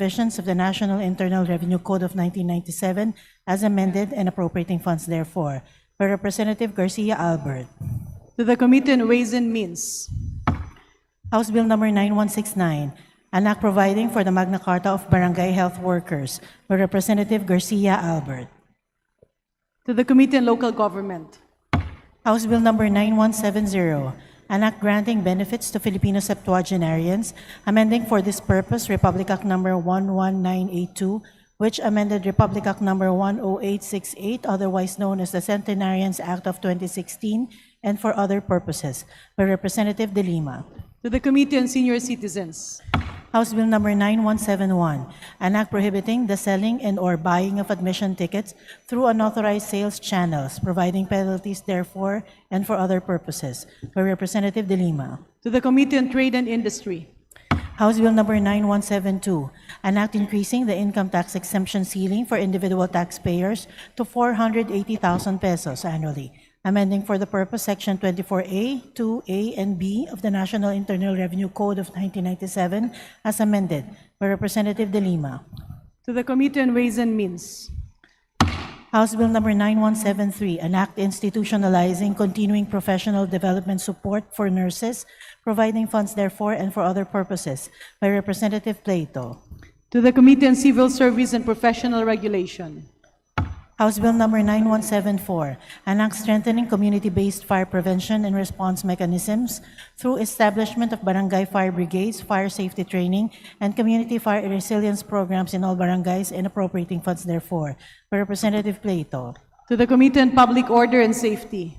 provisions of the National Internal Revenue Code of 1997 as amended and appropriating funds therefore. By Representative Garcia Albert. To the Committee on Ways and Means. House Bill number 9169, an act providing for the Magna Carta of Barangay Health Workers. By Representative Garcia Albert. To the Committee on Local Government. House Bill number 9170, an act granting benefits to Filipino septuagenarians, amending for this purpose Republic Act number 11982, which amended Republic Act number 10868, otherwise known as the Centenarians Act of 2016, and for other purposes. By Representative De Lima. To the Committee on Senior Citizens. House Bill number 9171, an act prohibiting the selling and or buying of admission tickets through unauthorized sales channels, providing penalties therefore and for other purposes. By Representative De Lima. To the Committee on Trade and Industry. House Bill number 9172, an act increasing the income tax exemption ceiling for individual taxpayers to 480,000 pesos annually, amending for the purpose Section 24A, 2A, and B of the National Internal Revenue Code of 1997 as amended. By Representative De Lima. To the Committee on Ways and Means. House Bill number 9173, an act institutionalizing continuing professional development support for nurses, providing funds therefore and for other purposes. By Representative Plato. To the Committee on Civil Service and Professional Regulation. House Bill number 9174, an act strengthening community-based fire prevention and response mechanisms through establishment of barangay fire brigades, fire safety training, and community fire resilience programs in all barangays and appropriating funds therefore. By Representative Plato. To the Committee on Public Order and Safety.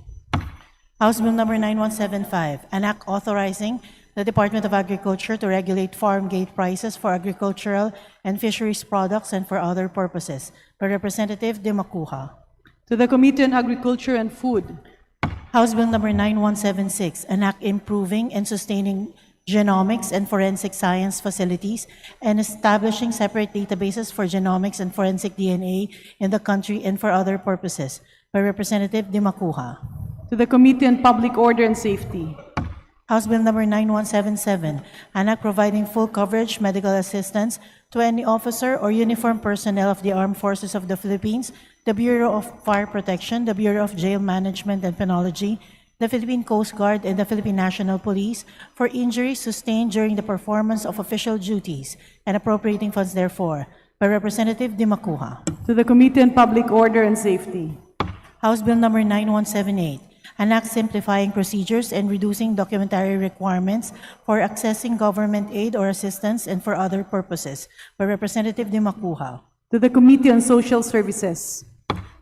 House Bill number 9175, an act authorizing the Department of Agriculture to regulate farm gate prices for agricultural and fisheries products and for other purposes. By Representative De Macuja. To the Committee on Agriculture and Food. House Bill number 9176, an act improving and sustaining genomics and forensic science facilities and establishing separate databases for genomics and forensic DNA in the country and for other purposes. By Representative De Macuja. To the Committee on Public Order and Safety. House Bill number 9177, an act providing full coverage medical assistance to any officer or uniformed personnel of the Armed Forces of the Philippines, the Bureau of Fire Protection, the Bureau of Jail Management and Penology, the Philippine Coast Guard, and the Philippine National Police for injuries sustained during the performance of official duties and appropriating funds therefore. By Representative De Macuja. To the Committee on Public Order and Safety. House Bill number 9178, an act simplifying procedures and reducing documentary requirements for accessing government aid or assistance and for other purposes. By Representative De Macuja. To the Committee on Social Services.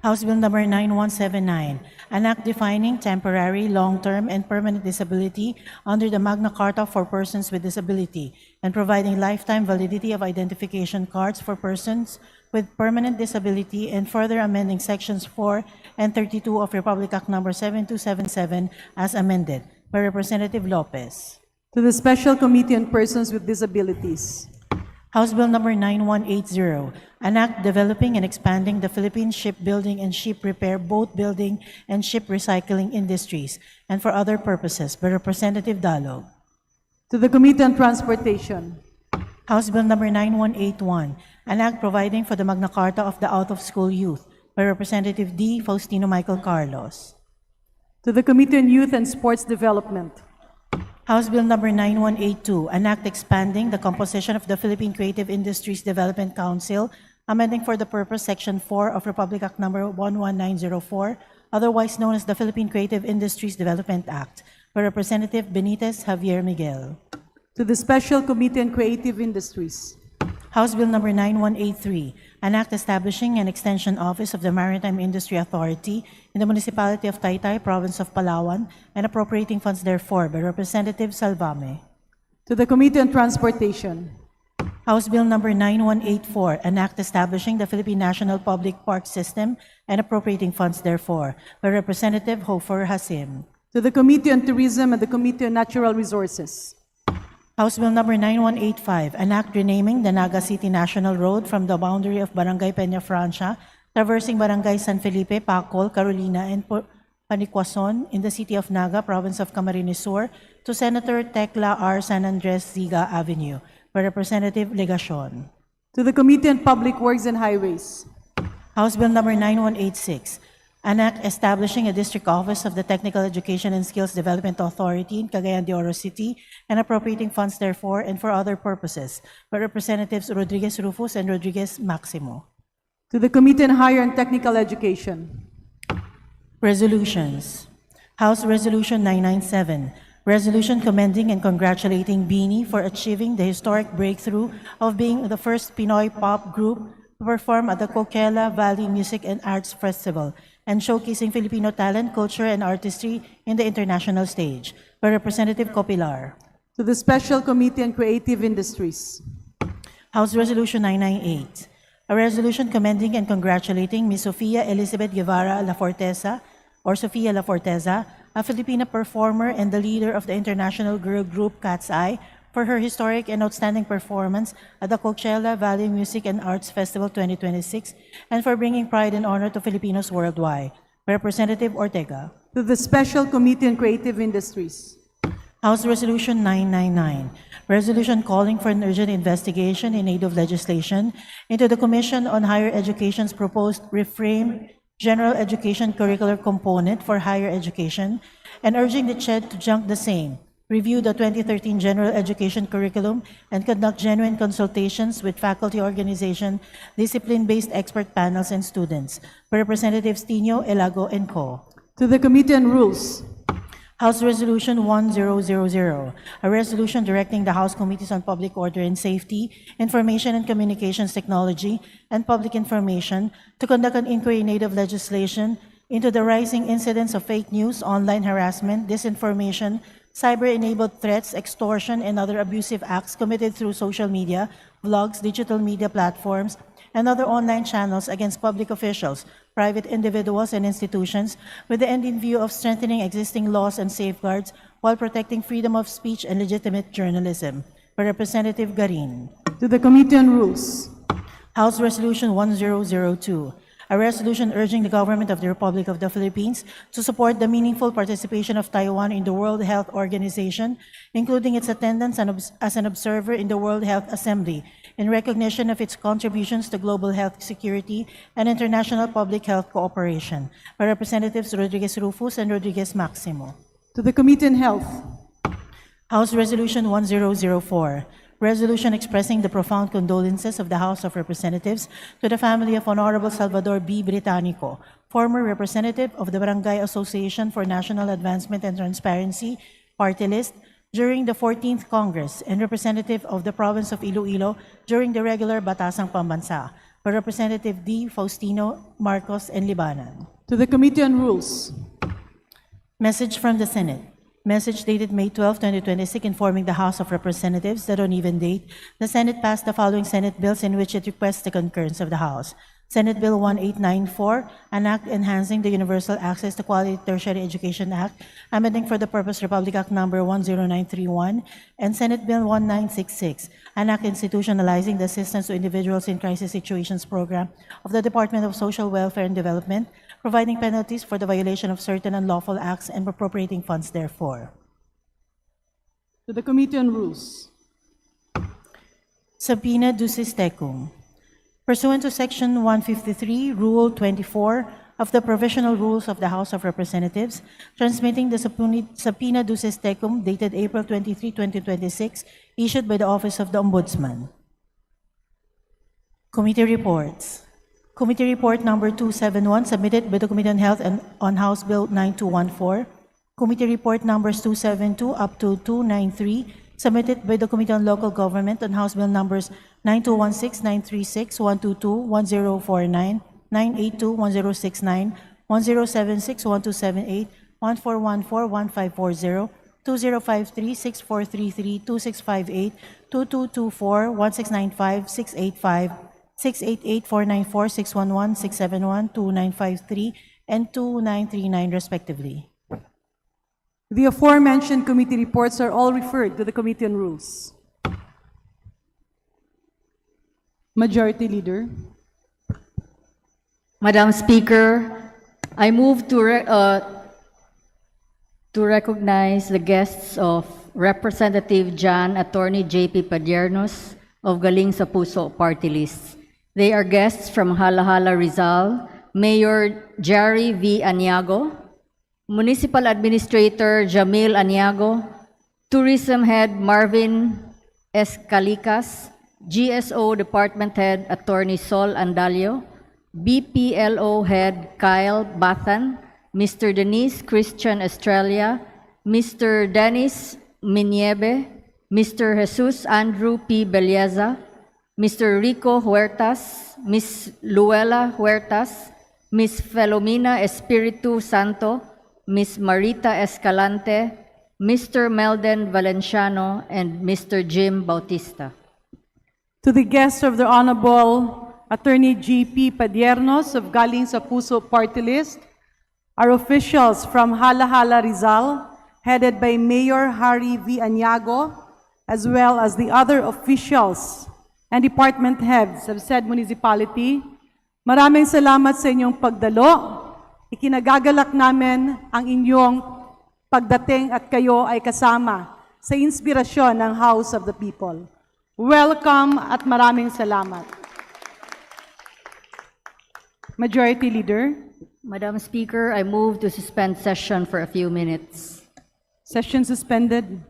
House Bill number 9179, an act defining temporary, long-term, and permanent disability under the Magna Carta for persons with disability and providing lifetime validity of identification cards for persons with permanent disability and further amending Sections 4 and 32 of Republic Act number 7277 as amended. By Representative Lopez. To the Special Committee on Persons with Disabilities. House Bill number 9180, an act developing and expanding the Philippine shipbuilding and ship repair, boat building, and ship recycling industries, and for other purposes. By Representative Dalog. To the Committee on Transportation. House Bill number 9181, an act providing for the Magna Carta of the out-of-school youth. By Representative D. Faustino Michael Carlos. To the Committee on Youth and Sports Development. House Bill number 9182, an act expanding the composition of the Philippine Creative Industries Development Council, amending for the purpose Section 4 of Republic Act number 11904, otherwise known as the Philippine Creative Industries Development Act. By Representative Benitez Javier Miguel. To the Special Committee on Creative Industries. House Bill number 9183, an act establishing an extension office of the Maritime Industry Authority in the municipality of Taytay, province of Palawan, and appropriating funds therefore. By Representative Salvame. To the Committee on Transportation. House Bill number 9184, an act establishing the Philippine National Public Park System and appropriating funds therefore. By Representative Hofer Hasim. To the Committee on Tourism and the Committee on Natural Resources. House Bill number 9185, an act renaming the Naga City National Road from the boundary of Barangay Peña Francia, traversing Barangay San Felipe, Pacol, Carolina, and Panicuason in the city of Naga, province of Camarines Sur, to Senator Tecla R. San Andres Ziga Avenue. By Representative Legacion. To the Committee on Public Works and Highways. House Bill number 9186, an act establishing a district office of the Technical Education and Skills Development Authority in Cagayan de Oro City and appropriating funds therefore and for other purposes by Representatives Rodriguez Rufus and Rodriguez Maximo. To the Committee on Higher and Technical Education. Resolutions. House Resolution 997, resolution commending and congratulating Beanie for achieving the historic breakthrough of being the first Pinoy pop group to perform at the Coachella Valley Music and Arts Festival and showcasing Filipino talent, culture, and artistry in the international stage. By Representative Copilar. To the Special Committee on Creative Industries. House Resolution 998, a resolution commending and congratulating Ms. Sofia Elizabeth Guevara La Forteza, or Sofia La Forteza, a Filipina performer and the leader of the international girl group Cat's Eye, for her historic and outstanding performance at the Coachella Valley Music and Arts Festival 2026 and for bringing pride and honor to Filipinos worldwide. Representative Ortega. To the Special Committee on Creative Industries. House Resolution 999, resolution calling for an urgent investigation in aid of legislation into the Commission on Higher Education's proposed reframe general education curricular component for higher education and urging the CHED to junk the same, review the 2013 general education curriculum, and conduct genuine consultations with faculty organization, discipline-based expert panels, and students. By Representatives Tino, Elago, and Co. To the Committee on Rules. House Resolution 1000, a resolution directing the House Committees on Public Order and Safety, Information and Communications Technology, and Public Information to conduct an inquiry in aid of legislation into the rising incidents of fake news, online harassment, disinformation, cyber-enabled threats, extortion, and other abusive acts committed through social media, vlogs, digital media platforms, and other online channels against public officials, private individuals, and institutions, with the end in view of strengthening existing laws and safeguards while protecting freedom of speech and legitimate journalism. By Representative Garin. To the Committee on Rules. House Resolution 1002, a resolution urging the government of the Republic of the Philippines to support the meaningful participation of Taiwan in the World Health Organization, including its attendance as an observer in the World Health Assembly, in recognition of its contributions to global health security and international public health cooperation. By Representatives Rodriguez Rufus and Rodriguez Maximo. To the Committee on Health. House Resolution 1004, resolution expressing the profound condolences of the House of Representatives to the family of Honorable Salvador B. Británico, former representative of the Barangay Association for National Advancement and Transparency, party list, during the 14th Congress and representative of the province of Iloilo during the regular Batasang Pambansa, by Representative D. Faustino Marcos and Libanan. To the Committee on Rules. Message from the Senate. Message dated May 12, 2026, informing the House of Representatives that on even date, the Senate passed the following Senate bills in which it requests the concurrence of the House. Senate Bill 1894, an act enhancing the Universal Access to Quality Tertiary Education Act, amending for the purpose Republic Act number 10931, and Senate Bill 1966, an act institutionalizing the Assistance to Individuals in Crisis Situations Program of the Department of Social Welfare and Development, providing penalties for the violation of certain unlawful acts and appropriating funds therefore. To the Committee on Rules. Subpoena ducis tecum. Pursuant to Section 153, Rule 24 of the Provisional Rules of the House of Representatives, transmitting the subpoena ducis tecum dated April 23, 2026, issued by the Office of the Ombudsman. Committee reports. Committee Report Number 271, submitted by the Committee on Health and on House Bill 9214. Committee Report Numbers 272 up to 293, submitted by the Committee on Local Government on House Bill Numbers 9216, 936, 122, 1049, 982, 1069, 1076, 1278, 1414, 1540, 2053, 6433, 2658, 2224, 1695, 685, 688, 494, 611, 671, 2953, and 2939 respectively. The aforementioned committee reports are all referred to the Committee on Rules. Majority Leader. Madam Speaker, I move to recognize the guests of Representative John Attorney J.P. Padiernos, of Galing sa Puso party list. They are guests from Halahala, Rizal, Mayor Jerry V. Aniago, Municipal Administrator Jamil Aniago, Tourism Head Marvin S. Calicas, GSO Department Head Attorney Sol Andalio, BPLO Head Kyle Bathan, Mr. Denise Christian Estrella, Mr. Dennis Miniebe, Mr. Jesus Andrew P. Belleza, Mr. Rico Huertas, Ms. Luella Huertas, Ms. Felomena Espiritu Santo, Ms. Marita Escalante, Mr. Melden Valenciano, and Mr. Jim Bautista. To the guests of the Honorable Attorney G.P. Padiernos of Galing sa Puso party list, our officials from Halahala, Rizal, headed by Mayor Harry V. Aniago, as well as the other officials and department heads of said municipality, maraming salamat sa inyong pagdalo. Ikinagagalak namin ang inyong pagdating at kayo ay kasama sa inspirasyon ng House of the People. Welcome at maraming salamat. Majority Leader. Madam Speaker, I move to suspend session for a few minutes. Session suspended.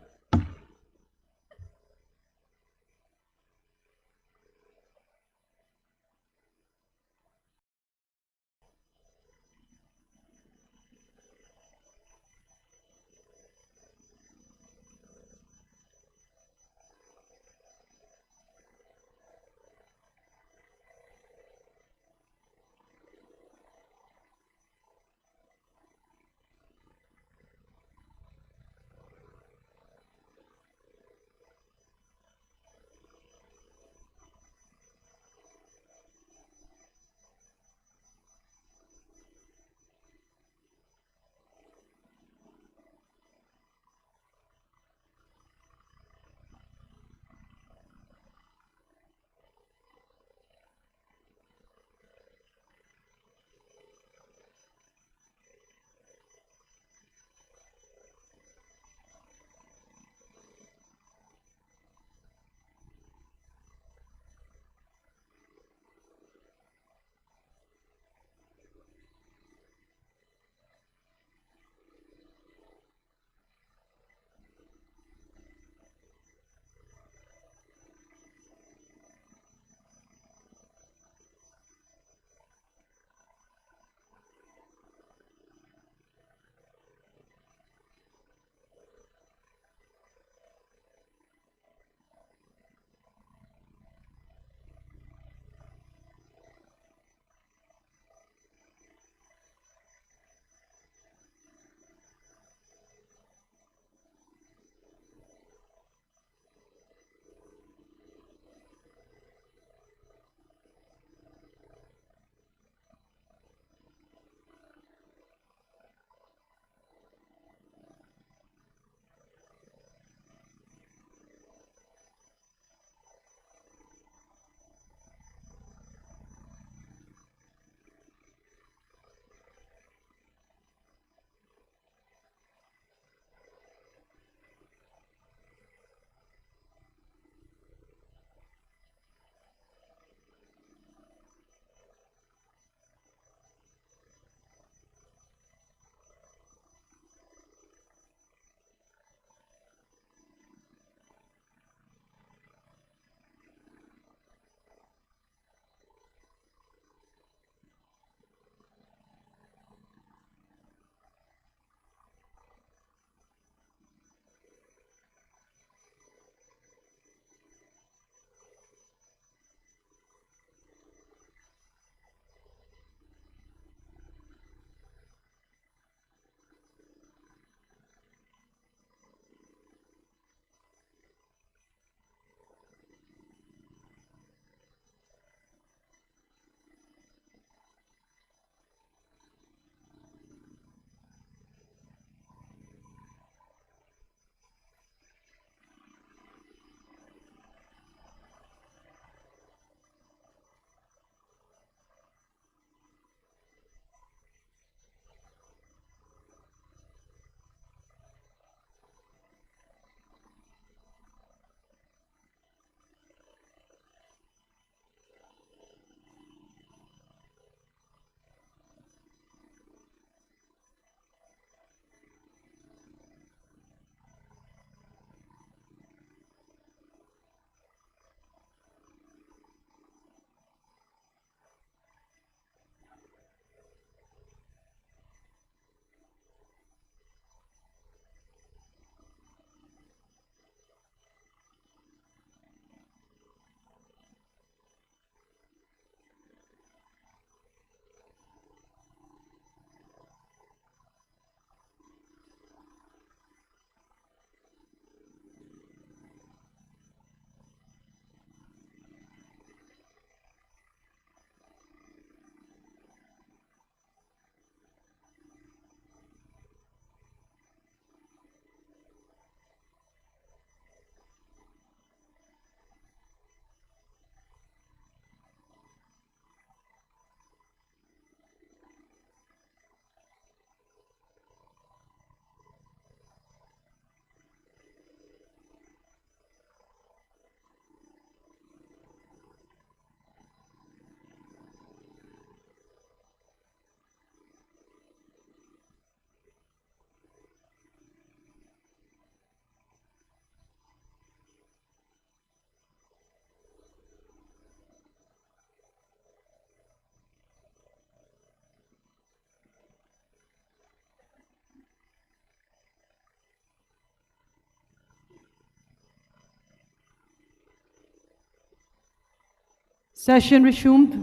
Session resumed.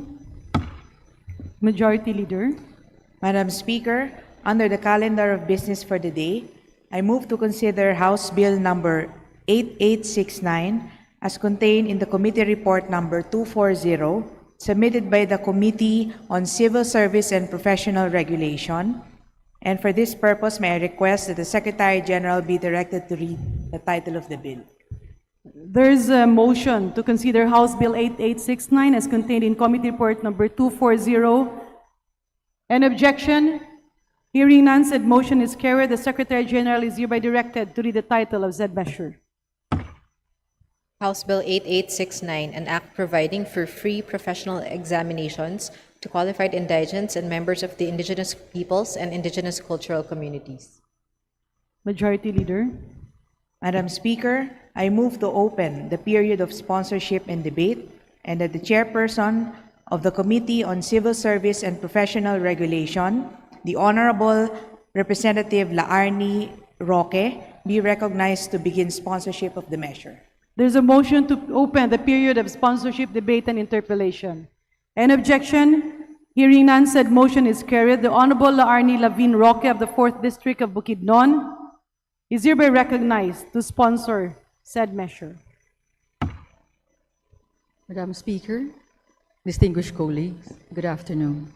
Majority Leader. Madam Speaker, under the calendar of business for the day, I move to consider House Bill number 8869 as contained in the committee report number 240, submitted by the Committee on Civil Service and Professional Regulation. And for this purpose, may I request that the Secretary General be directed to read the title of the bill. There is a motion to consider House Bill 8869 as contained in Committee Report number 240. An objection? Hearing none, said motion is carried. The Secretary General is hereby directed to read the title of said measure. House Bill 8869, an act providing for free professional examinations to qualified indigents and members of the indigenous peoples and indigenous cultural communities. Majority Leader. Madam Speaker, I move to open the period of sponsorship and debate, and that the chairperson of the Committee on Civil Service and Professional Regulation, the Honorable Representative Laarni Roque, be recognized to begin sponsorship of the measure. There's a motion to open the period of sponsorship, debate, and interpellation. An objection? Hearing none, said motion is carried. The Honorable Laarni Lavin Roque of the 4th District of Bukidnon is hereby recognized to sponsor said measure. Madam Speaker, distinguished colleagues, good afternoon.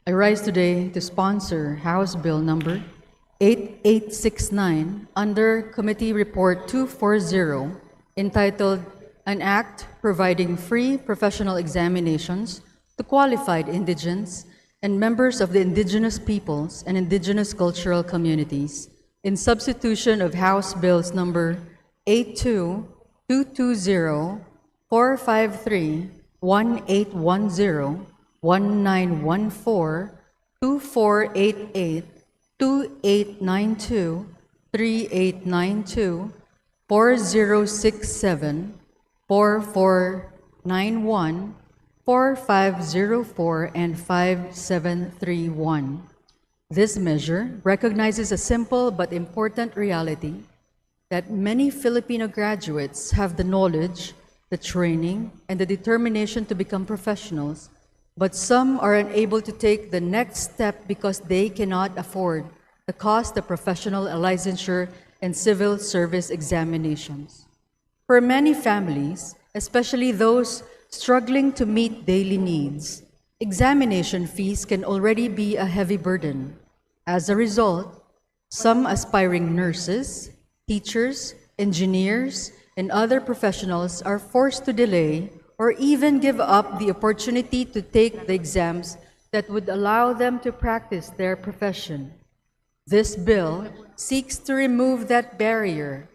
I rise today to sponsor House Bill number 8869 under Committee Report 240, entitled An Act Providing Free Professional Examinations to Qualified Indigents and Members of the Indigenous Peoples and Indigenous Cultural Communities, in substitution of House Bills number 82220, 453, 1810, 1914, 2488, 2892, 3892, 4067, 4491, 4504, and 5731. This measure recognizes a simple but important reality that many Filipino graduates have the knowledge, the training, and the determination to become professionals, but some are unable to take the next step because they cannot afford the cost of professional licensure and civil service examinations. For many families, especially those struggling to meet daily needs, examination fees can already be a heavy burden. As a result, some aspiring nurses, teachers, engineers, and other professionals are forced to delay or even give up the opportunity to take the exams that would allow them to practice their profession. This bill seeks to remove that barrier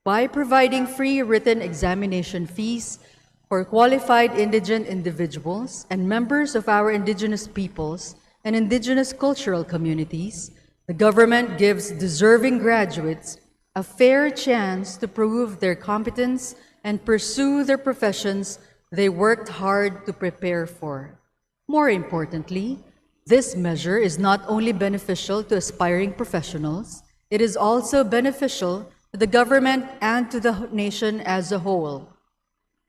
by providing free written examination fees for qualified indigent individuals and members of our indigenous peoples and indigenous cultural communities. The government gives deserving graduates a fair chance to prove their competence and pursue their professions they worked hard to prepare for. More importantly, this measure is not only beneficial to aspiring professionals, it is also beneficial to the government and to the nation as a whole.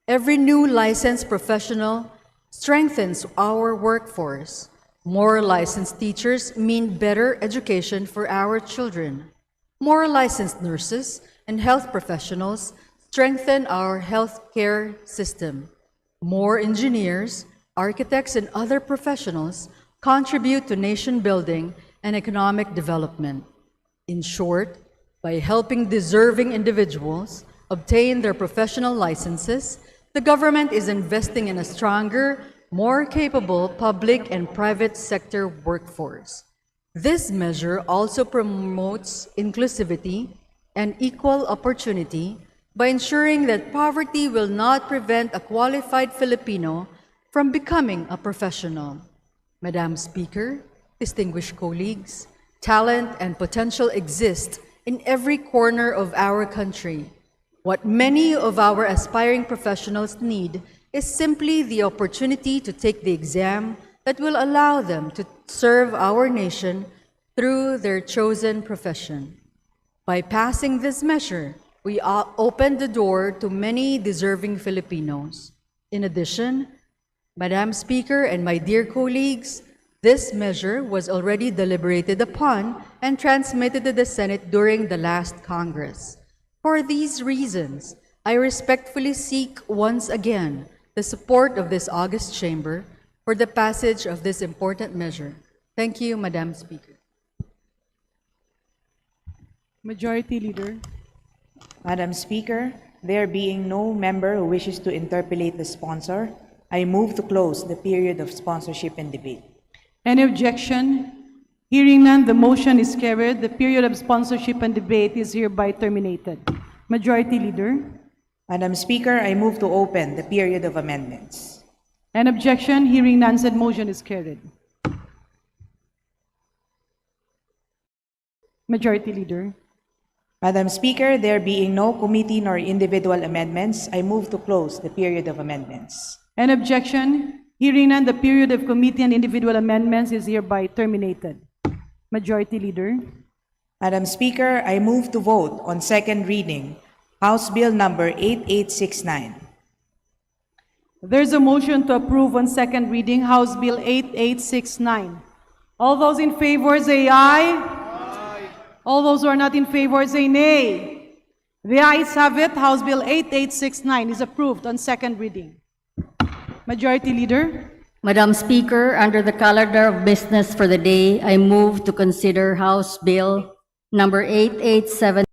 Every new licensed professional strengthens our workforce. More licensed teachers mean better education for our children. More licensed nurses and health professionals strengthen our healthcare system. More engineers, architects, and other professionals contribute to nation building and economic development. In short, by helping deserving individuals obtain their professional licenses, the government is investing in a stronger, more capable public and private sector workforce. This measure also promotes inclusivity and equal opportunity by ensuring that poverty will not prevent a qualified Filipino from becoming a professional. Madam Speaker, distinguished colleagues, talent and potential exist in every corner of our country. What many of our aspiring professionals need is simply the opportunity to take the exam that will allow them to serve our nation through their chosen profession. By passing this measure, we open the door to many deserving Filipinos. In addition, Madam Speaker and my dear colleagues, this measure was already deliberated upon and transmitted to the Senate during the last Congress. For these reasons, I respectfully seek once again the support of this august chamber for the passage of this important measure. Thank you, Madam Speaker. Majority Leader. Madam Speaker, there being no member who wishes to interpellate the sponsor, I move to close the period of sponsorship and debate. Any objection? Hearing none, the motion is carried. The period of sponsorship and debate is hereby terminated. Majority Leader. Madam Speaker, I move to open the period of amendments. An objection? Hearing none, said motion is carried. Majority Leader. Madam Speaker, there being no committee nor individual amendments, I move to close the period of amendments. An objection? Hearing none, the period of committee and individual amendments is hereby terminated. Majority Leader. Madam Speaker, I move to vote on second reading House Bill number 8869. There's a motion to approve on second reading House Bill 8869. All those in favor say aye. Aye. All those who are not in favor say nay. The ayes have it. House Bill 8869 is approved on second reading. Majority Leader. Madam Speaker, under the calendar of business for the day, I move to consider House Bill number 887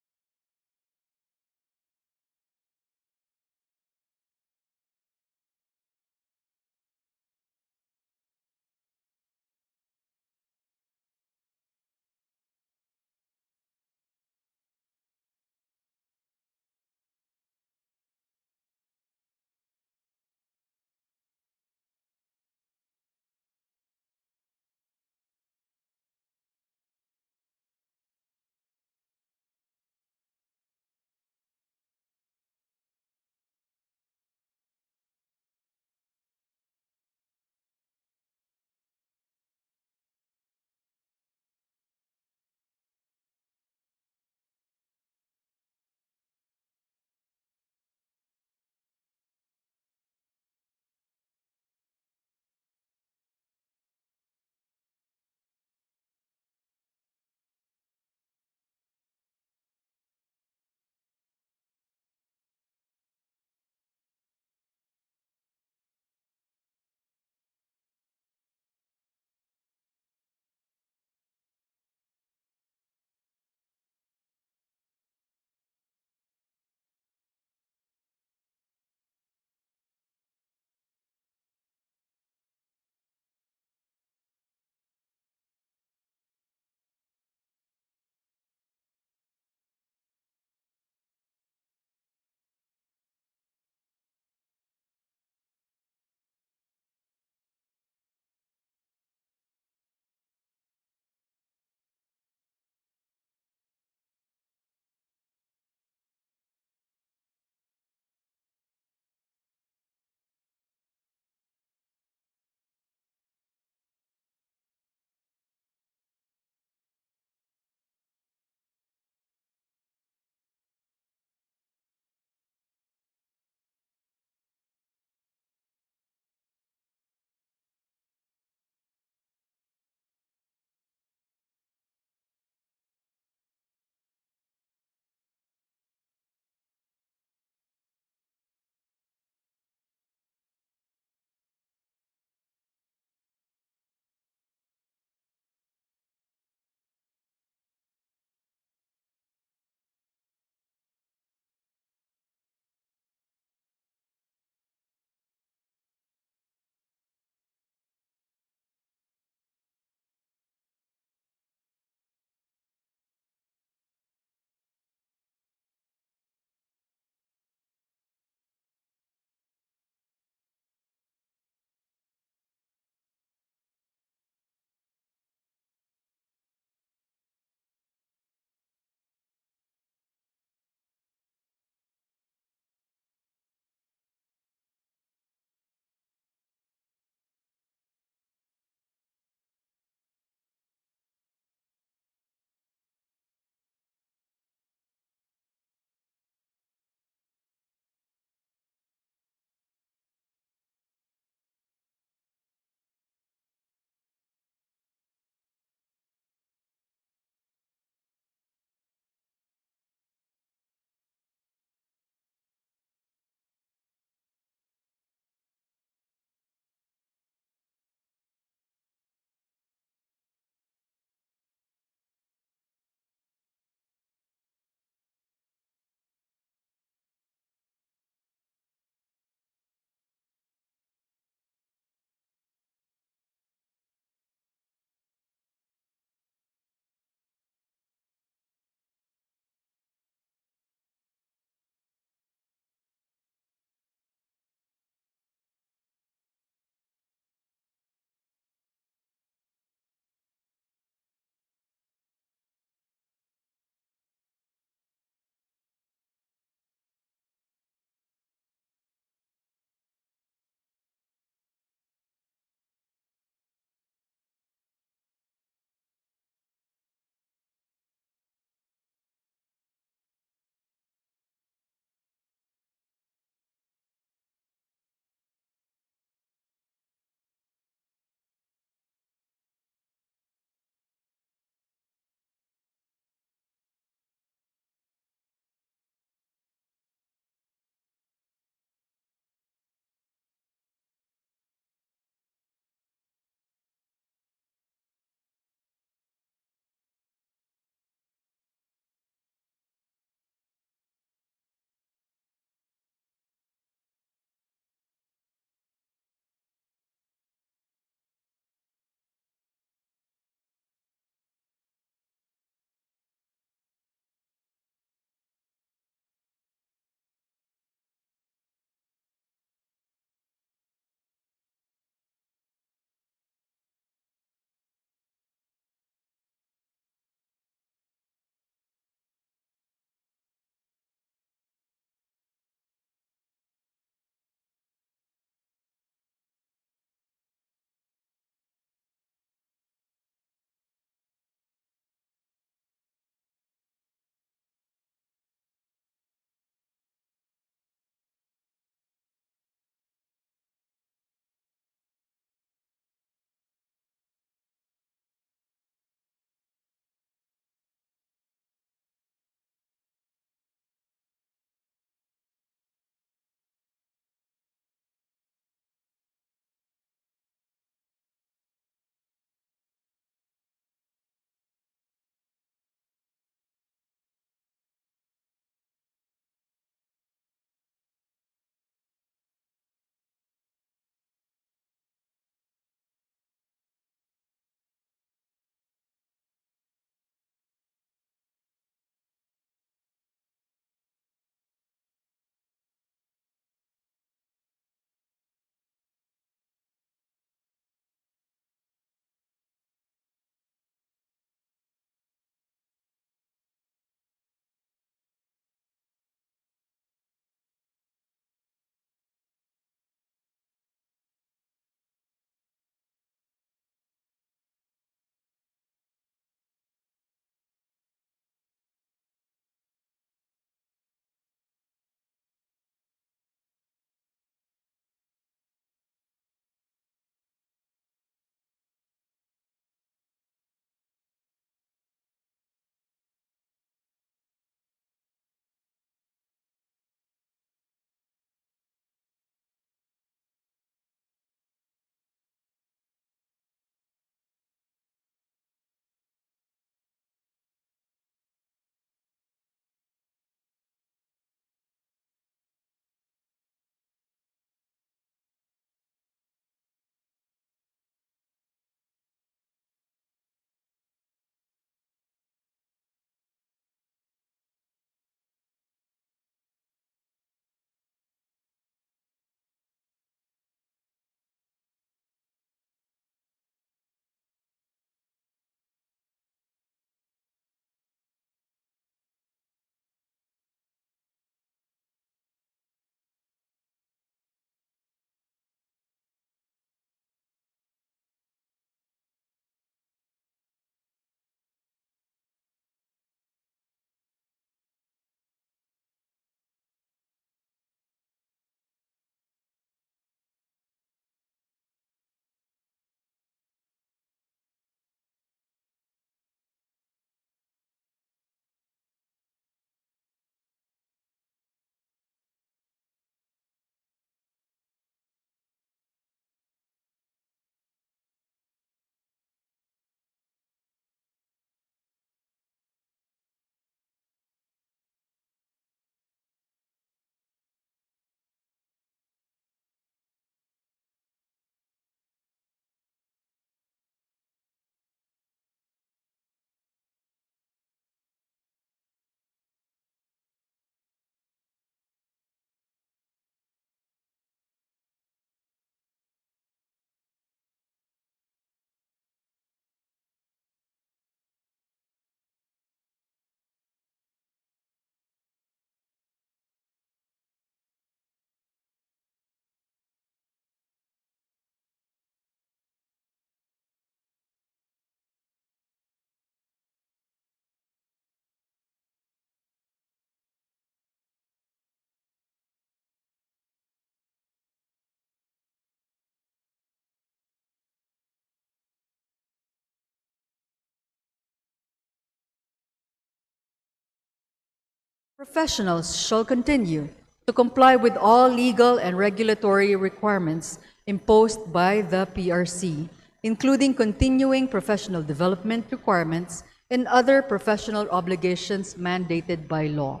Professionals shall continue to comply with all legal and regulatory requirements imposed by the PRC, including continuing professional development requirements and other professional obligations mandated by law.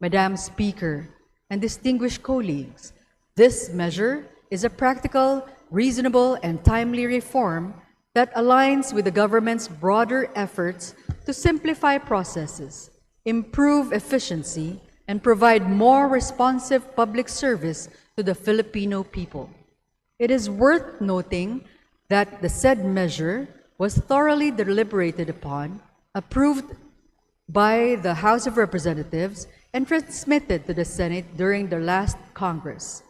Madam Speaker and distinguished colleagues, this measure is a practical, reasonable, and timely reform that aligns with the government's broader efforts to simplify processes, improve efficiency, and provide more responsive public service to the Filipino people. It is worth noting that the said measure was thoroughly deliberated upon, approved by the House of Representatives, and transmitted to the Senate during the last Congress.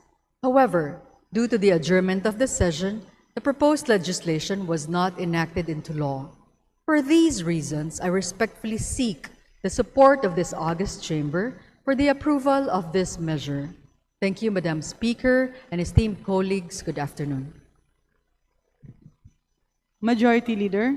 However, due to the adjournment of the session, the proposed legislation was not enacted into law. For these reasons, I respectfully seek the support of this august chamber for the approval of this measure. Thank you, Madam Speaker, and esteemed colleagues. Good afternoon. Majority Leader.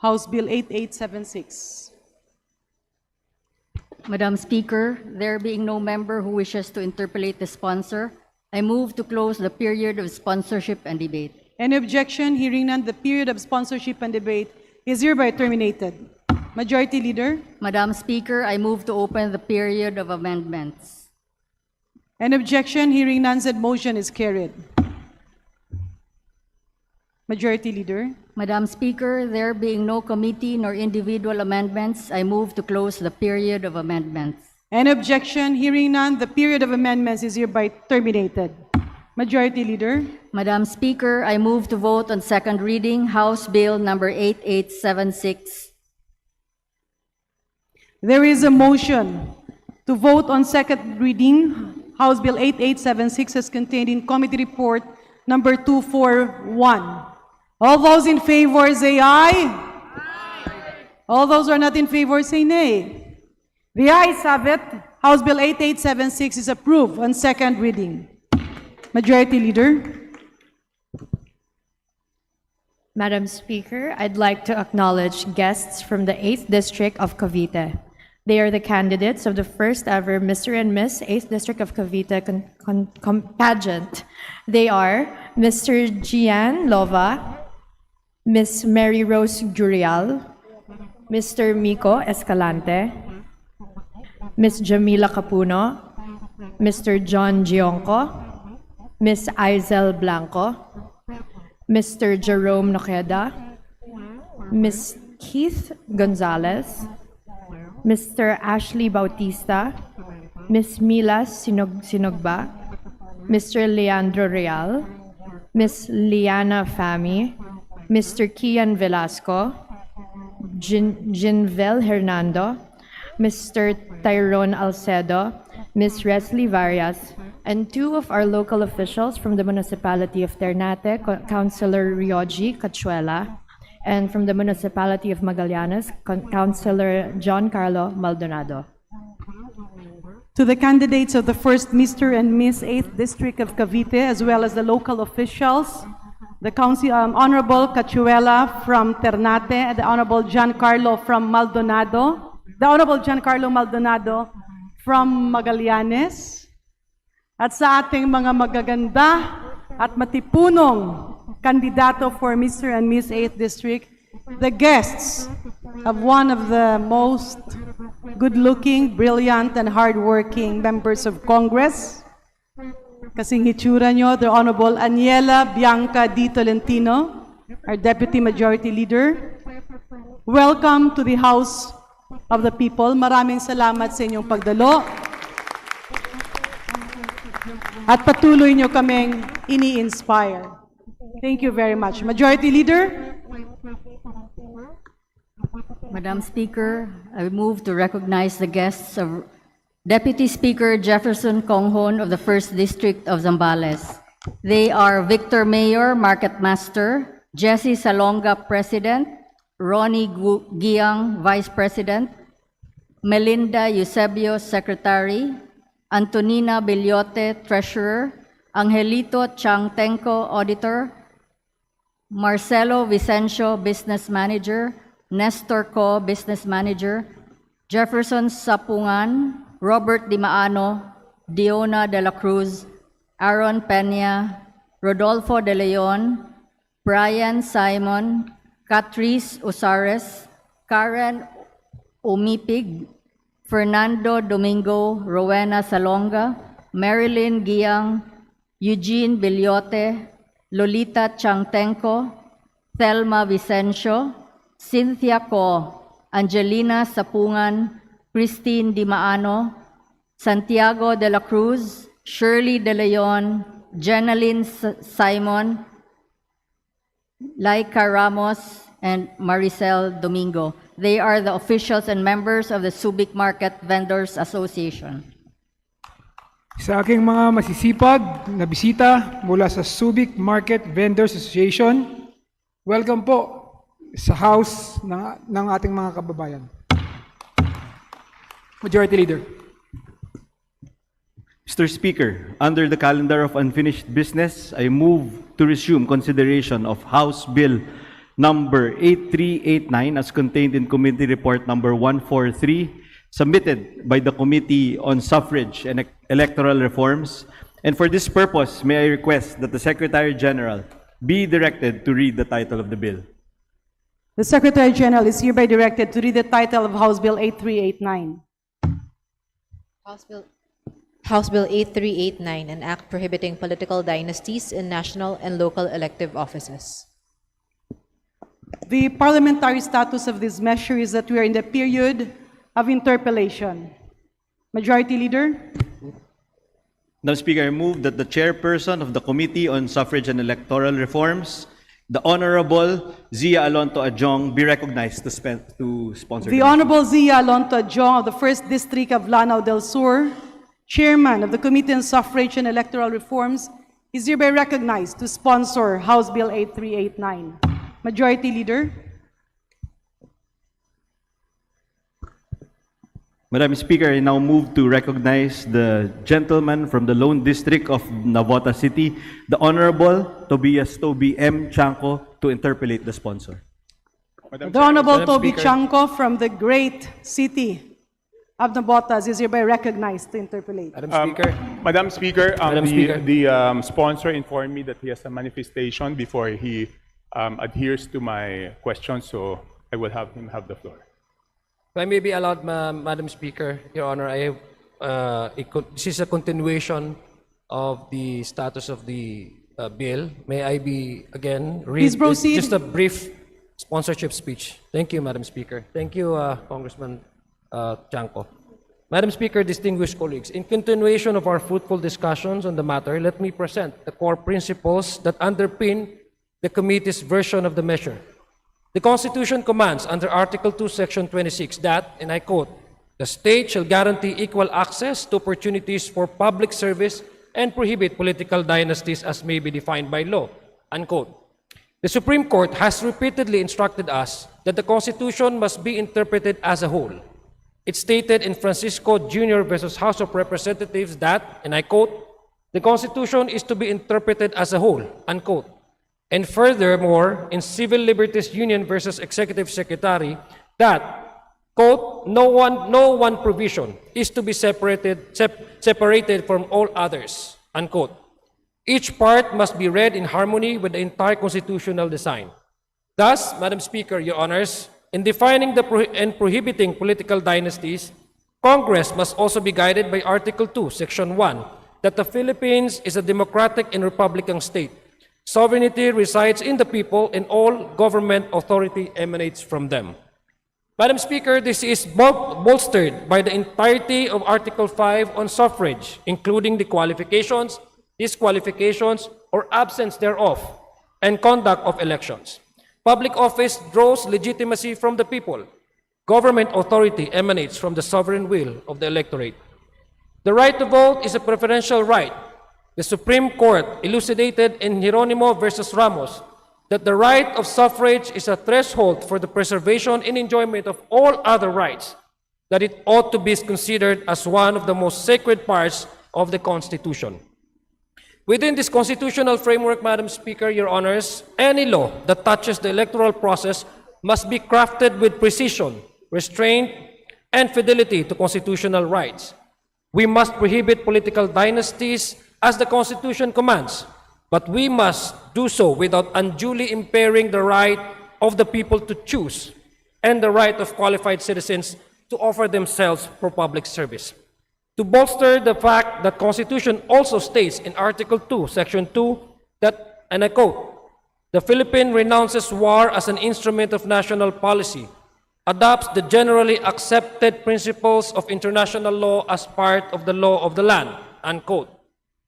House Bill 8876. Madam Speaker, there being no member who wishes to interpellate the sponsor, I move to close the period of sponsorship and debate. Any objection? Hearing none, the period of sponsorship and debate is hereby terminated. Majority Leader. Madam Speaker, I move to open the period of amendments. Any objection? Hearing none, said motion is carried. Majority Leader. Madam Speaker, there being no committee nor individual amendments, I move to close the period of amendments. Any objection? Hearing none, the period of amendments is hereby terminated. Majority Leader. Madam Speaker, I move to vote on second reading House Bill number 8876. There is a motion to vote on second reading House Bill 8876 as contained in Committee Report number 241. All those in favor say aye. All those who are not in favor say nay. The ayes have it. House Bill 8876 is approved on second reading. Majority Leader. Madam Speaker, I'd like to acknowledge guests from the 8th District of Cavite. They are the candidates of the first ever Mr. and Miss 8th District of Cavite pageant. They are Mr. Gian Lova, Miss Mary Rose Gurial, Mr. Miko Escalante, Miss Jamila Capuno, Mr. John Gionco, Miss Aizel Blanco, Mr. Jerome Noqueda, Miss Keith Gonzalez, Mr. Ashley Bautista, Miss Mila Sinogba, Mr. Leandro Real, Miss Liana Fami, Mr. Kian Velasco, Jinvel Hernando, Mr. Tyrone Alcedo, Miss Resli Varias, and two of our local officials from the municipality of Ternate, Councilor Rioji Cachuela, and from the municipality of Magallanes, Councilor John Carlo Maldonado. To the candidates of the first Mr. and Miss 8th District of Cavite, as well as the local officials, the Honorable Cachuela from Ternate, the Honorable Giancarlo from Maldonado, the Honorable Giancarlo Maldonado from Magallanes, at sa ating mga magaganda at matipunong kandidato for Mr. and Miss 8th District, the guests of one of the most good-looking, brilliant, and hardworking members of Congress. Kasing hitsura nyo, the Honorable Aniela Bianca D. Tolentino, our Deputy Majority Leader. Welcome to the House of the People. Maraming salamat sa inyong pagdalo. At patuloy nyo kaming ini-inspire. Thank you very much. Majority Leader. Madam Speaker, I move to recognize the guests of Deputy Speaker Jefferson Conghon of the 1st District of Zambales. They are Victor Mayor, Market Master, Jesse Salonga, President, Ronnie Giang, Vice President, Melinda Eusebio, Secretary, Antonina Bellote, Treasurer, Angelito Changtenco, Auditor, Marcelo Vicencio, Business Manager, Nestor Co, Business Manager, Jefferson Sapungan, Robert Dimaano, Diona de la Cruz, Aaron Peña, Rodolfo de Leon, Brian Simon, Catrice Usares, Karen Umipig, Fernando Domingo, Rowena Salonga, Marilyn Giang, Eugene Bellote, Lolita Changtenco, Thelma Vicencio, Cynthia Co, Angelina Sapungan, Christine Dimaano, Santiago de la Cruz, Shirley De Leon, Jenaline Simon, Laika Ramos, and Maricel Domingo. They are the officials and members of the Subic Market Vendors Association. Sa aking mga masisipag na bisita mula sa Subic Market Vendors Association, welcome po sa house ng ating mga kababayan. Majority Leader. Mr. Speaker, under the calendar of unfinished business, I move to resume consideration of House Bill number 8389 as contained in Committee Report number 143, submitted by the Committee on Suffrage and Electoral Reforms. And for this purpose, may I request that the Secretary General be directed to read the title of the bill. The Secretary General is hereby directed to read the title of House Bill 8389. House Bill 8389, an act prohibiting political dynasties in national and local elective offices. The parliamentary status of this measure is that we are in the period of interpellation. Majority Leader. Madam Speaker, I move that the chairperson of the Committee on Suffrage and Electoral Reforms, the Honorable Zia Alonto Adjong, be recognized to sponsor The Honorable Zia Alonto Adjong of the 1st District of Lanao del Sur, Chairman of the Committee on Suffrage and Electoral Reforms, is hereby recognized to sponsor House Bill 8389. Majority Leader. Madam Speaker, I now move to recognize the gentleman from the Lone District of Navota City, the Honorable Tobias Toby M. Chanco, to interpellate the sponsor. The Honorable Toby Chanco from the great city of Navotas is hereby recognized to interpellate. Madam Speaker, the sponsor informed me that he has a manifestation before he adheres to my question, so I will have him have the floor. If I may be allowed, Madam Speaker, Your Honor, this is a continuation of the status of the bill. May I be, again, read Please proceed. Just a brief sponsorship speech. Thank you, Madam Speaker. Thank you, Congressman Chanco. Madam Speaker, distinguished colleagues, in continuation of our fruitful discussions on the matter, let me present the core principles that underpin the committee's version of the measure. The Constitution commands under Article 2, Section 26 that, and I quote, "The state shall guarantee equal access to opportunities for public service and prohibit political dynasties as may be defined by law," unquote. The Supreme Court has repeatedly instructed us that the Constitution must be interpreted as a whole. It stated in Francisco Jr. versus House of Representatives that, and I quote, "The Constitution is to be interpreted as a whole," unquote. And furthermore, in Civil Liberties Union versus Executive Secretary, that, quote, no one provision is to be separated from all others," unquote. Each part must be read in harmony with the entire constitutional design. Thus, Madam Speaker, Your Honors, in defining and prohibiting political dynasties, Congress must also be guided by Article 2, Section 1, that the Philippines is a democratic and republican state. Sovereignty resides in the people and all government authority emanates from them. Madam Speaker, this is bolstered by the entirety of Article 5 on suffrage, including the qualifications, disqualifications, or absence thereof, and conduct of elections. Public office draws legitimacy from the people. Government authority emanates from the sovereign will of the electorate. The right to vote is a preferential right. The Supreme Court elucidated in Hieronimo versus Ramos that the right of suffrage is a threshold for the preservation and enjoyment of all other rights. that it ought to be considered as one of the most sacred parts of the Constitution. Within this constitutional framework, Madam Speaker, Your Honors, any law that touches the electoral process must be crafted with precision, restraint, and fidelity to constitutional rights. We must prohibit political dynasties as the Constitution commands, but we must do so without unduly impairing the right of the people to choose and the right of qualified citizens to offer themselves for public service. To bolster the fact that Constitution also states in Article 2, Section 2, that, and I quote, "The Philippines renounces war as an instrument of national policy, adopts the generally accepted principles of international law as part of the law of the land," unquote.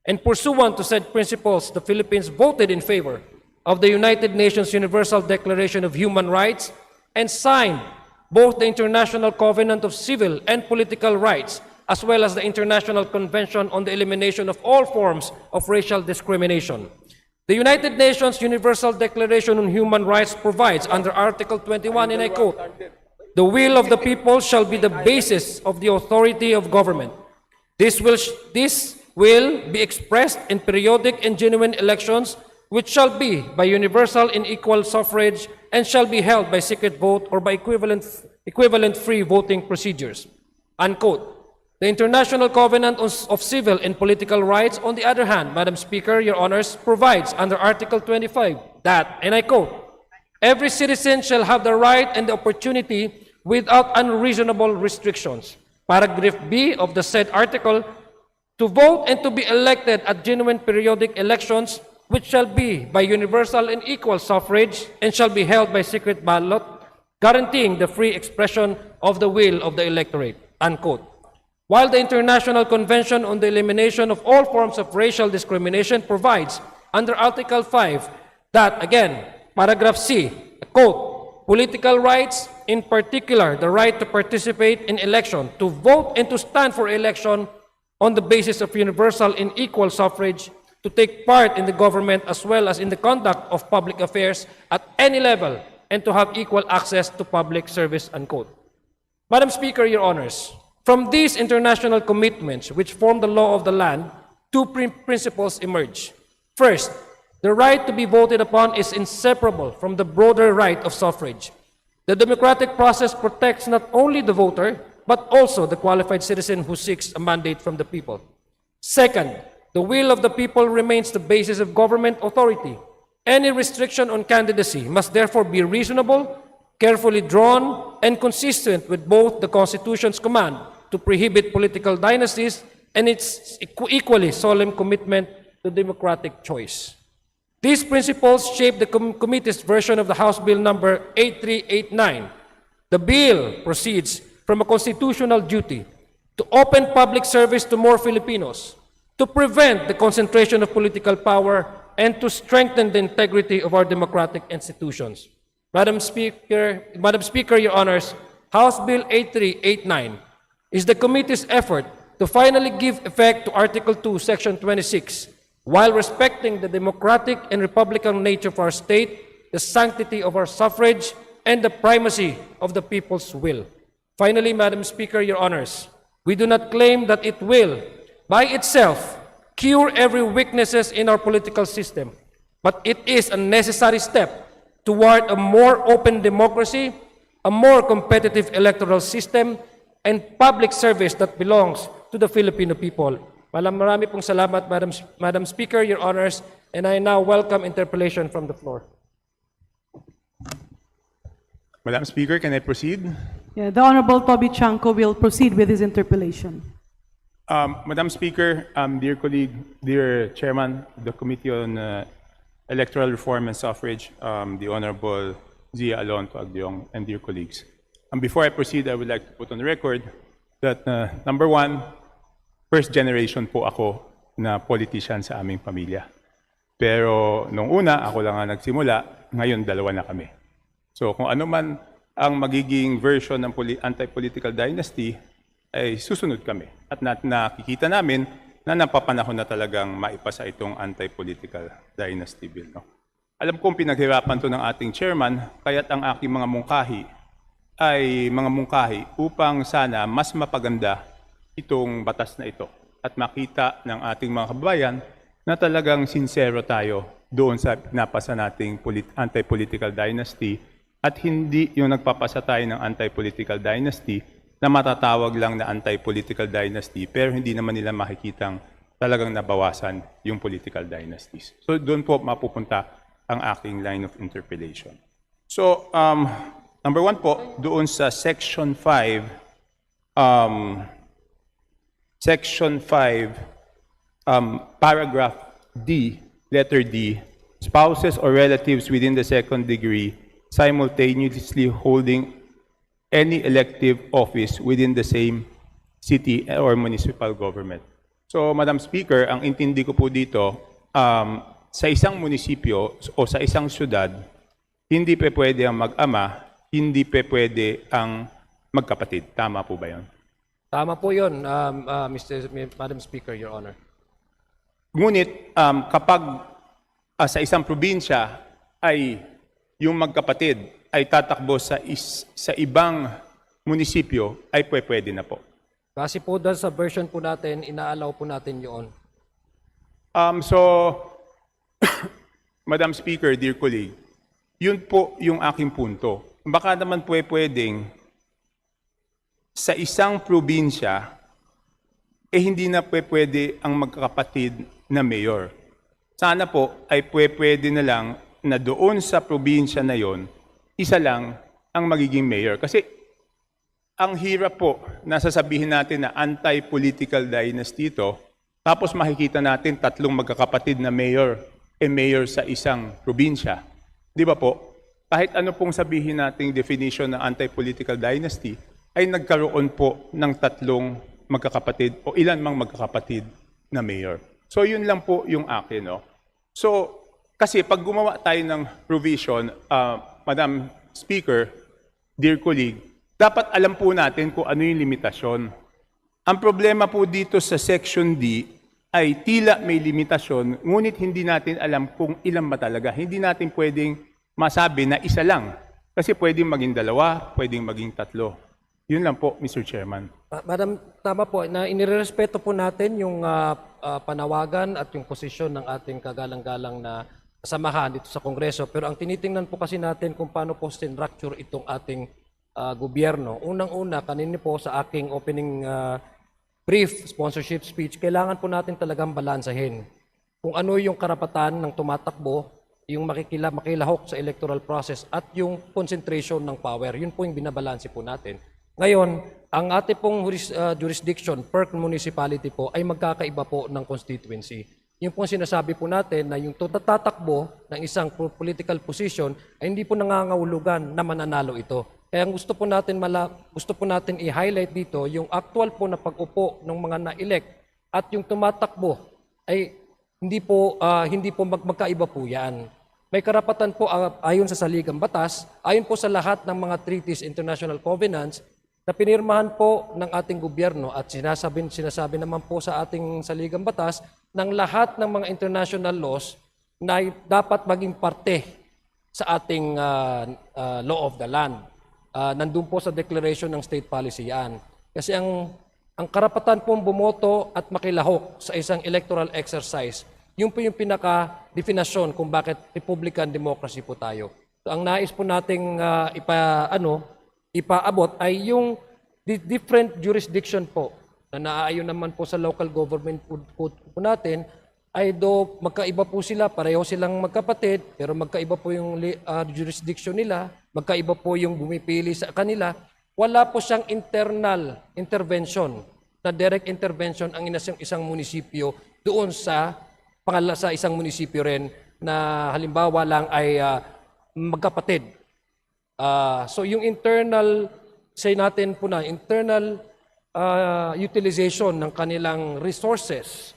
And pursuant to said principles, the Philippines voted in favor of the United Nations Universal Declaration of Human Rights and signed both the International Covenant of Civil and Political Rights as well as the International Convention on the Elimination of All Forms of Racial Discrimination. The United Nations Universal Declaration on Human Rights provides under Article 21, and I quote, "The will of the people shall be the basis of the authority of government. This will be expressed in periodic and genuine elections, which shall be by universal and equal suffrage and shall be held by secret vote or by equivalent free voting procedures," unquote. The International Covenant of Civil and Political Rights, on the other hand, Madam Speaker, Your Honors, provides under Article 25 that, and I quote, "Every citizen shall have the right and the opportunity without unreasonable restrictions," paragraph B of the said article, "to vote and to be elected at genuine periodic elections, which shall be by universal and equal suffrage and shall be held by secret ballot, guaranteeing the free expression of the will of the electorate," unquote. While the International Convention on the Elimination of All Forms of Racial Discrimination provides under Article 5 that, again, paragraph C, quote, "Political rights, in particular the right to participate in election, to vote and to stand for election on the basis of universal and equal suffrage, to take part in the government as well as in the conduct of public affairs at any level, and to have equal access to public service," unquote. Madam Speaker, Your Honors, from these international commitments which form the law of the land, two principles emerge. First, the right to be voted upon is inseparable from the broader right of suffrage. The democratic process protects not only the voter, but also the qualified citizen who seeks a mandate from the people. Second, the will of the people remains the basis of government authority. Any restriction on candidacy must therefore be reasonable, carefully drawn, and consistent with both the Constitution's command to prohibit political dynasties and its equally solemn commitment to democratic choice. These principles shape the committee's version of the House Bill number 8389. The bill proceeds from a constitutional duty to open public service to more Filipinos, to prevent the concentration of political power, and to strengthen the integrity of our democratic institutions. Madam Speaker, Your Honors, House Bill 8389 is the committee's effort to finally give effect to Article 2, Section 26, while respecting the democratic and republican nature of our state, the sanctity of our suffrage, and the primacy of the people's will. Finally, Madam Speaker, Your Honors, we do not claim that it will, by itself, cure every weaknesses in our political system, but it is a necessary step toward a more open democracy, a more competitive electoral system, and public service that belongs to the Filipino people. Marami pong salamat, Madam Speaker, Your Honors, and I now welcome interpellation from the floor. Madam Speaker, can I proceed? Yeah, the Honorable Toby Chanco will proceed with his interpellation. Madam Speaker, dear colleague, dear Chairman of the Committee on Electoral Reform and Suffrage, the Honorable Zia Alonto Agdiong, and dear colleagues. Before I proceed, I would like to put on the record that, number one, first generation po ako na politician sa aming pamilya. Pero nung una, ako lang ang nagsimula, ngayon dalawa na kami. So kung ano man ang magiging version ng anti-political dynasty, ay susunod kami. At nakikita namin na napapanahon na talagang maipasa itong anti-political dynasty bill. No? Alam kong pinaghirapan to ng ating chairman, kaya't ang aking mga mungkahi ay mga mungkahi upang sana mas mapaganda itong batas na ito at makita ng ating mga kababayan na talagang sincero tayo doon sa napasa nating anti-political dynasty at hindi yung nagpapasa tayo ng anti-political dynasty na matatawag lang na anti-political dynasty pero hindi naman nila makikitang talagang nabawasan yung political dynasties. So doon po mapupunta ang aking line of interpellation. So, number 1 po, doon sa Section 5, Paragraph D, letter D, spouses or relatives within the second degree simultaneously holding any elective office within the same city or municipal government. So, Madam Speaker, ang intindi ko po dito, sa isang munisipyo o sa isang syudad, hindi pa pwede ang mag-ama, hindi pa pwede ang magkapatid. Tama po ba yun? Tama po yun, Madam Speaker, Your Honor. Ngunit kapag sa isang probinsya ay yung magkapatid ay tatakbo sa ibang munisipyo, ay pwede na po. Kasi po dahil sa version po natin, inaalaw po natin yun. So, Madam Speaker, dear colleague, yun po yung aking punto. Baka naman po pwedeng sa isang probinsya, hindi na pwede ang magkakapatid na mayor. Sana po ay pwede na lang na doon sa probinsya na yon, isa lang ang magiging mayor. Kasi ang hirap po na sasabihin natin na anti-political dynasty ito, tapos makikita natin 3 magkakapatid na mayor, mayor sa isang probinsya. Di ba po? Kahit ano pong sabihin nating definition ng anti-political dynasty, ay nagkaroon po ng 3 magkakapatid o ilan mang magkakapatid na mayor. So yun lang po yung akin. No? So, kasi pag gumawa tayo ng provision, Madam Speaker, dear colleague, dapat alam po natin kung ano yung limitasyon. Ang problema po dito sa Section D ay tila may limitasyon, ngunit hindi natin alam kung ilan ba talaga. Hindi natin pwedeng masabi na isa lang. Kasi pwedeng maging 2, pwedeng maging 3. Yun lang po, Mr. Chairman. Madam, tama po, na inirespeto po natin yung panawagan at yung posisyon ng ating kagalang-galang na samahan dito sa Kongreso. Pero ang tinitingnan po kasi natin kung paano po structure itong ating gobyerno. Unang-una, kanina po sa aking opening brief sponsorship speech, kailangan po natin talagang balansahin kung ano yung karapatan ng tumatakbo, yung makilahok sa electoral process at yung concentration ng power. Yun po yung binabalanse po natin. Ngayon, ang ating pong jurisdiction per municipality po ay magkakaiba po ng constituency. Yung pong sinasabi po natin na yung tatakbo ng isang political position ay hindi po nangangahulugan na mananalo ito. Kaya gusto po natin i-highlight dito yung actual po na pag-upo ng mga na-elect at yung tumatakbo ay hindi po magkaiba po yan. May karapatan po ayon sa saligang batas, ayon po sa lahat ng mga treaties, international covenants na pinirmahan po ng ating gobyerno at sinasabi naman po sa ating saligang batas ng lahat ng mga international laws na dapat maging parte sa ating law of the land. Nandun po sa declaration ng state policy yan. Kasi ang karapatan pong bumoto at makilahok sa isang electoral exercise, yun po yung pinaka-definasyon kung bakit Republican democracy po tayo. So, ang nais po nating ipaabot ay yung different jurisdiction po na naaayon naman po sa local government po natin ay do magkaiba po sila, pareho silang magkapatid, pero magkaiba po yung jurisdiction nila, magkaiba po yung bumipili sa kanila. Wala po siyang internal intervention, na direct intervention ang isang munisipyo doon sa isang munisipyo rin na halimbawa lang ay magkapatid. So yung internal, say natin po na, internal utilization ng kanilang resources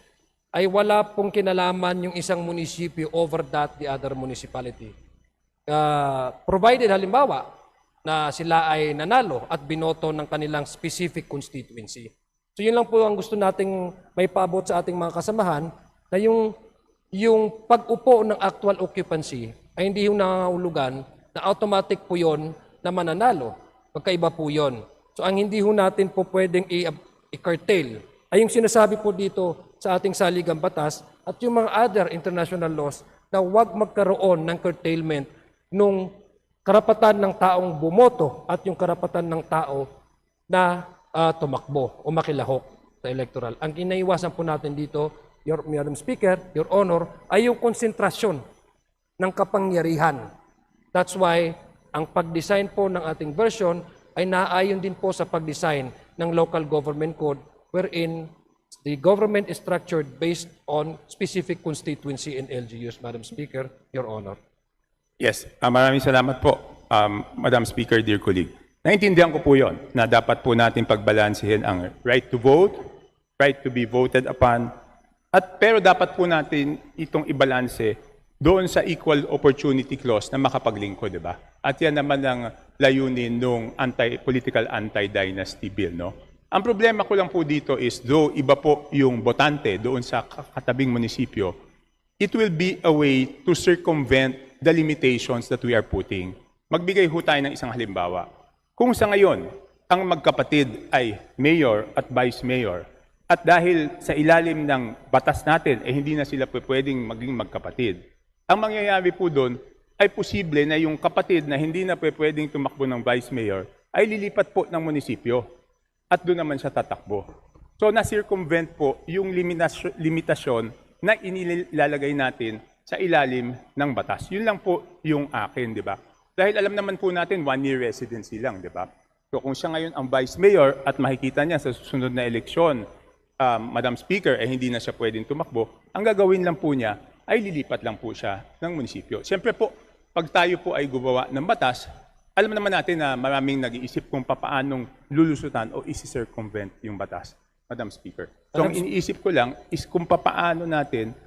ay wala pong kinalaman yung isang munisipyo over the other municipality. Provided halimbawa na sila ay nanalo at binoto ng kanilang specific constituency. So yun lang po ang gusto nating may paabot sa ating mga kasamahan na yung pag-upo ng actual occupancy ay hindi yung nangangahulugan na automatic po yun na mananalo. Magkaiba po yun. So ang hindi ho natin po pwedeng i-curtail ay yung sinasabi po dito sa ating saligang batas at yung mga other international laws na huwag magkaroon ng curtailment nung karapatan ng taong bumoto at yung karapatan ng tao na tumakbo o makilahok sa electoral. Ang inaiwasan po natin dito, Madam Speaker, Your Honor, ay yung konsentrasyon ng kapangyarihan. That's why ang pag-design po ng ating version ay naayon din po sa pag-design ng local government code wherein the government is structured based on specific constituency and LGUs, Madam Speaker, Your Honor. Yes, maraming salamat po, Madam Speaker, dear colleague. Naintindihan ko po yon na dapat po natin pagbalansehin ang right to vote, right to be voted upon, pero dapat po natin itong ibalanse doon sa equal opportunity clause na makapaglingkod, di ba? At yan naman ang layunin ng political anti-dynasty bill, no? Ang problema ko lang po dito is, though iba po yung botante doon sa katabing munisipyo, it will be a way to circumvent the limitations that we are putting. Magbigay ho tayo ng isang halimbawa. Kung sa ngayon, ang magkapatid ay mayor at vice mayor, at dahil sa ilalim ng batas natin, hindi na sila pwedeng maging magkapatid. Ang mangyayari po doon ay posible na yung kapatid na hindi na pwedeng tumakbo ng vice mayor ay lilipat po ng munisipyo at doon naman siya tatakbo. So na-circumvent po yung limitasyon na inilalagay natin sa ilalim ng batas. Yun lang po yung akin, di ba? Dahil alam naman po natin, 1-year residency lang, di ba? So kung siya ngayon ang vice mayor at makikita niya sa susunod na eleksyon, Madam Speaker, hindi na siya pwedeng tumakbo, ang gagawin lang po niya ay lilipat lang po siya ng munisipyo. Siyempre po, pag tayo po ay gumawa ng batas, alam naman natin na maraming nag-iisip kung paanong lulusutan o isi-circumvent yung batas, Madam Speaker. So ang iniisip ko lang is kung paano natin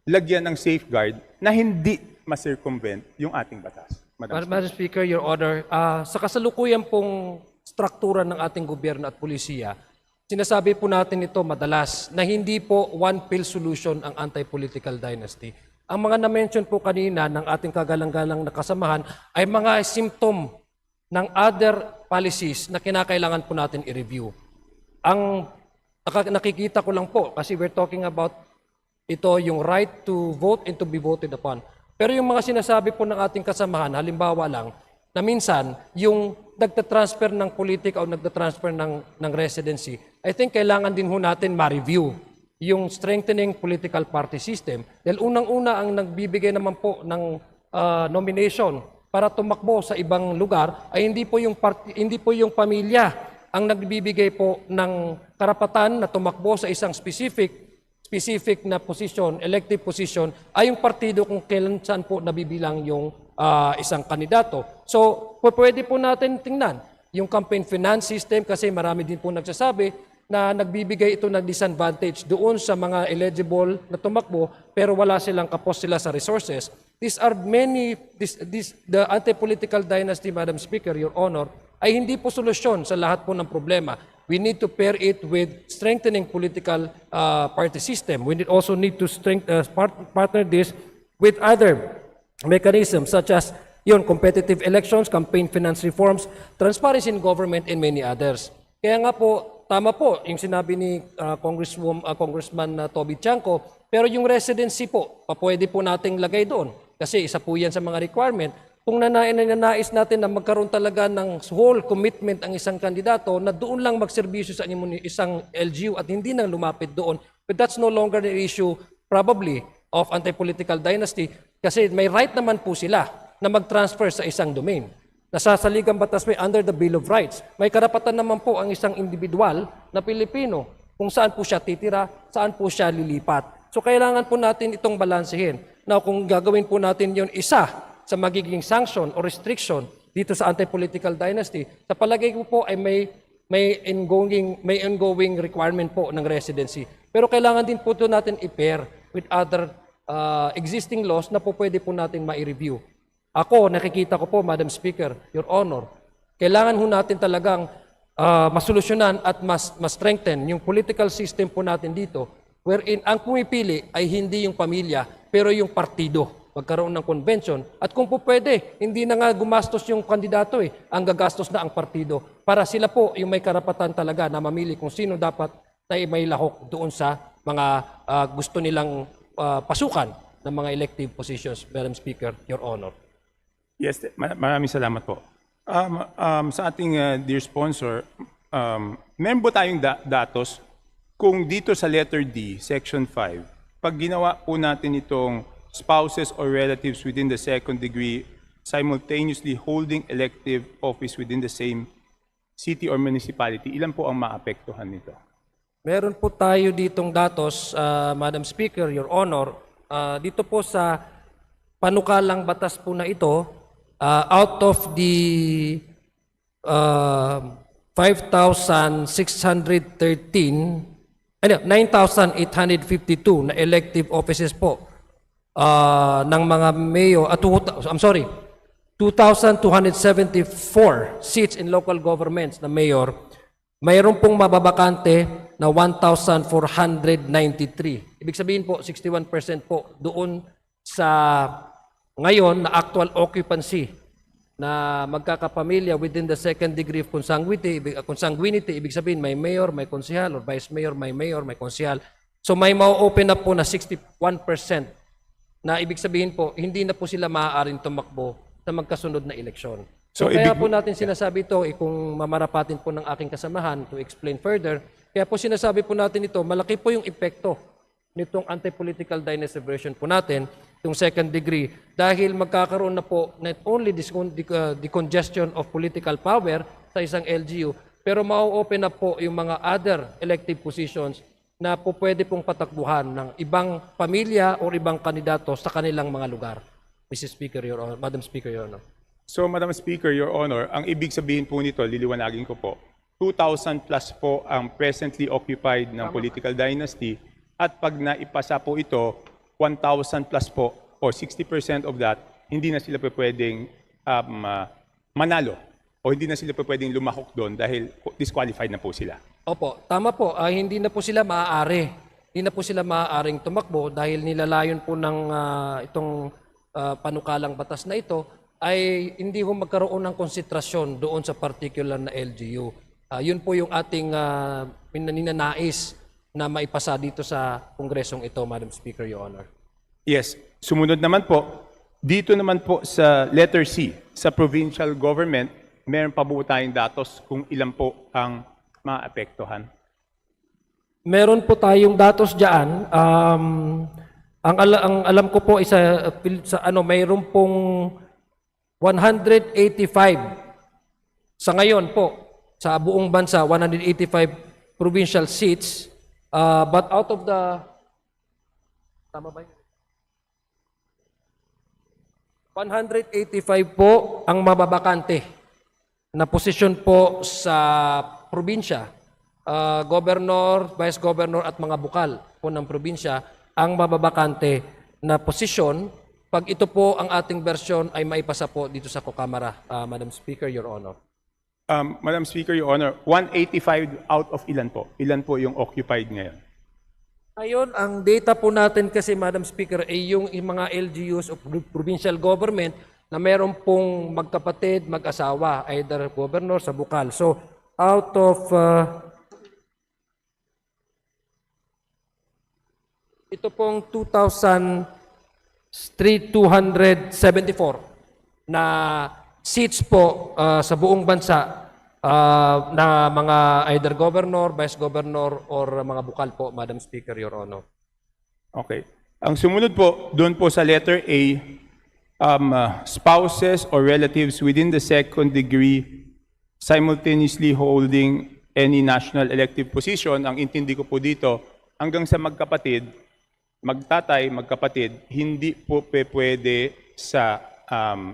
lagyan ng safeguard na hindi ma-circumvent yung ating batas. Madam Speaker, Your Honor, sa kasalukuyan pong struktura ng ating gobyerno at pulisiya, sinasabi po natin ito madalas na hindi po one-pill solution ang anti-political dynasty. Ang mga na-mention po kanina ng ating kagalang-galang na kasamahan ay mga symptom ng other policies na kinakailangan po natin i-review. Ang nakikita ko lang po, kasi we're talking about ito yung right to vote and to be voted upon. Pero yung mga sinasabi po ng ating kasamahan, halimbawa lang, na minsan yung nagtatransfer ng politika o nagtatransfer ng residency, I think kailangan din ho natin ma-review yung strengthening political party system. Dahil unang-una ang nagbibigay naman po ng nomination para tumakbo sa ibang lugar ay hindi po yung pamilya ang nagbibigay po ng karapatan na tumakbo sa isang specific na position, elective position, ay yung partido kung kailan saan po nabibilang yung isang kandidato. So, pwede po natin tingnan yung campaign finance system kasi marami din po nagsasabi na nagbibigay ito ng disadvantage doon sa mga eligible na tumakbo pero wala silang kapos sila sa resources. These are the anti-political dynasty, Madam Speaker, Your Honor, ay hindi po solusyon sa lahat po ng problema. We need to pair it with strengthening political party system. We also need to partner this with other mechanisms such as competitive elections, campaign finance reforms, transparency in government, and many others. Kaya nga po, tama po yung sinabi ni Congressman Toby Chanco, pero yung residency po, pwede po nating lagay doon. Kasi isa po yan sa mga requirement. Kung nanais natin na magkaroon talaga ng whole commitment ang isang kandidato na doon lang magserbisyo sa isang LGU at hindi nang lumapit doon, but that's no longer the issue probably of anti-political dynasty kasi may right naman po sila na mag-transfer sa isang domain. Nasasaligang batas may under the Bill of Rights. May karapatan naman po ang isang individual na Pilipino kung saan po siya titira, saan po siya lilipat. So kailangan po natin itong balansehin. Now kung gagawin po natin yon isa sa magiging sanction o restriction dito sa anti-political dynasty, sa palagay ko po ay may ongoing requirement po ng residency. Pero kailangan din po ito natin i-pair with other existing laws na po pwede po natin ma-review. Ako, nakikita ko po, Madam Speaker, Your Honor, kailangan ho natin talagang masolusyonan at mas-strengthen yung political system po natin dito wherein ang pumipili ay hindi yung pamilya pero yung partido. magkaroon ng convention. At kung po pwede, hindi na nga gumastos yung kandidato ang gagastos na ang partido para sila po yung may karapatan talaga na mamili kung sino dapat na may lahok doon sa mga gusto nilang pasukan ng mga elective positions. Madam Speaker, Your Honor. Yes, maraming salamat po. Sa ating dear sponsor, meron po tayong datos kung dito sa letter D, section 5, pag ginawa po natin itong spouses or relatives within the second degree simultaneously holding elective office within the same city or municipality, ilan po ang maapektuhan nito? Meron po tayo ditong datos, Madam Speaker, Your Honor. Dito po sa panukalang batas po na ito, out of the 9,852 na elective offices po ng mga mayor, 2,274 seats in local governments na mayor, mayroon pong mababakante na 1,493. Ibig sabihin po, 61% po doon sa ngayon na actual occupancy na magkakapamilya within the second degree of consanguinity, ibig sabihin may mayor, may konsehal, or vice mayor, may konsehal. So may ma-open up po na 61% na ibig sabihin po, hindi na po sila maaaring tumakbo sa magkasunod na eleksyon. So kaya po natin sinasabi ito, kung mamarapatin po ng aking kasamahan to explain further, kaya po sinasabi po natin ito, malaki po yung epekto nitong anti-political deliberation po natin, yung second degree, dahil magkakaroon na po not only the congestion of political power sa isang LGU, pero ma-open up po yung mga other elective positions na po pwede pong patakbuhan ng ibang pamilya o ibang kandidato sa kanilang mga lugar. Mrs. Speaker, Your Honor, Madam Speaker, Your Honor. So, Madam Speaker, Your Honor, ang ibig sabihin po nito, liliwanagin ko po, 2,000 plus po ang presently occupied ng political dynasty at pag naipasa po ito, 1,000 plus po o 60% of that, hindi na sila pwedeng manalo o hindi na sila pwedeng lumahok doon dahil disqualified na po sila. Opo, tama po. Hindi na po sila maaari. Hindi na po sila maaaring tumakbo dahil nilalayon po ng itong panukalang batas na ito ay hindi ho magkaroon ng konsentrasyon doon sa particular na LGU. Yun po yung ating ninanais na maipasa dito sa kongresong ito, Madam Speaker, Your Honor. Yes. Sumunod naman po, dito naman po sa letter C, sa provincial government, meron pa po tayong datos kung ilan po ang maapektuhan? Meron po tayong datos diyan. Ang alam ko po isa sa mayroon pong 185 sa ngayon po sa buong bansa, 185 provincial seats, but out of the tama ba yun? 185 po ang mababakante na posisyon po sa probinsya. Governor, Vice Governor at mga bukal po ng probinsya ang mababakante na posisyon pag ito po ang ating versyon ay maipasa po dito sa Kokamara, Madam Speaker, Your Honor. Madam Speaker, Your Honor, 185 out of ilan po? Ilan po yung occupied ngayon? Ayun, ang data po natin kasi, Madam Speaker, ay yung mga LGUs of provincial government na meron pong magkapatid, mag-asawa, either governor sa bukal. So, out of ito pong 2,274 na seats po sa buong bansa na mga either governor, vice governor, or mga bukal po, Madam Speaker, Your Honor. Okay. Ang sumunod po, doon po sa letter A, spouses or relatives within the second degree simultaneously holding any national elective position. Ang intindi ko po dito, hanggang sa magkapatid, magtatay, magkapatid, hindi po pwede sa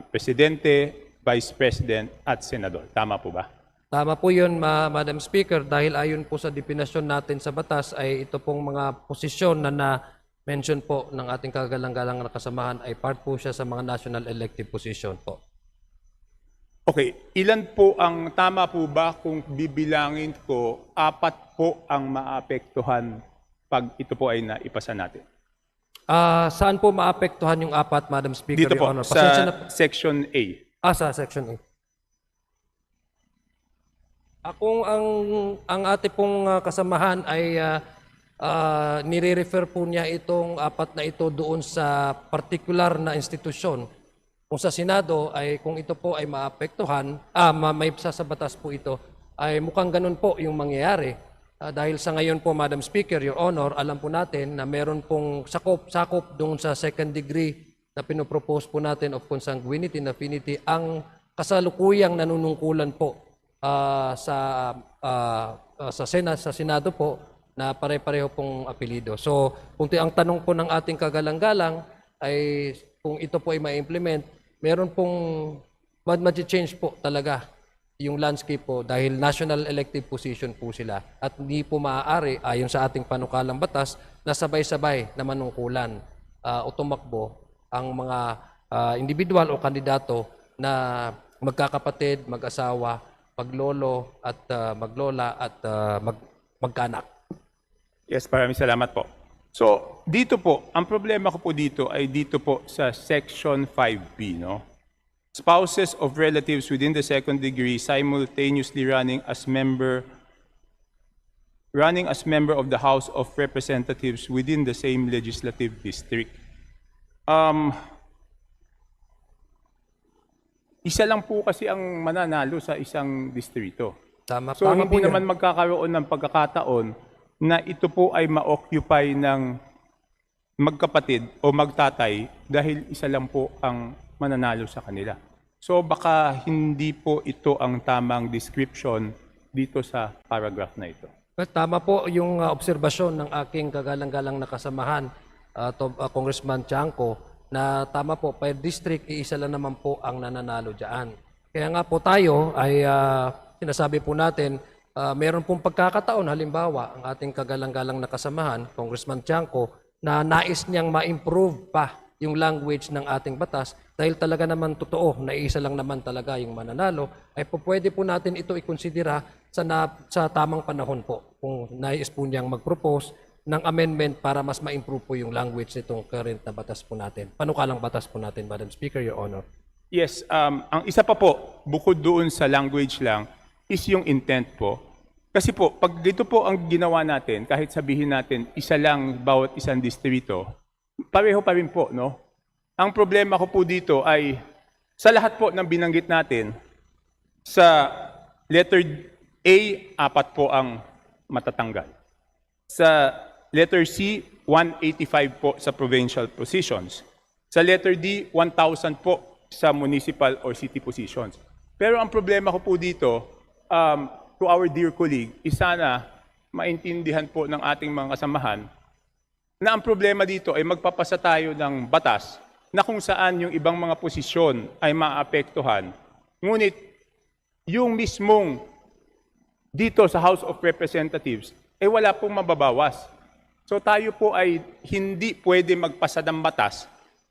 presidente, vice president, at senador. Tama po ba? Tama po yun, Madam Speaker, dahil ayon po sa definasyon natin sa batas ay ito pong mga posisyon na na-mention po ng ating kagalang-galang na kasamahan ay part po siya sa mga national elective position po. Okay, ilan po ang tama po ba kung bibilangin ko, 4 po ang maapektuhan pag ito po ay naipasa natin? Saan po maapektuhan yung apat, Madam Speaker, Dito Your po, Honor? Pasensya na sa Section A. sa Section A. Kung ang ating pong kasamahan ay nire-refer po niya itong apat na ito doon sa particular na institusyon. Kung sa Senado ay kung ito po ay maapektuhan, may sasabatas po ito, ay mukhang ganun po yung mangyayari. Dahil sa ngayon po, Madam Speaker, Your Honor, alam po natin na meron pong sakop doon sa second degree na pinopropose po natin of consanguinity and affinity ang kasalukuyang nanunungkulan po sa Senado po na pare-pareho pong apelido. So, kung ang tanong po ng ating kagalang-galang ay kung ito po ay ma-implement, meron pong mag-change po talaga yung landscape po dahil national elective position po sila at hindi po maaari ayon sa ating panukalang batas na sabay-sabay na manungkulan o tumakbo ang mga individual o kandidato na magkakapatid, mag-asawa, maglolo at maglola at magkaanak. Yes, maraming salamat po. So, dito po, ang problema ko po dito ay dito po sa Section 5B, no? Spouses of relatives within the second degree simultaneously running as member of the House of Representatives within the same legislative district. Isa lang po kasi ang mananalo sa isang distrito. So hindi naman magkakaroon ng pagkakataon na ito po ay ma-occupy ng magkapatid o magtatay dahil isa lang po ang mananalo sa kanila. So baka hindi po ito ang tamang description dito sa paragraph na ito. Tama po yung obserbasyon ng aking kagalang-galang na kasamahan, Congressman Chanco, na tama po, per district, iisa lang naman po ang nananalo dyan. Kaya nga po tayo ay sinasabi po natin, meron pong pagkakataon, halimbawa, ang ating kagalang-galang na kasamahan, Congressman Chanco, na nais niyang ma-improve pa yung language ng ating batas dahil talaga naman totoo na isa lang naman talaga yung mananalo, ay po pwede po natin ito ikonsidera sa tamang panahon po kung nais po niyang mag-propose ng amendment para mas ma-improve po yung language nitong current na batas po natin. Panukalang batas po natin, Madam Speaker, Your Honor. Yes, ang isa pa po, bukod doon sa language lang, is yung intent po. Kasi po, pag dito po ang ginawa natin, kahit sabihin natin isa lang bawat isang distrito, pareho pa rin po, no? Ang problema ko po dito ay sa lahat po ng binanggit natin, sa letter A, 4 po ang matatanggal. Sa letter C, 185 po sa provincial positions. Sa letter D, 1,000 po sa municipal or city positions. Pero ang problema ko po dito, to our dear colleague, is sana maintindihan po ng ating mga kasamahan na ang problema dito ay magpapasa tayo ng batas na kung saan yung ibang mga posisyon ay maapektuhan. Ngunit yung mismong dito sa House of Representatives ay wala pong mababawas. So tayo po ay hindi pwede magpasa ng batas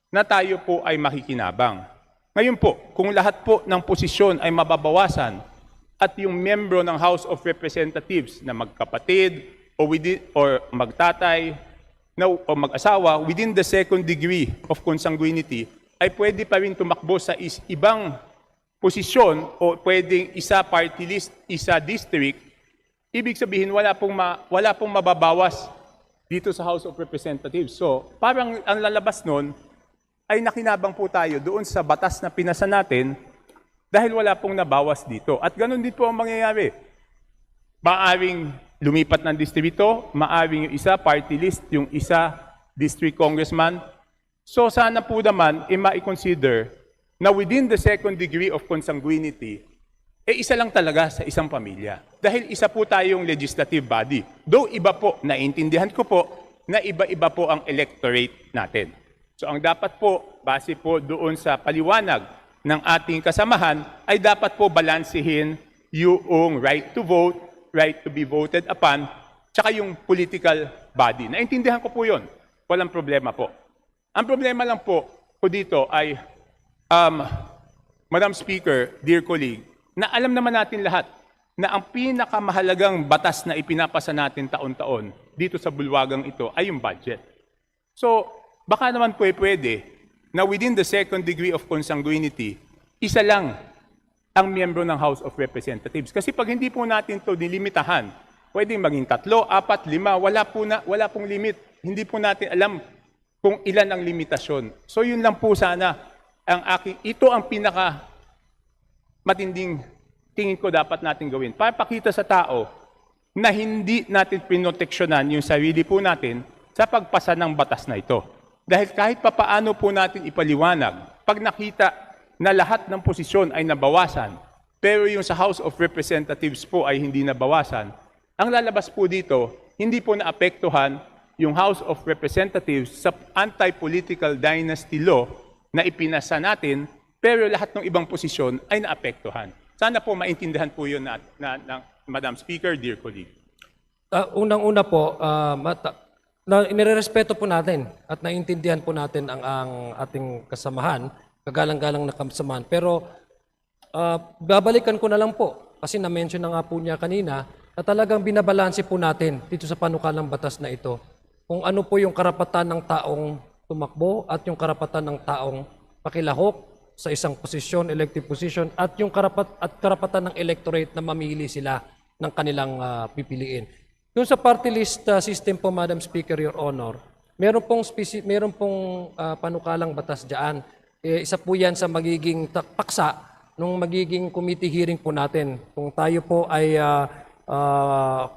na tayo po ay makikinabang. Ngayon po, kung lahat po ng posisyon ay mababawasan at yung membro ng House of Representatives na magkapatid or magtatay o mag-asawa within the second degree of consanguinity ay pwede pa rin tumakbo sa ibang posisyon o pwedeng isa party list, isa district, ibig sabihin wala pong mababawas dito sa House of Representatives. So parang ang lalabas nun ay nakinabang po tayo doon sa batas na pinasa natin dahil wala pong nabawas dito. At ganun din po ang mangyayari. Maaring lumipat ng distrito, maaring yung isa party list, yung isa district congressman. So sana po naman ma-consider na within the second degree of consanguinity, isa lang talaga sa isang pamilya. Dahil isa po tayong legislative body. Though iba po, naintindihan ko po, na iba-iba po ang electorate natin. So ang dapat po, base po doon sa paliwanag ng ating kasamahan, ay dapat po balansehin yung right to vote, right to be voted upon, tsaka yung political body. Naintindihan ko po yun. Walang problema po. Ang problema lang po dito ay, Madam Speaker, dear colleague, na alam naman natin lahat na ang pinakamahalagang batas na ipinapasa natin taon-taon dito sa bulwagang ito ay yung budget. So, baka naman pwede na within the second degree of consanguinity, isa lang ang miyembro ng House of Representatives. Kasi pag hindi po natin ito nilimitahan, pwedeng maging 3, 4, 5, wala pong limit. Hindi po natin alam kung ilan ang limitasyon. So yun lang po sana ito ang pinaka matinding tingin ko dapat natin gawin. Para pakita sa tao na hindi natin pinoteksyonan yung sarili po natin sa pagpasa ng batas na ito. Dahil kahit papaano po natin ipaliwanag, pag nakita na lahat ng posisyon ay nabawasan, pero yung sa House of Representatives po ay hindi nabawasan, ang lalabas po dito, hindi po naapektuhan yung House of Representatives sa anti-political dynasty law na ipinasa natin, pero lahat ng ibang posisyon ay naapektuhan. Sana po maintindihan po yun na Madam Speaker, dear colleague. Unang-una po, inirerespeto po natin at naiintindihan po natin ang ating kasamahan, kagalang-galang na kasamahan. Pero babalikan ko na lang po, kasi na-mention na nga po niya kanina, na talagang binabalanse po natin dito sa panukalang batas na ito kung ano po yung karapatan ng taong tumakbo at yung karapatan ng taong pakilahok sa isang posisyon, elective position, at yung karapatan ng electorate na mamili sila ng kanilang pipiliin. Yung sa party list system po, Madam Speaker, Your Honor, meron pong panukalang batas diyan. Isa po yan sa magiging paksa nung magiging committee hearing po natin. Kung tayo po ay,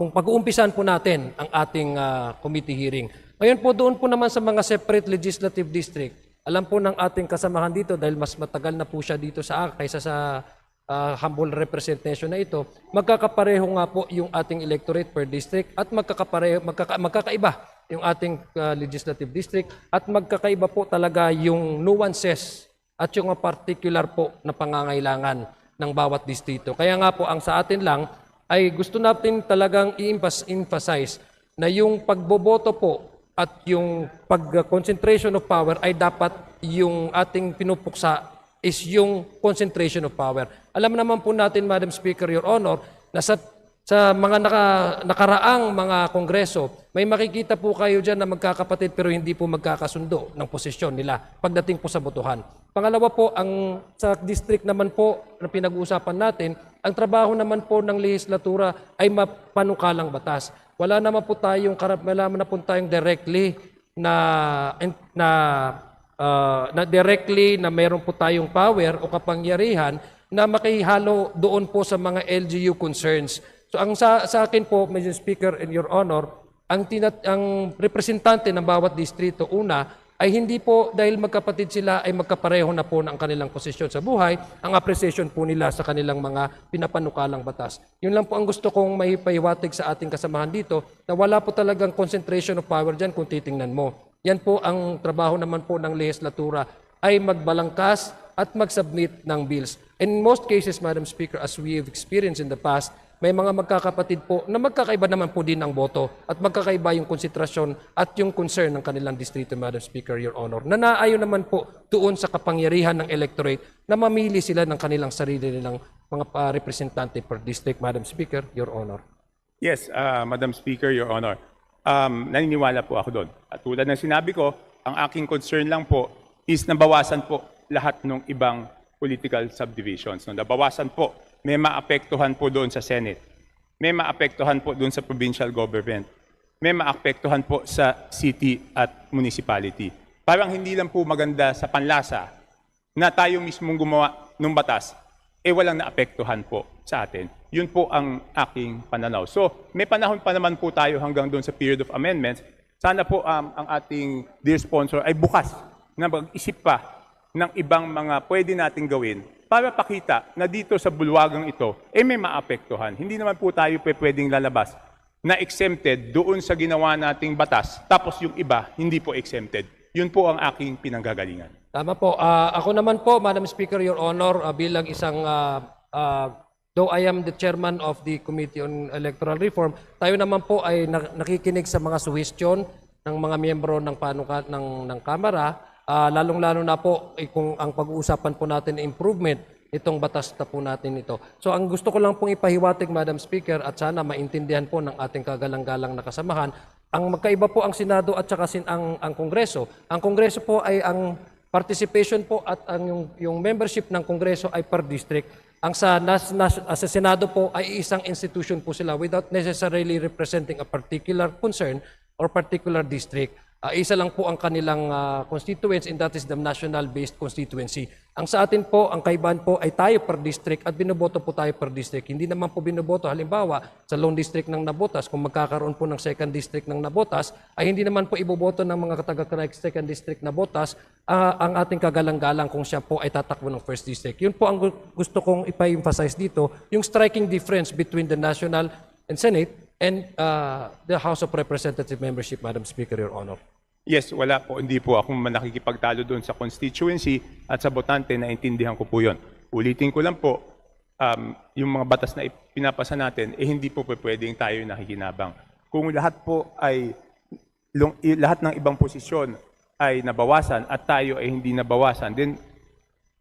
kung pag-uumpisan po natin ang ating committee hearing. Ngayon po doon po naman sa mga separate legislative district, alam po ng ating kasamahan dito dahil mas matagal na po siya dito kaysa sa humble representation na ito, magkakapareho nga po yung ating electorate per district at magkakaiba yung ating legislative district at magkakaiba po talaga yung nuances at yung particular po na pangangailangan ng bawat distrito. Kaya nga po ang sa atin lang ay gusto natin talagang i-emphasize na yung pagboboto po at yung pag-concentration of power ay dapat yung ating pinupuksa is yung concentration of power. Alam naman po natin, Madam Speaker, Your Honor, na sa mga nakaraang mga kongreso, may makikita po kayo dyan na magkakapatid pero hindi po magkakasundo ng posisyon nila pagdating po sa botohan. Pangalawa po, sa district naman po na pinag-uusapan natin, ang trabaho naman po ng lehislatura ay mapanukalang batas. Wala naman po tayong directly na meron po tayong power o kapangyarihan na makihalo doon po sa mga LGU concerns. So ang sa akin po, Mr. Speaker and Your Honor, ang representante ng bawat distrito una ay hindi po dahil magkapatid sila ay magkapareho na po ng kanilang posisyon sa buhay, ang appreciation po nila sa kanilang mga pinapanukalang batas. Yun lang po ang gusto kong maipahiwatig sa ating kasamahan dito na wala po talagang concentration of power dyan kung titingnan mo. Yan po ang trabaho naman po ng lehislatura ay magbalangkas at mag-submit ng bills. In most cases, Madam Speaker, as we have experienced in the past, may mga magkakapatid po na magkakaiba naman po din ang boto at magkakaiba yung konsentrasyon at yung concern ng kanilang distrito, Madam Speaker, Your Honor. Na naayon naman po doon sa kapangyarihan ng electorate na mamili sila ng kanilang sarili nilang mga representante per district, Madam Speaker, Your Honor. Yes, Madam Speaker, Your Honor. Naniniwala po ako doon. At tulad ng sinabi ko, ang aking concern lang po is nabawasan po lahat ng ibang political subdivisions. No, nabawasan po. May maapektuhan po doon sa Senate. May maapektuhan po doon sa provincial government. May maapektuhan po sa city at municipality. Parang hindi lang po maganda sa panlasa na tayo mismong gumawa ng batas, walang naapektuhan po sa atin. Yun po ang aking pananaw. So, may panahon pa naman po tayo hanggang doon sa period of amendments. Sana po ang ating dear sponsor ay bukas na mag-isip pa ng ibang mga pwede nating gawin para pakita na dito sa bulwagang ito, may maapektuhan. Hindi naman po tayo pwedeng lalabas na exempted doon sa ginawa nating batas, tapos yung iba, hindi po exempted. Yun po ang aking pinanggagalingan. Tama po. Ako naman po, Madam Speaker, Your Honor, bilang isang, though I am the chairman of the Committee on Electoral Reform, tayo naman po ay nakikinig sa mga suggestion ng mga miyembro ng Kamara, lalong-lalo na po kung ang pag-uusapan po natin improvement itong batas na po natin ito. So ang gusto ko lang pong ipahiwatig, Madam Speaker, at sana maintindihan po ng ating kagalang-galang na kasamahan, ang magkaiba po ang Senado at saka ang Kongreso. Ang Kongreso po ay ang participation po at yung membership ng Kongreso ay per district. Ang sa Senado po ay isang institution po sila without necessarily representing a particular concern or particular district. Isa lang po ang kanilang constituents and that is the national-based constituency. Ang sa atin po, ang kaibahan po ay tayo per district at binoboto po tayo per district. Hindi naman po binoboto, halimbawa, sa lone district ng Nabotas, kung magkakaroon po ng second district ng Nabotas, ay hindi naman po iboboto ng mga taga-second district Nabotas ang ating kagalang-galang kung siya po ay tatakbo ng first district. Yun po ang gusto kong ipa-emphasize dito, yung striking difference between the National and Senate and the House of Representative membership, Madam Speaker, Your Honor. Yes, wala po. Hindi po ako nakikipagtalo doon sa constituency at sa botante, naintindihan ko po yun. Ulitin ko lang po, yung mga batas na pinapasa natin, hindi po pwedeng tayo nakikinabang. Kung lahat po ay, lahat ng ibang posisyon ay nabawasan at tayo ay hindi nabawasan, then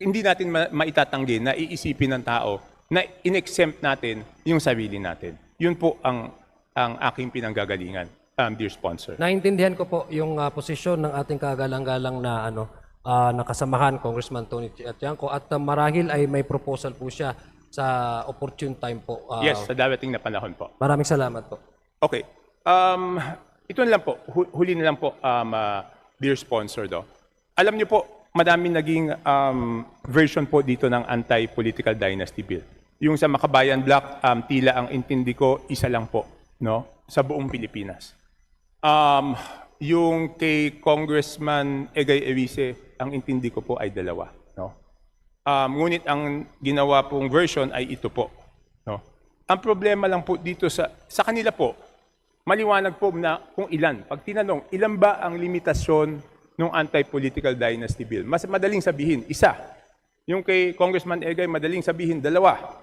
hindi natin maitatanggi na iisipin ng tao na in-exempt natin yung sarili natin. Yun po ang aking pinanggagalingan, dear sponsor. Naintindihan ko po yung posisyon ng ating kagalang-galang na nakasamahan, Congressman Tony Tiangco, at marahil ay may proposal po siya sa opportune time po. Yes, sa darating na panahon po. Maraming salamat po. Okay. Ito na lang po, huli na lang po, dear sponsor. Alam niyo po, madaming naging version po dito ng anti-political dynasty bill. Yung sa Makabayan Block, tila ang intindi ko, isa lang po, no? Sa buong Pilipinas. Yung kay Congressman Egay Erice, ang intindi ko po ay dalawa, no? Ngunit ang ginawa pong version ay ito po, no? Ang problema lang po dito sa kanila po, maliwanag po na kung ilan. Pag tinanong, ilan ba ang limitasyon ng anti-political dynasty bill? Mas madaling sabihin, isa. Yung kay Congressman Egay, madaling sabihin, dalawa.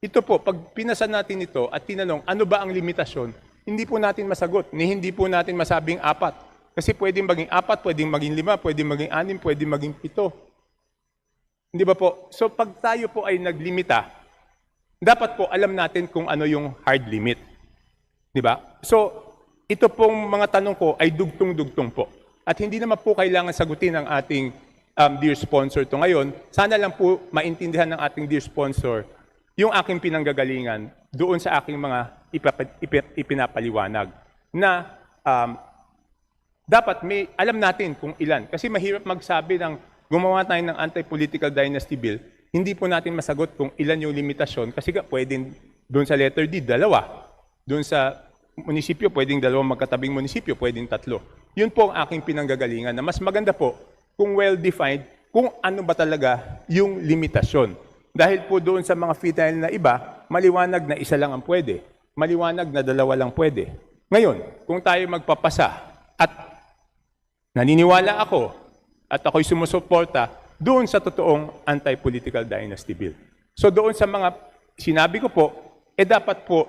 Ito po, pag pinasa natin ito at tinanong, ano ba ang limitasyon? Hindi po natin masagot, hindi po natin masabing 4. Kasi pwedeng maging 4, pwedeng maging 5, pwedeng maging 6, pwedeng maging 7. Hindi ba po? So pag tayo po ay naglimita, dapat po alam natin kung ano yung hard limit. Di ba? So ito pong mga tanong ko ay dugtong-dugtong po. At hindi naman po kailangan sagutin ng ating dear sponsor to ngayon. Sana lang po maintindihan ng ating dear sponsor yung aking pinanggagalingan doon sa aking mga ipinapaliwanag na dapat may alam natin kung ilan. Kasi mahirap magsabi ng gumawa tayo ng anti-political dynasty bill, hindi po natin masagot kung ilan yung limitasyon kasi pwedeng doon sa letter D, 2. Doon sa munisipyo, pwedeng 2 magkatabing munisipyo, pwedeng 3. Yun po ang aking pinanggagalingan na mas maganda po kung well-defined kung ano ba talaga yung limitasyon. Dahil po doon sa mga final na iba, maliwanag na isa lang ang pwede. Maliwanag na 2 lang pwede. Ngayon, kung tayo magpapasa at naniniwala ako at ako'y sumusuporta doon sa totoong anti-political dynasty bill. So doon sa mga sinabi ko po, dapat po,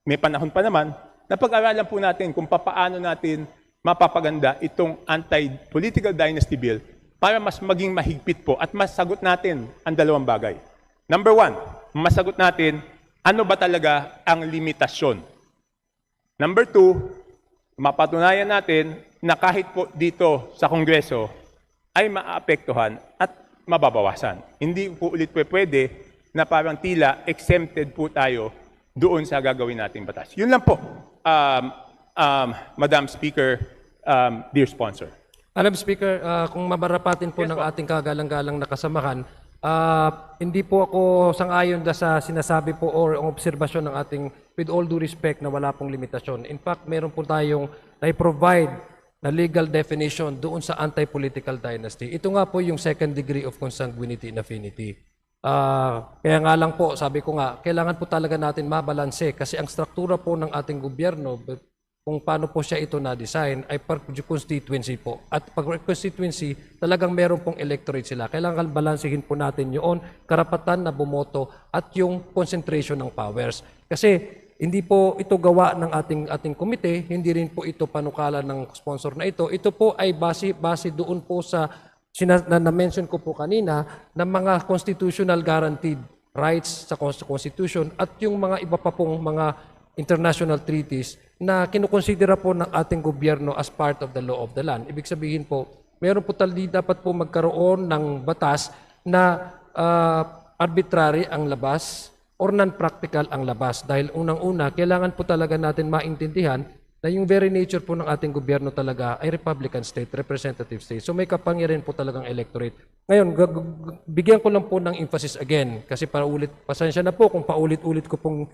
may panahon pa naman, na pag-aralan po natin kung paano natin mapapaganda itong anti-political dynasty bill para mas maging mahigpit po at masagot natin ang 2 bagay. Number 1, masagot natin ano ba talaga ang limitasyon. Number 2, mapatunayan natin na kahit po dito sa Kongreso ay maapektuhan at mababawasan. Hindi po ulit pwede na parang tila exempted po tayo doon sa gagawin nating batas. Yun lang po, Madam Speaker, dear sponsor. Madam Speaker, kung mabarapatin po ng ating kagalang-galang na kasamahan, hindi po ako sang-ayon sa sinasabi po or ang obserbasyon ng ating, with all due respect, na wala pong limitasyon. In fact, meron po tayong na-provide na legal definition doon sa anti-political dynasty. Ito nga po yung second degree of consanguinity and affinity. Kaya nga lang po, sabi ko nga, kailangan po talaga natin mabalanse kasi ang struktura po ng ating gobyerno, kung paano po siya ito na-design, ay per constituency po. At pag constituency, talagang meron pong electorate sila. Kailangan balansehin po natin yung karapatan na bumoto at yung concentration ng powers. Kasi hindi po ito gawa ng ating komite, hindi rin po ito panukala ng sponsor na ito. Ito po ay base doon po sa na-mention ko po kanina ng mga constitutional guaranteed rights sa Constitution at yung mga iba pa pong mga international treaties na kinukonsidera po ng ating gobyerno as part of the law of the land. Ibig sabihin po, meron po dapat po magkaroon ng batas na arbitrary ang labas or non-practical ang labas. Dahil unang-una, kailangan po talaga natin maintindihan na yung very nature po ng ating gobyerno talaga ay Republican state, representative state. So may kapangyarihan po talagang electorate. Ngayon, bigyan ko lang po ng emphasis again kasi pasensya na po kung paulit-ulit ko pong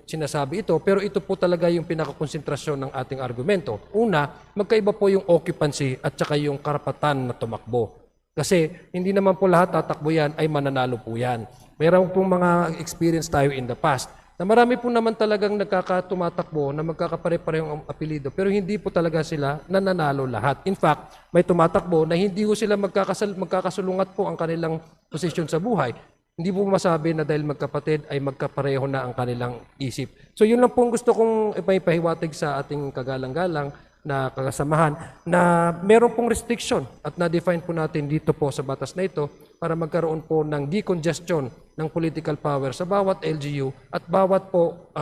sinasabi ito, pero ito po talaga yung pinakakonsentrasyon ng ating argumento. Una, magkaiba po yung occupancy at saka yung karapatan na tumakbo. Kasi hindi naman po lahat tatakbo yan ay mananalo po yan. Mayroon pong mga experience tayo in the past na marami po naman talagang nagkakatumatakbo na magkakapare-parehong ang apelido pero hindi po talaga sila nananalo lahat. In fact, may tumatakbo na hindi po sila magkakasulungat po ang kanilang posisyon sa buhay. Hindi po masabi na dahil magkapatid ay magkapareho na ang kanilang isip. So yun lang po gusto kong ipahiwatig sa ating kagalang-galang na kasamahan na meron pong restriction at na-define po natin dito po sa batas na ito para magkaroon po ng decongestion ng political power sa bawat LGU at bawat po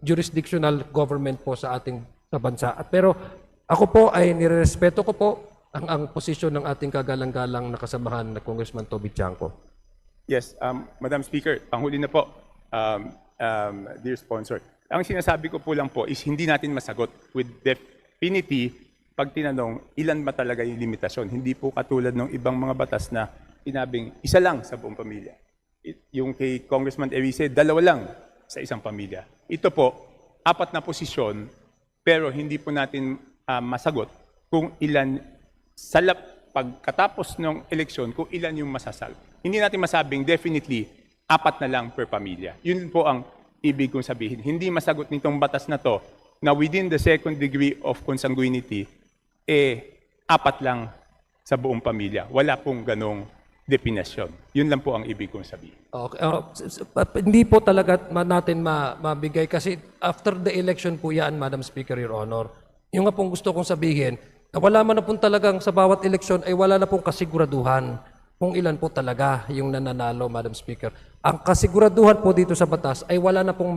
jurisdictional government po sa ating bansa. Pero ako po ay nirerespeto ko po ang posisyon ng ating kagalang-galang na kasamahan na Congressman Toby Chanco. Yes, Madam Speaker, panghuli na po, dear sponsor. Ang sinasabi ko po lang po is hindi natin masagot with definity pag tinanong ilan ba talaga yung limitasyon. Hindi po katulad ng ibang mga batas na inabing isa lang sa buong pamilya. Yung kay Congressman Erice, 2 lang sa isang pamilya. Ito po, 4 na posisyon, pero hindi po natin masagot kung ilan pagkatapos ng eleksyon, kung ilan yung masasal. Hindi natin masabing definitely 4 na lang per pamilya. Yun po ang ibig kong sabihin. Hindi masagot nitong batas na to na within the second degree of consanguinity, 4 lang sa buong pamilya. Wala pong ganong definasyon. Yun lang po ang ibig kong sabihin. Okay. Hindi po talaga natin mabigay kasi after the election po yan, Madam Speaker, Your Honor. Yung nga pong gusto kong sabihin, wala man na pong talagang sa bawat eleksyon ay wala na pong kasiguraduhan kung ilan po talaga yung nananalo, Madam Speaker. Ang kasiguraduhan po dito sa batas ay wala na pong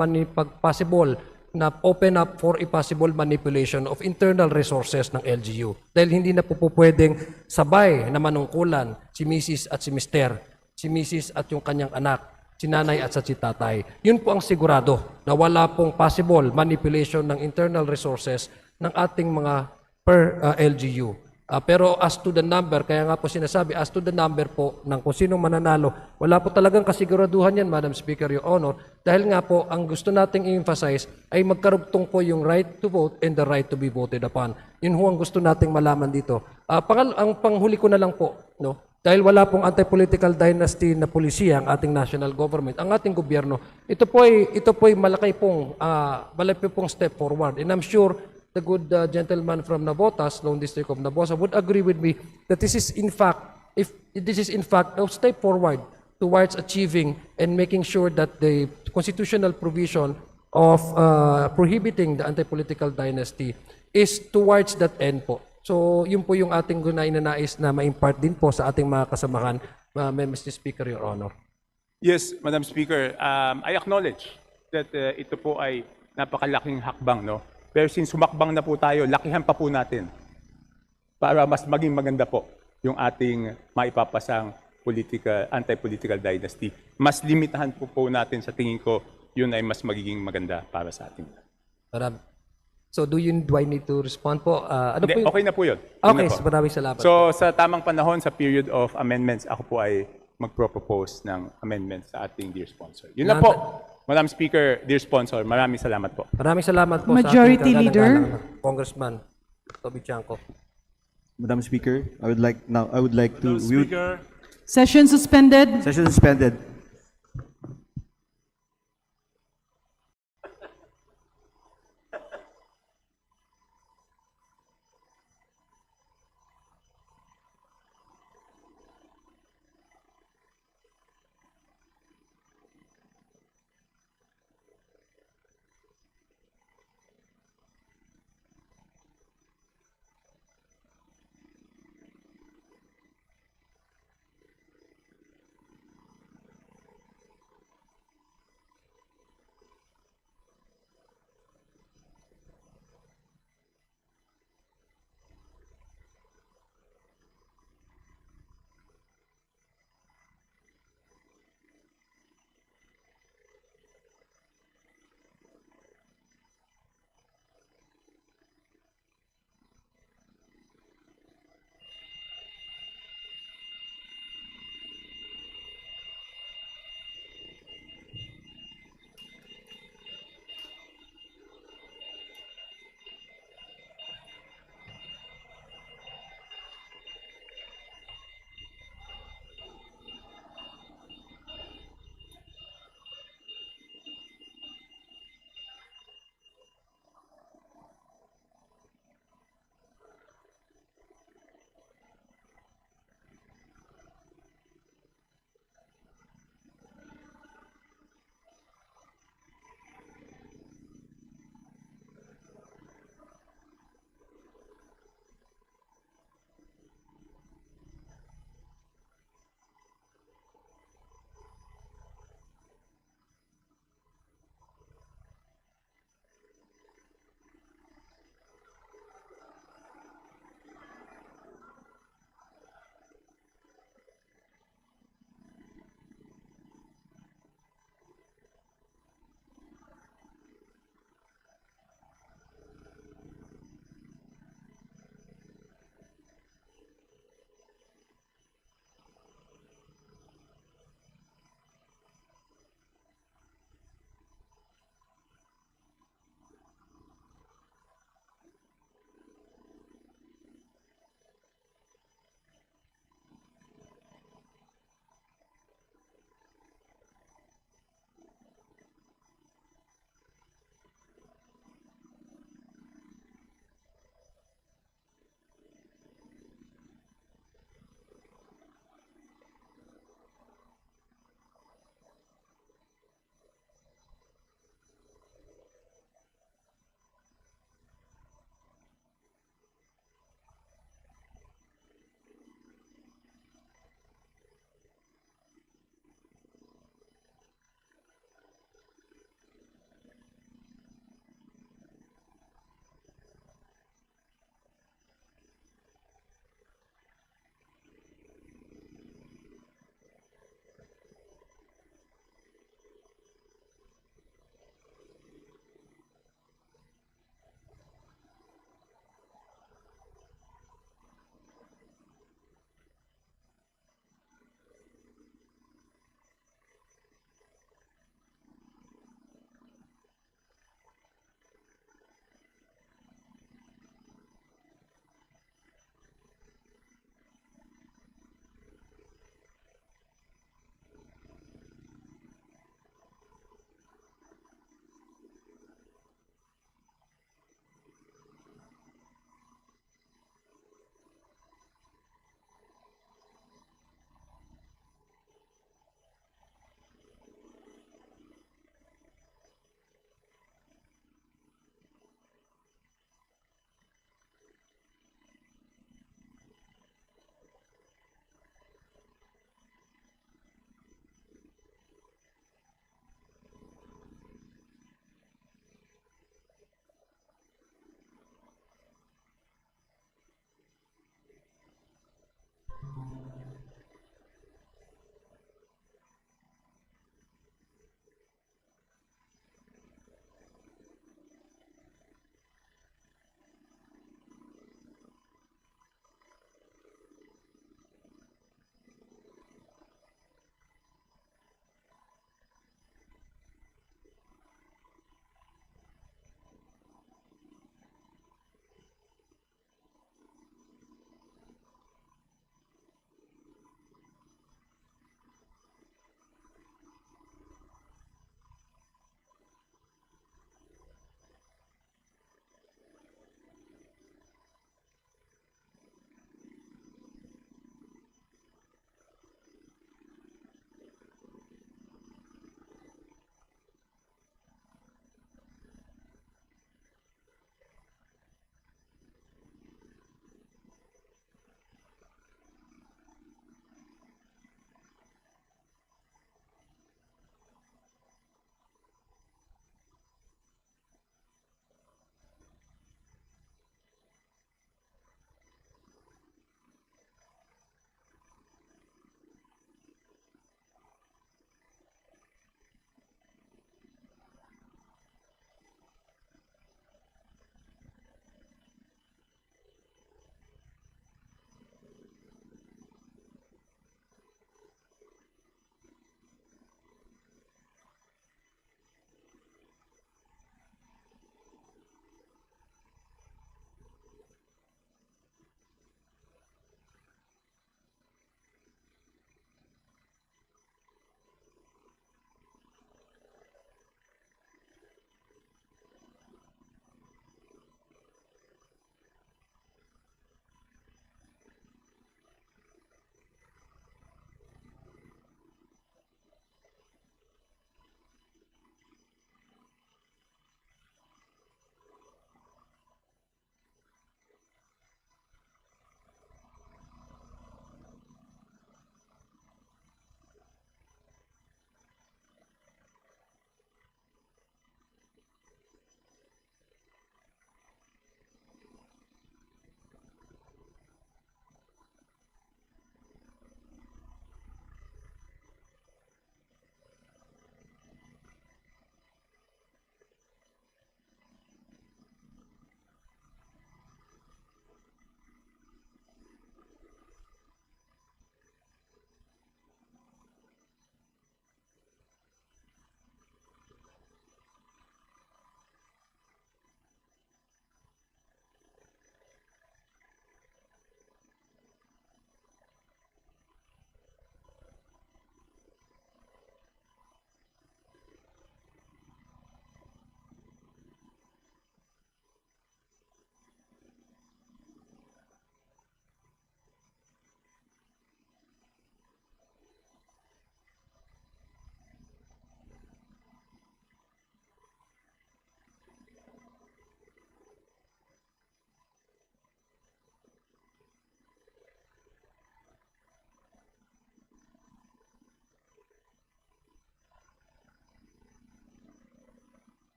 possible na open up for a possible manipulation of internal resources ng LGU. Dahil hindi na po pwedeng sabay na manungkulan si Mrs. at si Mr., si Mrs. at yung kanyang anak, si nanay at si tatay. Yun po ang sigurado na wala pong possible manipulation ng internal resources ng ating mga per LGU. Pero as to the number, kaya nga po sinasabi, as to the number po ng kung sinong mananalo, wala po talagang kasiguraduhan yan, Madam Speaker, Your Honor, dahil nga po, ang gusto nating i-emphasize ay magkarugtong po yung right to vote and the right to be voted upon. Yun ho ang gusto nating malaman dito. Ang panghuli ko na lang po, no? Dahil wala pong anti-political dynasty na polisiya ang ating national government, ang ating gobyerno, ito po ay malaki pong step forward. And I'm sure the good gentleman from Navotas, Lone District of Nabosa, would agree with me that this is in fact a step forward towards achieving and making sure that the constitutional provision of prohibiting the anti-political dynasty is towards that end po. So yun po yung ating inanais na ma-impart din po sa ating mga kasamahan, Mr. Speaker, Your Honor. Yes, Madam Speaker, I acknowledge that ito po ay napakalaking hakbang, no? Pero since sumakbang na po tayo, lakihan pa po natin para mas maging maganda po yung ating maipapasang anti-political dynasty. Mas limitahan po natin sa tingin ko, yun ay mas magiging maganda para sa ating. So do I need to respond po? Okay na po yun. Okay, maraming salamat. So sa tamang panahon, sa period of amendments, ako po ay magpropose ng amendments sa ating dear sponsor. Yun na po. Madam Speaker, dear sponsor, maraming salamat po. Maraming salamat po Majority sa ating Leader. Congressman Toby Chanco. Madam Speaker, I would like to... Session suspended. Session suspended.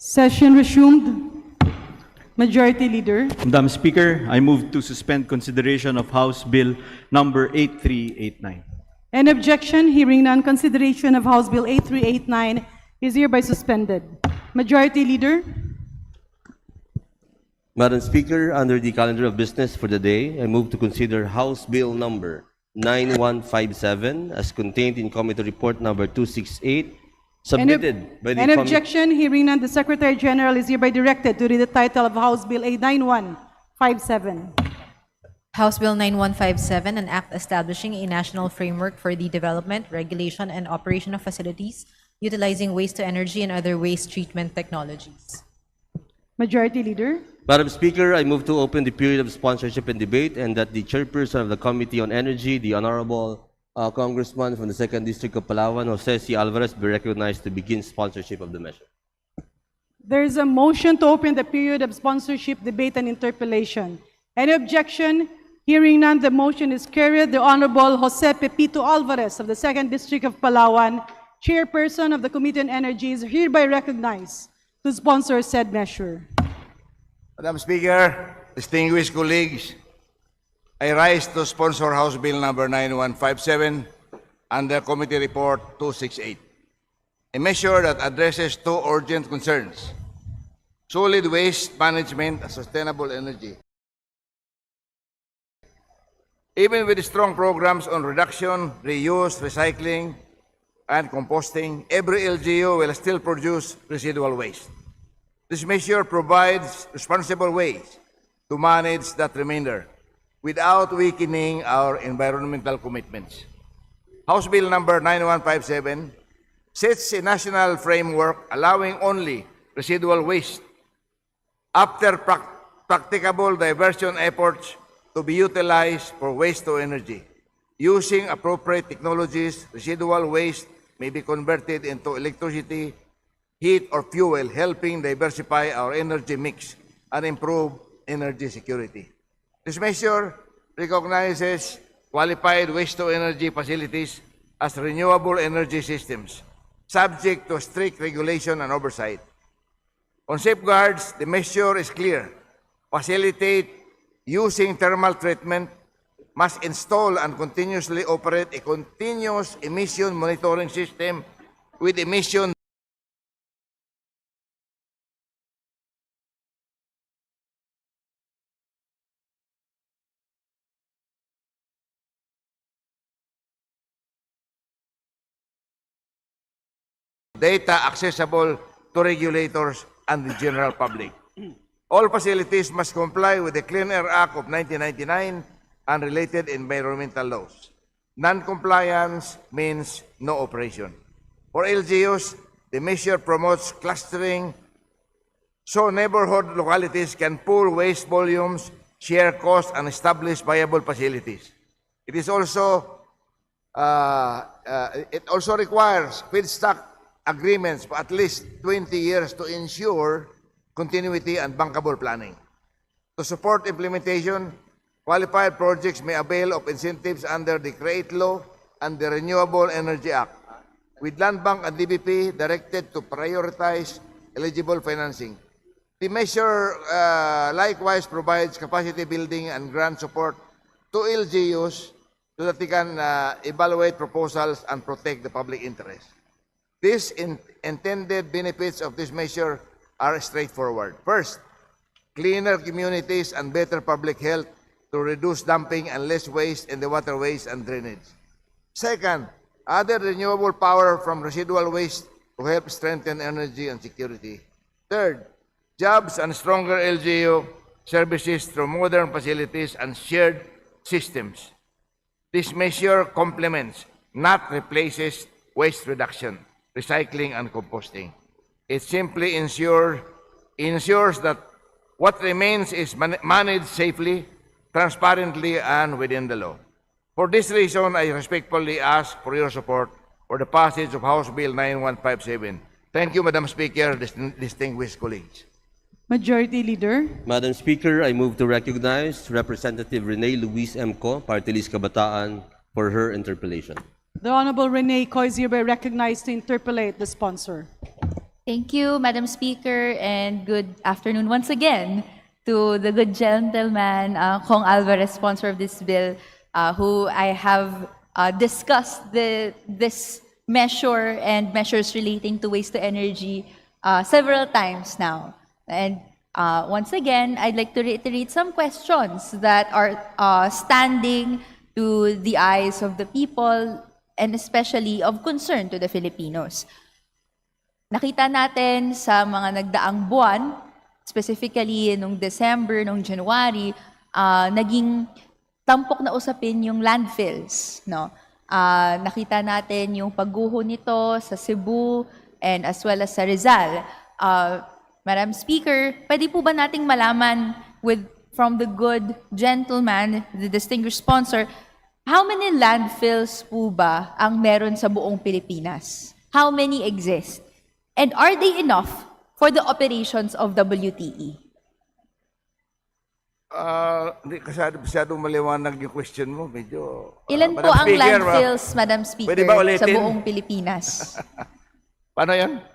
Session resumed. Majority Leader. Madam Speaker, I move to suspend consideration of House Bill number 8389. Any objection? Hearing none, consideration of House Bill 8389 is hereby suspended. Majority Leader. Madam Speaker, under the calendar of business for the day, I move to consider House Bill number 9157 as contained in Committee Report number 268, submitted by the Any objection? Hearing none, the Secretary General is hereby directed to read the title of House Bill 9157. House Bill 9157, an act establishing a national framework for the development, regulation, and operation of facilities utilizing waste-to-energy and other waste treatment technologies. Majority Leader. Madam Speaker, I move to open the period of sponsorship and debate and that the chairperson of the Committee on Energy, the Honorable Congressman from the 2nd District of Palawan, Jose C. Alvarez, be recognized to begin sponsorship of the measure. There is a motion to open the period of sponsorship, debate, and interpellation. Any objection? Hearing none, the motion is carried. The Honorable Jose Pepito Alvarez of the 2nd District of Palawan, chairperson of the Committee on Energy, is hereby recognized to sponsor said measure. Madam Speaker, distinguished colleagues, I rise to sponsor House Bill number 9157 under Committee Report 268, a measure that addresses two urgent concerns: solid waste management and sustainable energy. Even with strong programs on reduction, reuse, recycling, and composting, every LGU will still produce residual waste. This measure provides responsible ways to manage that remainder without weakening our environmental commitments. House Bill number 9157 sets a national framework allowing only residual waste after practicable diversion efforts to be utilized for waste-to-energy. Using appropriate technologies, residual waste may be converted into electricity, heat, or fuel, helping diversify our energy mix and improve energy security. This measure recognizes qualified waste-to-energy facilities as renewable energy systems, subject to strict regulation and oversight. On safeguards, the measure is clear. Facilitate using thermal treatment, must install and continuously operate a continuous emission monitoring system with emission data accessible to regulators and the general public. All facilities must comply with the Clean Air Act of 1999 and related environmental laws. Non-compliance means no operation. For LGUs, the measure promotes clustering so neighborhood localities can pool waste volumes, share costs, and establish viable facilities. It also requires feedstock agreements for at least 20 years to ensure continuity and bankable planning. To support implementation, qualified projects may avail of incentives under the CREATE Law and the Renewable Energy Act, with Land Bank and DBP directed to prioritize eligible financing. The measure likewise provides capacity building and grant support to LGUs so that they can evaluate proposals and protect the public interest. These intended benefits of this measure are straightforward. First, cleaner communities and better public health to reduce dumping and less waste in the waterways and drainage. Second, added renewable power from residual waste to help strengthen energy and security. Third, jobs and stronger LGU services through modern facilities and shared systems. This measure complements, not replaces, waste reduction, recycling, and composting. It simply ensures that what remains is managed safely, transparently, and within the law. For this reason, I respectfully ask for your support for the passage of House Bill 9157. Thank you, Madam Speaker, distinguished colleagues. Majority Leader. Madam Speaker, I move to recognize Representative Rene Luis M. Co, Party List Kabataan, for her interpellation. The Honorable Rene Co is hereby recognized to interpellate the sponsor. Thank you, Madam Speaker, and good afternoon once again to the good gentleman, Kong Alvarez, sponsor of this bill, who I have discussed this measure and measures relating to waste to energy several times now. And once again, I'd like to reiterate some questions that are standing to the eyes of the people and especially of concern to the Filipinos. Nakita natin sa mga nagdaang buwan, specifically nung December, nung January, naging tampok na usapin yung landfills. No? Nakita natin yung pagguho nito sa Cebu and as well as sa Rizal. Madam Speaker, pwede po ba nating malaman from the good gentleman, the distinguished sponsor, how many landfills po ba ang meron sa buong Pilipinas? How many exist? And are they enough for the operations of WTE? Hindi masyadong maliwanag yung question mo. Medyo... Ilan po Madam ang Speaker, landfills, Madam Speaker, pwede ba ulitin? sa buong Pilipinas? Paano yan?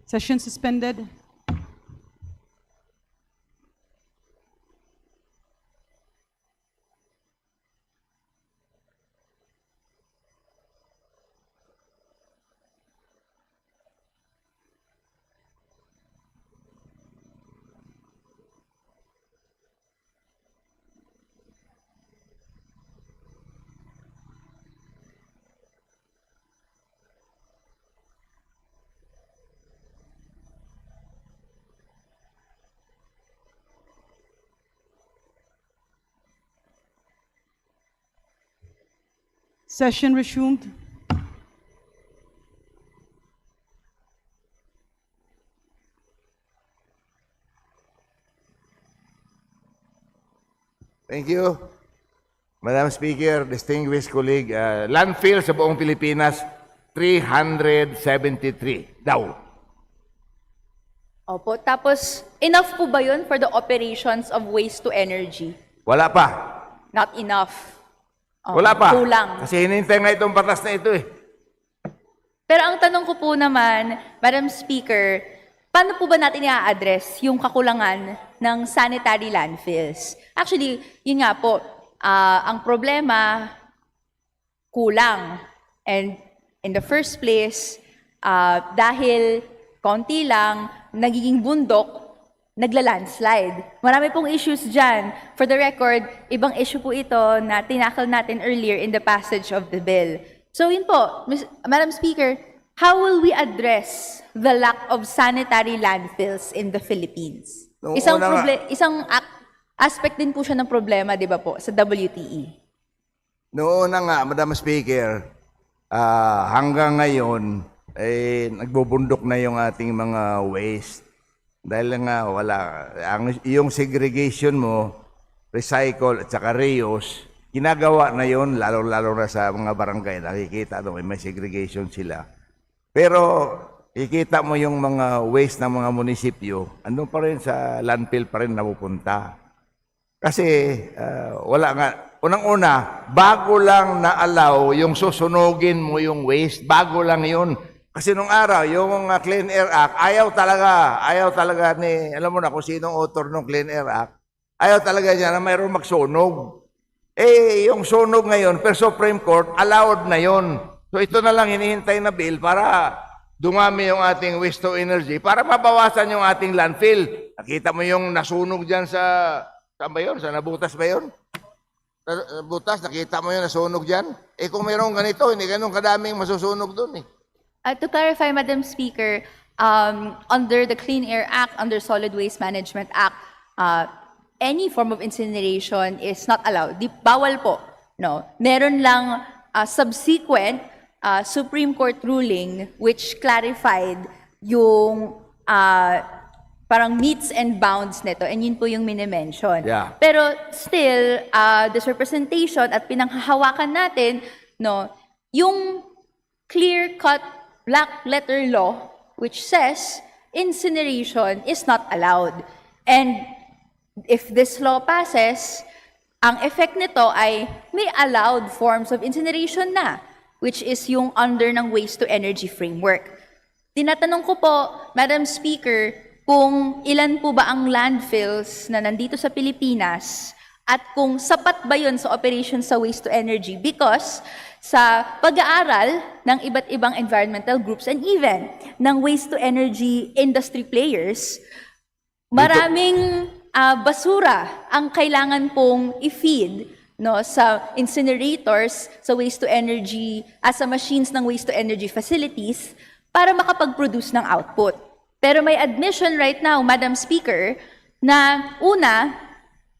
Session suspended. Session resumed. Thank you. Madam Speaker, distinguished colleague, landfill sa buong Pilipinas, 373 daw. Opo, tapos enough po ba yun for the operations of waste to energy? Wala pa. Not enough. Wala pa. Kulang. Kasi hinintay nga itong batas na ito eh. Pero ang tanong ko po naman, Madam Speaker, paano po ba natin i-address yung kakulangan ng sanitary landfills? Actually, yun nga po, ang problema, kulang. And in the first place, dahil konti lang, nagiging bundok, nagla-landslide. Marami pong issues dyan. For the record, ibang issue po ito na tinakal natin earlier in the passage of the bill. So yun po, Madam Speaker, how will we address the lack of sanitary landfills in the Philippines? Isang aspect din po siya ng problema, di ba po, sa WTE. Noon na nga, Madam Speaker, hanggang ngayon, nagbubundok na yung ating mga waste. Dahil nga wala, yung segregation mo, recycle at saka reuse, ginagawa na yon lalo-lalo na sa mga barangay. Nakikita may segregation sila. Pero ikita mo yung mga waste ng mga munisipyo, andun pa rin sa landfill pa rin napupunta. Kasi wala nga, unang-una, bago lang na-allow yung susunugin mo yung waste, bago lang yun. Kasi nung araw, yung Clean Air Act, ayaw talaga ni, alam mo na kung sinong author ng Clean Air Act, ayaw talaga niya na mayroong magsunog. Yung sunog ngayon, per Supreme Court, allowed na yon. So ito na lang hinihintay na bill para dumami yung ating waste to energy, para mabawasan yung ating landfill. Nakita mo yung nasunog dyan saan ba yun? Sa Nabutas ba yun? Butas, nakita mo yung nasunog dyan? Kung mayroong ganito, hindi ganun kadaming masusunog doon eh. To clarify, Madam Speaker, under the Clean Air Act, under Solid Waste Management Act, any form of incineration is not allowed. Bawal po. No? Meron lang subsequent Supreme Court ruling which clarified yung parang meets and bounds nito, and yun po yung minimension. Yeah. Pero still, this representation at pinanghahawakan natin, no, yung clear-cut black letter law which says incineration is not allowed. And if this law passes, ang effect nito ay may allowed forms of incineration na, which is yung under ng waste-to-energy framework. Tinatanong ko po, Madam Speaker, kung ilan po ba ang landfills na nandito sa Pilipinas at kung sapat ba yun sa operation sa waste-to-energy, because sa pag-aaral ng iba't ibang environmental groups and even ng waste-to-energy industry players, maraming basura ang kailangan pong i-feed sa incinerators, sa waste-to-energy, sa machines ng waste-to-energy facilities para makapag-produce ng output. Pero may admission right now, Madam Speaker, na una,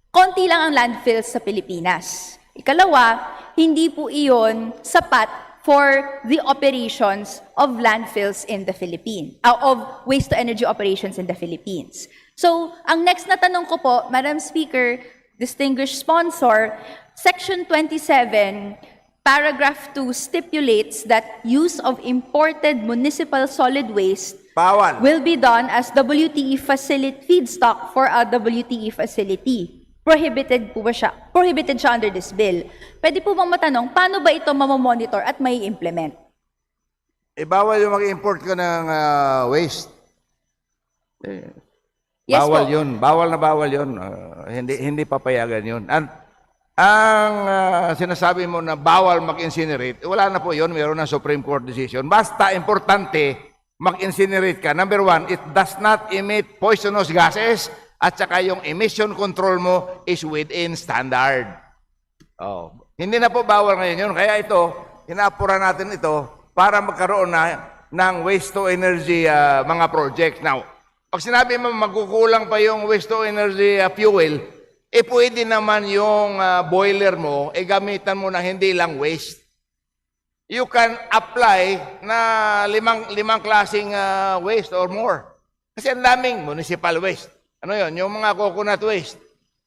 konti lang ang landfills sa Pilipinas. Ikalawa, hindi po iyon sapat for the operations of landfills in the Philippines, of waste-to-energy operations in the Philippines. So, ang next na tanong ko po, Madam Speaker, distinguished sponsor, Section 27, Paragraph 2 stipulates that use of imported municipal solid waste Bawal. will be done as WTE facility feedstock for a WTE facility. Prohibited po ba siya? Prohibited siya under this bill. Pwede po bang matanong, paano ba ito mamamonitor at may implement? Bawal yung mag-import ka ng waste. Yes Bawal po. yun. Bawal na bawal yun. Hindi papayagan yun. Ang sinasabi mo na bawal mag-incinerate, wala na po yun. Mayroon na Supreme Court decision. Basta importante, mag-incinerate ka. Number one, it does not emit poisonous gases at saka yung emission control mo is within standard. Hindi na po bawal ngayon yun. Kaya ito, inaapura natin ito para magkaroon na ng waste-to-energy mga projects. Now, pag sinabi mo magkukulang pa yung waste-to-energy fuel, pwede naman yung boiler mo, gamitan mo na hindi lang waste. You can apply na limang klaseng waste or more. Kasi ang daming municipal waste. Ano yun? Yung mga coconut waste.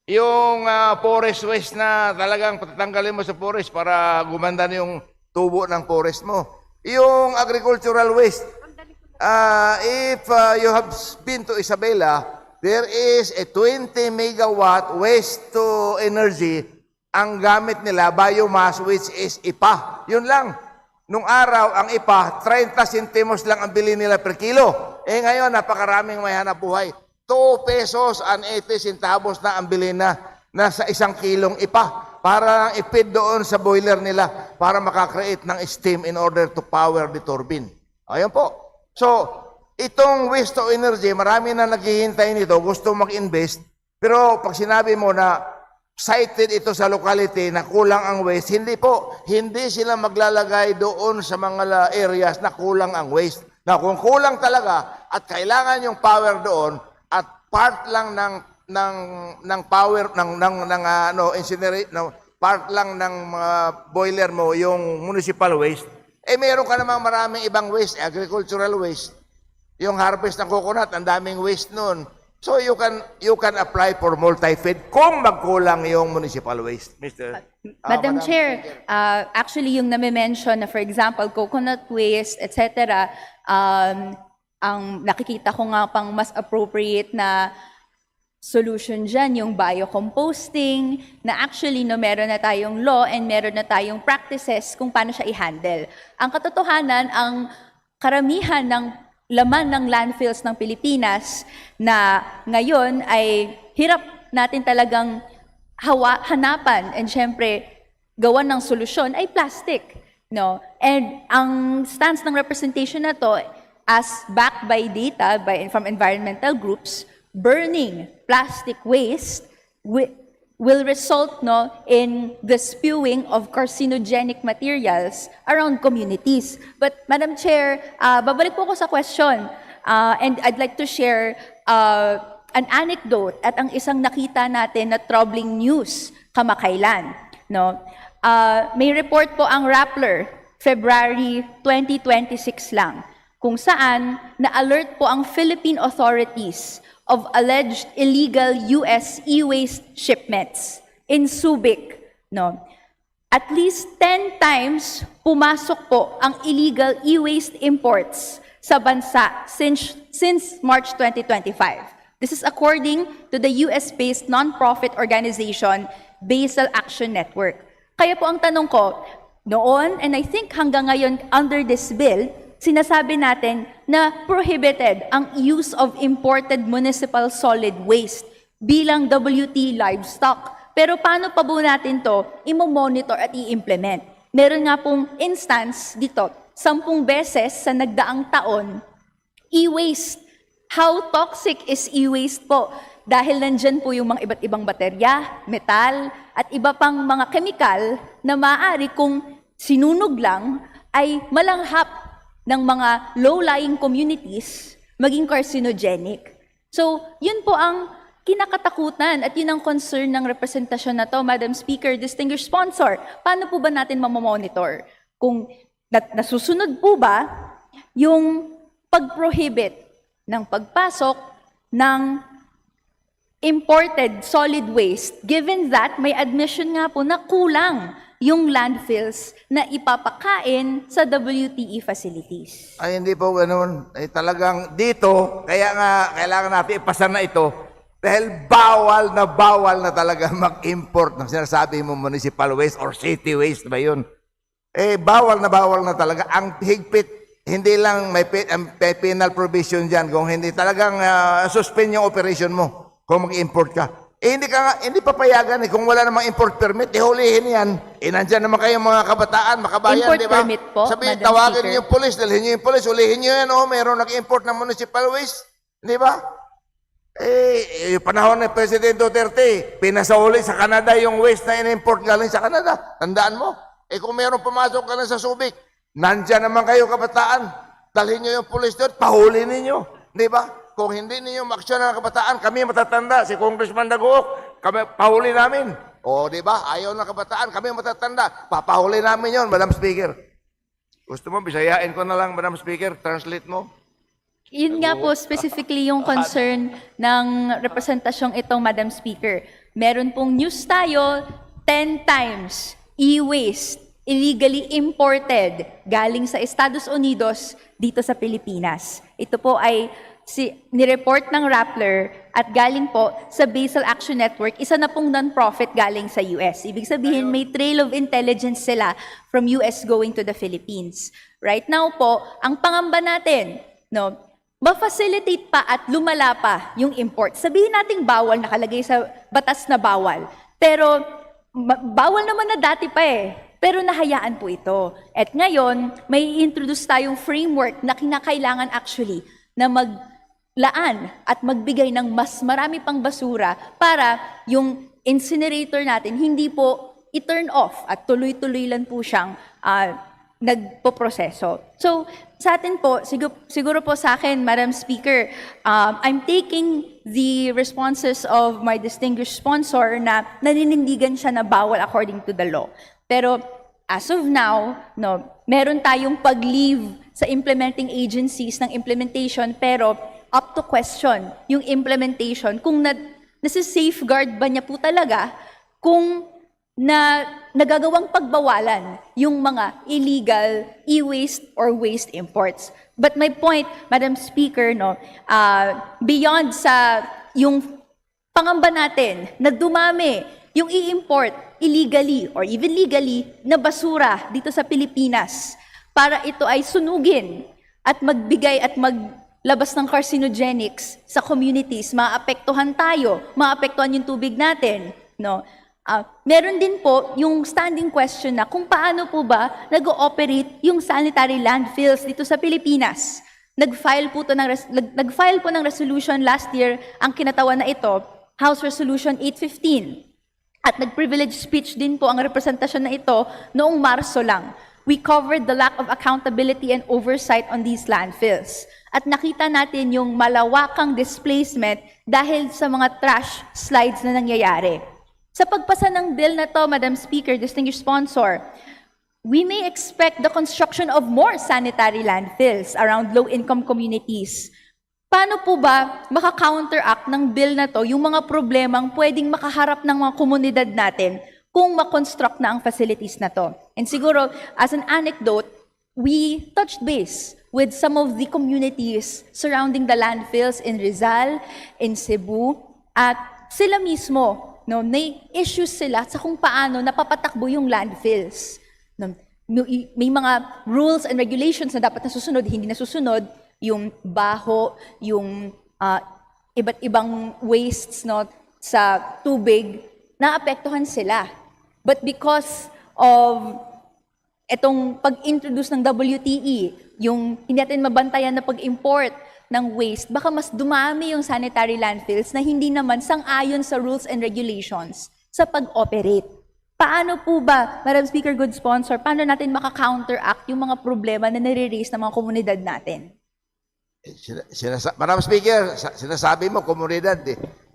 Yung forest waste na talagang patatanggalin mo sa forest para gumanda na yung tubo ng forest mo. Yung agricultural waste. If you have been to Isabela, there is a 20 megawatt waste to energy. Ang gamit nila, biomass, which is IPA. Yun lang. Nung araw, ang IPA, 30 centimos lang ang bili nila per kilo. Ngayon, napakaraming may hanap buhay. 2 pesos and 80 centavos na ang bili na sa 1 kilong IPA para ipid doon sa boiler nila para makakreate ng steam in order to power the turbine. Ayan po. So, itong waste to energy, marami na naghihintay nito, gusto mag-invest, pero pag sinabi mo na cited ito sa locality na kulang ang waste, hindi po. Hindi sila maglalagay doon sa mga areas na kulang ang waste. Na kung kulang talaga at kailangan yung power doon, at part lang ng power part lang ng mga boiler mo yung municipal waste, meron ka namang maraming ibang waste, agricultural waste. Yung harvest ng coconut, ang daming waste noon. So you can apply for multi-feed kung magkulang yung municipal waste, Mr. Madam Chair, actually yung name-mention na for example, coconut waste, etc., ang nakikita ko nga pang mas appropriate na solution dyan, yung biocomposting, na actually meron na tayong law and meron na tayong practices kung paano siya i-handle. Ang katotohanan, ang karamihan ng laman ng landfills ng Pilipinas na ngayon ay hirap natin talagang hanapan and syempre gawan ng solusyon ay plastic. And ang stance ng representation na to, as backed by data from environmental groups, burning plastic waste will result in the spewing of carcinogenic materials around communities. But Madam Chair, babalik po ako sa question, and I'd like to share an anecdote at ang isang nakita natin na troubling news kamakailan. May report po ang Rappler, February 2026 lang, kung saan na-alert po ang Philippine authorities of alleged illegal US e-waste shipments in Subic. at least 10 times pumasok po ang illegal e-waste imports sa bansa since March 2025. This is according to the US-based non-profit organization Basel Action Network. Kaya po ang tanong ko, noon, and I think hanggang ngayon under this bill, sinasabi natin na prohibited ang use of imported municipal solid waste bilang WT livestock. Pero paano pa po natin to i-monitor at i-implement? Meron nga pong instance dito, 10 beses sa nagdaang taon, e-waste. How toxic is e-waste po? Dahil nandyan po yung mga iba't ibang baterya, metal, at iba pang mga kemikal na maaari kung sinunog lang ay malanghap ng mga low-lying communities maging carcinogenic. So, yun po ang kinakatakutan at yun ang concern ng representasyon na to, Madam Speaker, distinguished sponsor. Paano po ba natin mamamonitor? Kung nasusunod po ba yung pag-prohibit ng pagpasok ng imported solid waste, given that may admission nga po na kulang yung landfills na ipapakain sa WTE facilities. Ay, hindi po ganoon. Ay, talagang dito, kaya nga kailangan natin ipasa na ito dahil bawal na talaga mag-import ng sinasabi mo municipal waste or city waste ba yun? Eh, bawal na talaga. Ang higpit, hindi lang may penal provision dyan kung hindi talagang suspend yung operation mo kung mag-import ka. Eh, hindi papayagan kung wala namang import permit, hulihin yan. Eh, nandyan naman kayong mga kabataan, makabayan, Import di ba? permit po, Sabihin, Madam tawagin Speaker. niyo yung police, dalhin niyo yung police, hulihin niyo yan, meron nag-import ng municipal waste, di ba? Eh, yung panahon ng President Duterte, pinasahuli sa Canada yung waste na in-import galing sa Canada. Tandaan mo? Eh, kung meron pumasok ka na sa Subic, nandyan naman kayo kabataan, dalhin niyo yung police doon, pahuli ninyo, di ba? Kung hindi ninyo maksyon ng kabataan, kami matatanda, si Congressman Dagook, kami pahuli namin. O, di ba? Ayaw ng kabataan, kami matatanda, papahuli namin yon, Madam Speaker. Gusto mo, bisayain ko na lang, Madam Speaker, translate mo. Yun nga po specifically yung concern ng representasyong itong, Madam Speaker. Meron pong news tayo, 10 times e-waste illegally imported galing sa Estados Unidos dito sa Pilipinas. Ito po ay nireport ng Rappler at galing po sa Basel Action Network, isa na pong non-profit galing sa US. Ibig sabihin, may trail of intelligence sila from US going to the Philippines. Right now po, ang pangamba natin, no, ma-facilitate pa at lumala pa yung import. Sabihin nating bawal, nakalagay sa batas na bawal. Pero bawal naman na dati pa eh. Pero nahayaan po ito. At ngayon, may introduce tayong framework na kinakailangan actually na maglaan at magbigay ng mas marami pang basura para yung incinerator natin hindi po i-turn off at tuloy-tuloy lang po siyang nagpoproseso. So, sa atin po, siguro po sa akin, Madam Speaker, I'm taking the responses of my distinguished sponsor na naninindigan siya na bawal according to the law. Pero as of now, no, meron tayong pag-leave sa implementing agencies ng implementation, pero up to question yung implementation kung nasi-safeguard ba niya po talaga kung nagagawang pagbawalan yung mga illegal e-waste or waste imports. But my point, Madam Speaker, no, beyond sa yung pangamba natin na dumami yung i-import illegally or even legally na basura dito sa Pilipinas para ito ay sunugin at magbigay at maglabas ng carcinogenics sa communities, maapektuhan tayo, maapektuhan yung tubig natin, no? Meron din po yung standing question na kung paano po ba nag-ooperate yung sanitary landfills dito sa Pilipinas. Nag-file po ng resolution last year ang kinatawan na ito, House Resolution 815. At nag-privilege speech din po ang representasyon na ito noong Marso lang. We covered the lack of accountability and oversight on these landfills. At nakita natin yung malawakang displacement dahil sa mga trash slides na nangyayari. Sa pagpasa ng bill na to, Madam Speaker, distinguished sponsor, we may expect the construction of more sanitary landfills around low-income communities. Paano po ba maka-counteract ng bill na to yung mga problemang pwedeng makaharap ng mga komunidad natin kung ma-construct na ang facilities na to. And siguro, as an anecdote, we touched base with some of the communities surrounding the landfills in Rizal, in Cebu, at sila mismo, no, may issues sila sa kung paano napapatakbo yung landfills. No, may mga rules and regulations na dapat nasusunod, hindi nasusunod, yung baho, yung iba't ibang wastes, no, sa tubig, naapektuhan sila. But because of itong pag-introduce ng WTE, yung hindi natin mabantayan na pag-import ng waste, baka mas dumami yung sanitary landfills na hindi naman sang-ayon sa rules and regulations sa pag-operate. Paano po ba, Madam Speaker, good sponsor, paano natin maka-counteract yung mga problema na nare-raise ng mga komunidad natin? Madam Speaker, sinasabi mo komunidad,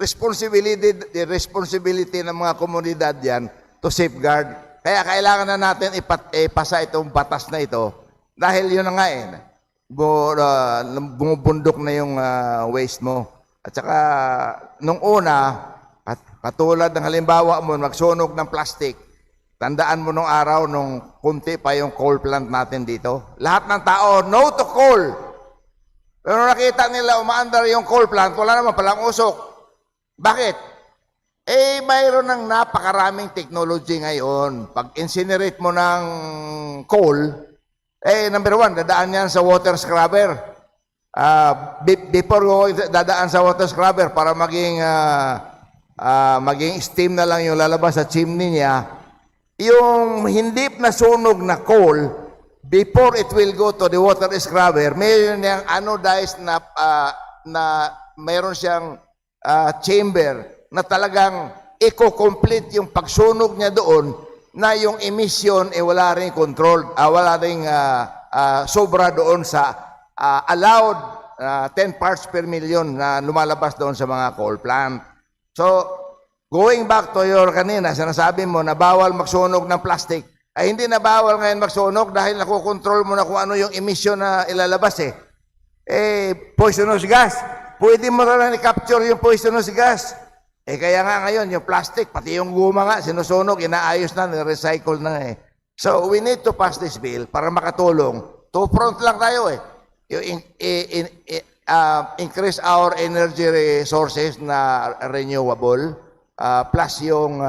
responsibility ng mga komunidad yan to safeguard. Kaya kailangan na natin ipasa itong batas na ito dahil yun na nga bumubundok na yung waste mo. At saka nung una, katulad ng halimbawa mo magsunog ng plastic, tandaan mo nung araw nung kunti pa yung coal plant natin dito. Lahat ng tao, no to coal. Pero nakita nila umaandar yung coal plant, wala naman palang usok. Bakit? Mayroon ng napakaraming technology ngayon. Pag incinerate mo ng coal, number one, dadaan yan sa water scrubber. Before dadaan sa water scrubber para maging steam na lang yung lalabas sa chimney niya, yung hindi na sunog na coal, before it will go to the water scrubber, mayroon niyang anodized na mayroon siyang chamber na talagang i-complete yung pagsunog niya doon na yung emission wala rin control, wala rin sobra doon sa allowed 10 parts per million na lumalabas doon sa mga coal plant. So, going back to your kanina, sinasabi mo na bawal magsunog ng plastic, ay hindi na bawal ngayon magsunog dahil nakokontrol mo na kung ano yung emission na ilalabas poisonous gas. Pwede mo na i-capture yung poisonous gas. Kaya nga ngayon, yung plastic, pati yung guma nga, sinusunog, inaayos na, recycle na So, we need to pass this bill para makatulong. Two-front lang tayo increase our energy resources na renewable, plus yung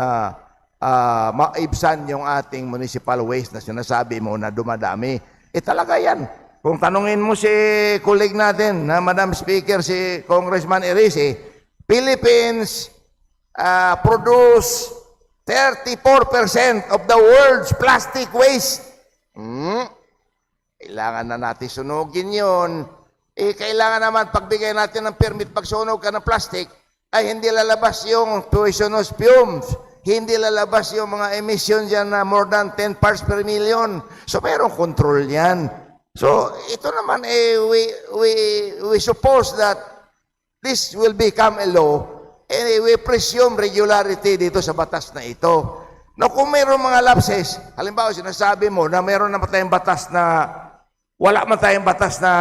maibsan yung ating municipal waste na sinasabi mo na dumadami. Talaga yan. Kung tanungin mo si colleague natin, na Madam Speaker, si Congressman Erisi, Philippines produce 34% of the world's plastic waste. Kailangan na natin sunugin yun. Kailangan naman pagbigay natin ng permit pagsunog ka ng plastic, ay hindi lalabas yung poisonous fumes. Hindi lalabas yung mga emissions yan na more than 10 parts per million. So, mayroong control yan. So, ito naman, we suppose that this will become a law and we presume regularity dito sa batas na ito. Now, kung mayroong mga lapses, halimbawa, sinasabi mo na mayroon naman tayong batas na wala man tayong batas na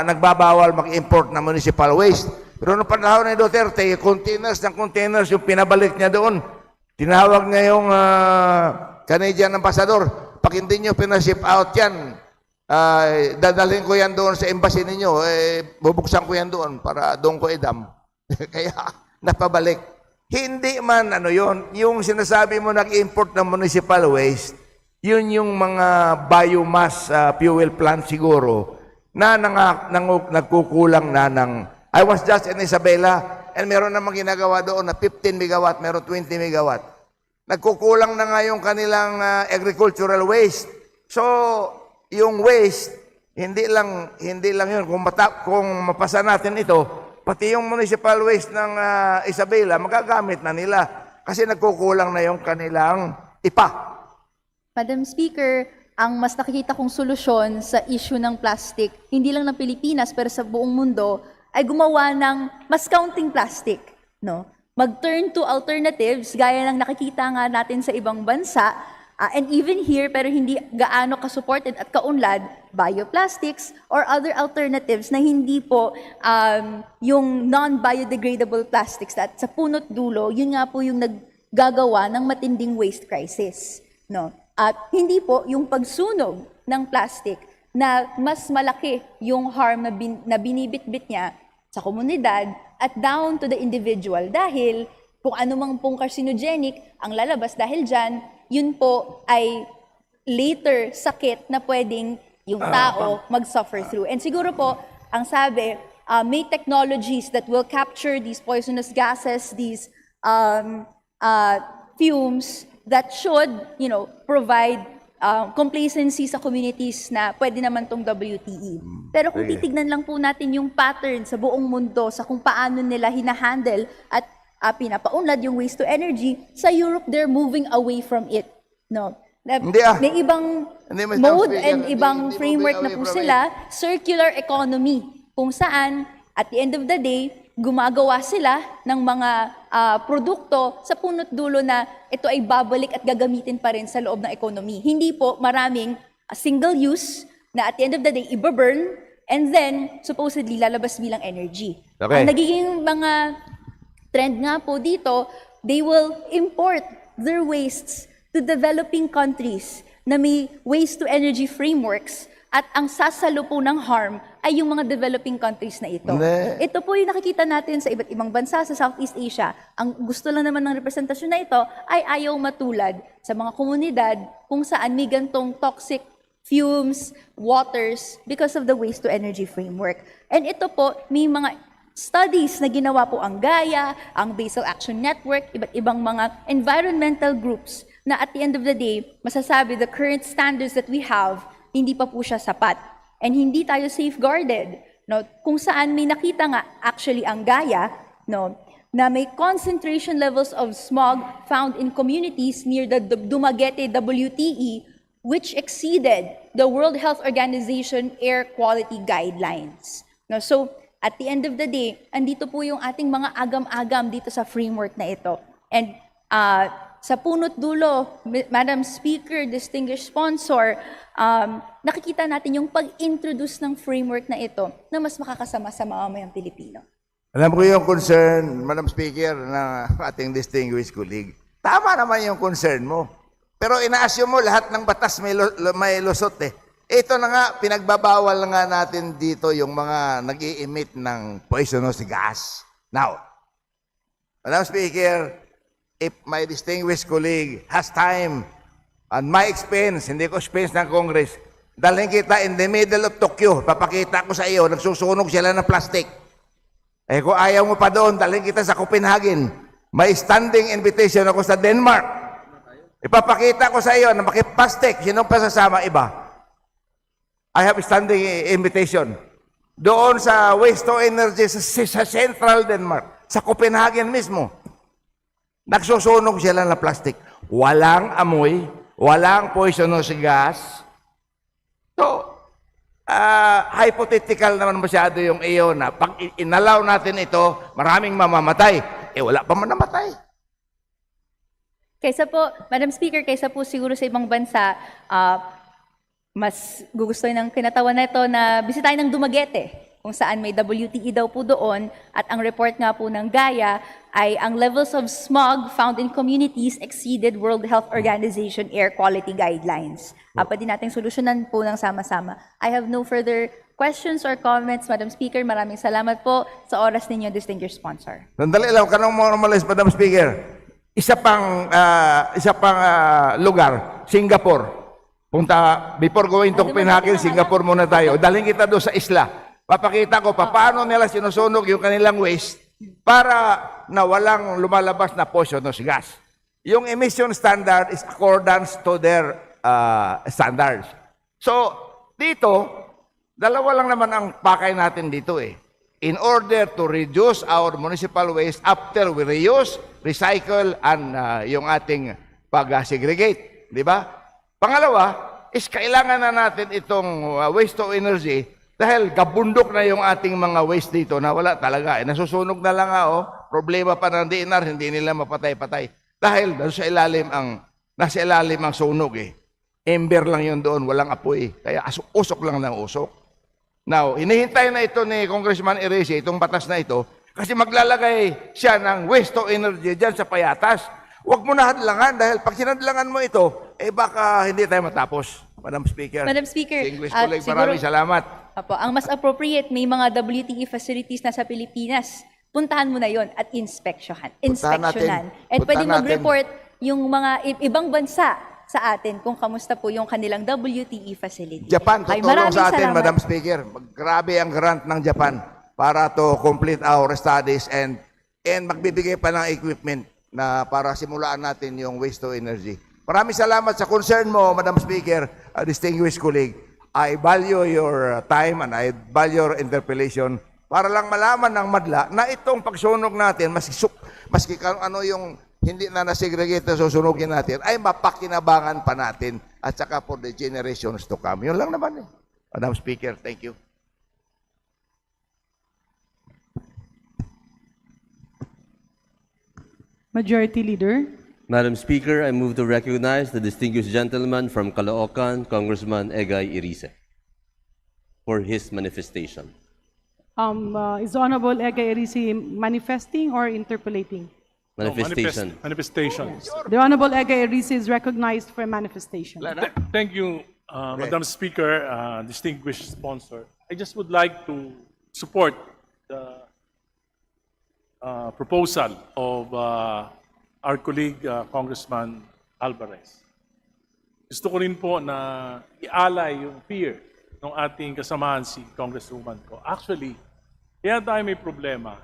nagbabawal mag-import ng municipal waste. Pero noong panahon ni Duterte, containers ng containers yung pinabalik niya doon. Tinawag niya yung Canadian ambassador. Pag hindi nyo pinaship out yan, dadalhin ko yan doon sa embassy ninyo. Bubuksan ko yan doon para doon ko idam. Kaya napabalik. Hindi man yun. Yung sinasabi mo nag-import ng municipal waste, yun yung mga biomass fuel plant siguro na nagkukulang na ng... I was just in Isabela and meron namang ginagawa doon na 15 megawatt, meron 20 megawatt. Nagkukulang na nga yung kanilang agricultural waste. So, yung waste, hindi lang yun. Kung mapasa natin ito, pati yung municipal waste ng Isabela, magagamit na nila. Kasi nagkukulang na yung kanilang ipa. Madam Speaker, ang mas nakikita kong solusyon sa issue ng plastic, hindi lang ng Pilipinas pero sa buong mundo, ay gumawa ng mas counting plastic. No? Mag-turn to alternatives, gaya ng nakikita nga natin sa ibang bansa, and even here, pero hindi gaano ka-supported at kaunlad, bioplastics or other alternatives na hindi po yung non-biodegradable plastics at sa punot dulo, yun nga po yung gagawa ng matinding waste crisis. No? At hindi po yung pagsunog ng plastic na mas malaki yung harm na binibitbit niya sa komunidad at down to the individual dahil kung anumang pong carcinogenic ang lalabas dahil dyan, yun po ay later sakit na pwedeng yung tao mag-suffer through. And siguro po, ang sabi, may technologies that will capture these poisonous gases, these fumes that should, provide complacency sa communities na pwede naman tong WTE. Pero kung titignan lang po natin yung pattern sa buong mundo sa kung paano nila hinahandle at pinapaunlad yung waste to energy, sa Europe, they're moving away from it. No? May ibang mode and ibang framework na po sila, circular economy, kung saan, at the end of the day, gumagawa sila ng mga produkto sa punot dulo na ito ay babalik at gagamitin pa rin sa loob ng economy. Hindi po maraming single use na at the end of the day, iba-burn and then supposedly lalabas bilang energy. Okay. Ang nagiging mga trend nga po dito, they will import their wastes to developing countries na may waste-to-energy frameworks at ang sasalo po ng harm ay yung mga developing countries na ito. Ito po yung nakikita natin sa iba't ibang bansa sa Southeast Asia. Ang gusto lang naman ng representasyon na ito ay ayaw matulad sa mga komunidad kung saan may gantong toxic fumes, waters because of the waste-to-energy framework. And ito po, may mga studies na ginawa po ang GAIA, ang Basel Action Network, iba't ibang mga environmental groups na at the end of the day, masasabi the current standards that we have, hindi pa po siya sapat. And hindi tayo safeguarded. No? Kung saan may nakita nga, actually ang GAIA, no, na may concentration levels of smog found in communities near the Dumaguete WTE, which exceeded the World Health Organization air quality guidelines. No? So, at the end of the day, andito po yung ating mga agam-agam dito sa framework na ito. And sa punot dulo, Madam Speaker, distinguished sponsor, nakikita natin yung pag-introduce ng framework na ito na mas makakasama sa mamamayang Pilipino. Alam ko yung concern, Madam Speaker, ng ating distinguished colleague. Tama naman yung concern mo. Pero ina-assume mo lahat ng batas may lusot eh. Ito na nga, pinagbabawal nga natin dito yung mga nag-i-emit ng poisonous gas. Now, Madam Speaker, if my distinguished colleague has time and my expense, hindi ko expense ng Congress, dalhin kita in the middle of Tokyo, papakita ko sa iyo, nagsusunog sila ng plastic. Eh kung ayaw mo pa doon, dalhin kita sa Copenhagen. May standing invitation ako sa Denmark. Ipapakita ko sa iyo na makiplastic, sinong pasasama iba? I have a standing invitation. Doon sa waste to energy sa Central Denmark, sa Copenhagen mismo, nagsusunog sila ng plastic. Walang amoy, walang poisonous gas. So, hypothetical naman masyado yung iyo na pag inalaw natin ito, maraming mamamatay. Eh, wala pa man namatay. Kaysa po, Madam Speaker, kaysa po siguro sa ibang bansa, mas gugustuhin ng kinatawan na ito na bisitahin ng Dumaguete, kung saan may WTE daw po doon, at ang report nga po ng GAIA ay ang levels of smog found in communities exceeded World Health Organization air quality guidelines. Pwede nating solusyonan po ng sama-sama. I have no further questions or comments, Madam Speaker. Maraming salamat po sa oras ninyo, distinguished sponsor. Sandali lang, kanong normalize, Madam Speaker. Isa pang lugar, Singapore. Punta, before going to Copenhagen, Singapore muna tayo. Dalhin kita doon sa isla. Papakita ko paano nila sinusunog yung kanilang waste para na walang lumalabas na poisonous gas. Yung emission standard is accordance to their standards. So, dito, dalawa lang naman ang pakay natin dito eh. In order to reduce our municipal waste after we reuse, recycle, and yung ating pag-segregate. Di ba? Pangalawa, is kailangan na natin itong waste to energy dahil gabundok na yung ating mga waste dito na wala talaga. Nasusunog na lang problema pa ng DNR, hindi nila mapatay-patay. Dahil nasa ilalim ang sunog eh. Ember lang yun doon, walang apoy. Kaya usok lang ng usok. Now, hinihintay na ito ni Congressman Eresi, itong batas na ito, kasi maglalagay siya ng waste to energy dyan sa payatas. Huwag mo na hadlangan dahil pag sinadlangan mo ito, baka hindi tayo matapos. Madam Speaker. Madam Speaker, English colleague, siguro- maraming salamat. Apo, ang mas appropriate, may mga WTE facilities na sa Pilipinas. Puntahan mo na yon at inspeksyonan. And Puntahan pwede natin. mag-report yung mga ibang bansa sa atin kung kamusta po yung kanilang WTE facility. Japan, Ay, tutulong maraming sa atin, salamat. Madam Speaker. Grabe ang grant ng Japan para to complete our studies and magbibigay pa ng equipment na para simulaan natin yung waste to energy. Maraming salamat sa concern mo, Madam Speaker, distinguished colleague. I value your time and I value your interpellation para lang malaman ng madla na itong pagsunog natin, maski ano yung hindi na nasegregate na susunugin natin, ay mapakinabangan pa natin at saka for the generations to come. Yun lang naman eh. Madam Speaker, thank you. Majority Leader. Madam Speaker, I move to recognize the distinguished gentleman from Caloocan, Congressman Egay Irice, for his manifestation. Is the Honorable Ega Erisi manifesting or interpolating? Manifestation. Manifestation. The Honorable Ega Erisi is recognized for manifestation. Thank you, Madam Speaker, distinguished sponsor. I just would like to support the proposal of our colleague, Congressman Alvarez. Gusto ko rin po na ialay yung fear ng ating kasamahan si Congresswoman ko. Actually, kaya tayo may problema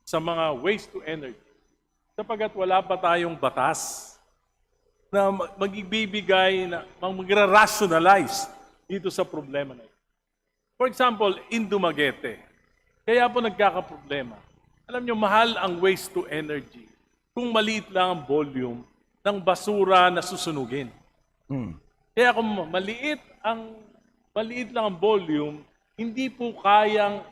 sa mga waste to energy sapagkat wala pa tayong batas na magbibigay, na magra-rationalize dito sa problema na ito. For example, in Dumaguete, kaya po nagkakaproblema. Alam nyo, mahal ang waste to energy kung maliit lang ang volume ng basura na susunugin. Kaya kung maliit lang ang volume, hindi po kayang,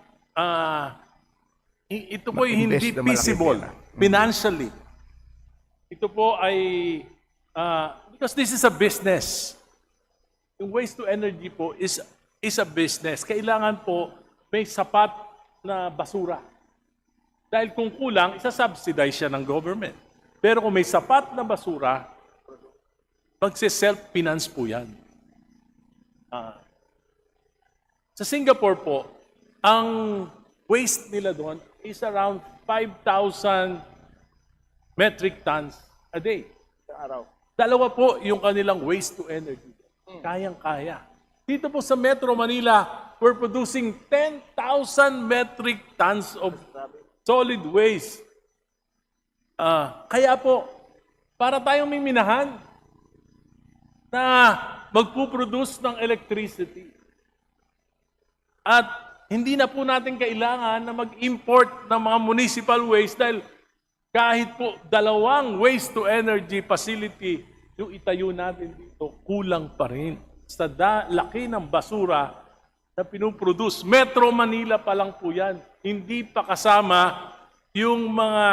ito po ay hindi Mag-invest na malaki feasible pera. financially. Ito po ay, because this is a business. Yung waste to energy po is a business. Kailangan po may sapat na basura. Dahil kung kulang, isa-subsidize siya ng government. Pero kung may sapat na basura, magse-self-finance po yan. Sa Singapore po, ang waste nila doon is around 5,000 metric tons a day sa araw. Dalawa po yung kanilang waste to energy. Kayang-kaya. Dito po sa Metro Manila, we're producing 10,000 metric tons of solid waste. Kaya po, para tayong may minahan na magpuproduce ng electricity. At hindi na po natin kailangan na mag-import ng mga municipal waste dahil kahit po 2 waste-to-energy facility yung itayo natin dito, kulang pa rin sa laki ng basura na pinuproduce. Metro Manila pa lang po yan. Hindi pa kasama yung mga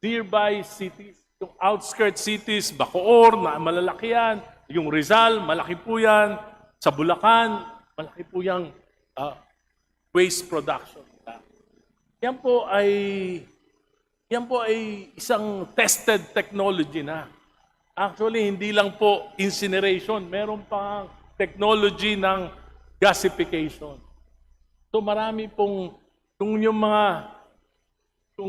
nearby cities, yung outskirt cities, Bacoor, na malalaki yan, yung Rizal, malaki po yan, sa Bulacan, malaki po yung waste production. Yan po ay isang tested technology na. Actually, hindi lang po incineration, meron pang technology ng gasification. So marami pong, kung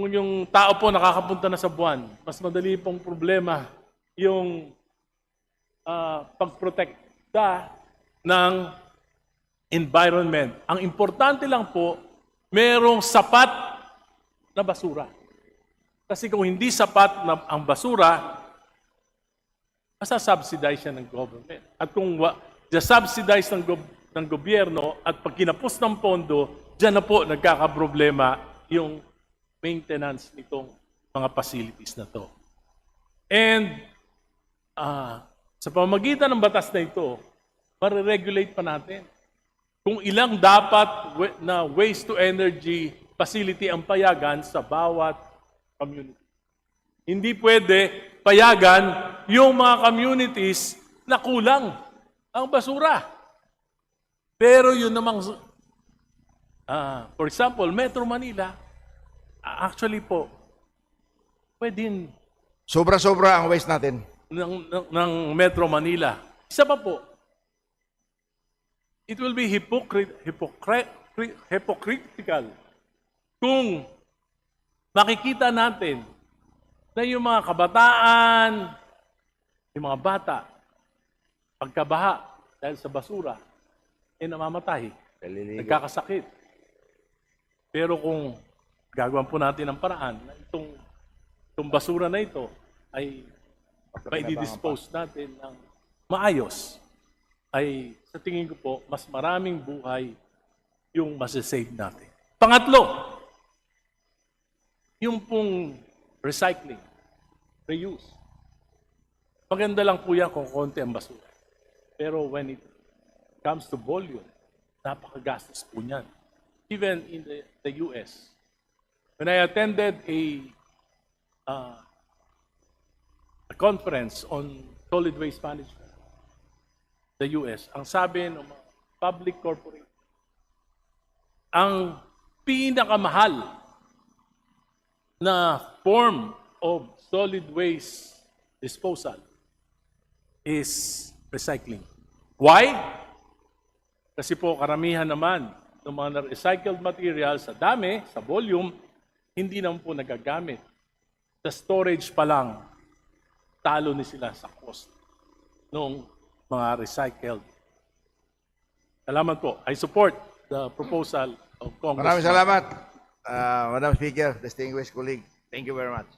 yung tao po nakakapunta na sa buwan, mas madali pong problema yung pagprotekta ng environment. Ang importante lang po, merong sapat na basura. Kasi kung hindi sapat na ang basura, masasubsidize siya ng government. At kung subsidize ng gobyerno at pag kinapos ng pondo, dyan na po nagkakaproblema yung maintenance nitong mga facilities na to. And sa pamamagitan ng batas na ito, mariregulate pa natin kung ilang dapat na waste-to-energy facility ang payagan sa bawat community. Hindi pwede payagan yung mga communities na kulang ang basura. Pero yun namang, for example, Metro Manila, actually po, pwedeng Sobra-sobra ang waste natin. ng Metro Manila. Isa pa po, it will be hypocritical kung makikita natin na yung mga kabataan, yung mga bata, pagkabaha dahil sa basura, namamatay, nagkakasakit. Pero kung gagawin po natin ang paraan na itong basura na ito ay mai-dispose natin ng maayos, ay sa tingin ko po, mas maraming buhay yung masasave natin. Pangatlo, yung pong recycling, reuse. Maganda lang po yan kung konti ang basura. Pero when it comes to volume, napakagastos po niyan. Even in the US, when I attended a conference on solid waste management, the US, ang sabi ng mga public corporate, ang pinakamahal na form of solid waste disposal is recycling. Why? Kasi po karamihan naman ng mga recycled materials sa dami, sa volume, hindi naman po nagagamit. Sa storage pa lang, talo ni sila sa cost ng mga recycled. Salamat po. I support the proposal of Congress. Maraming salamat, Madam Speaker, distinguished colleague. Thank you very much.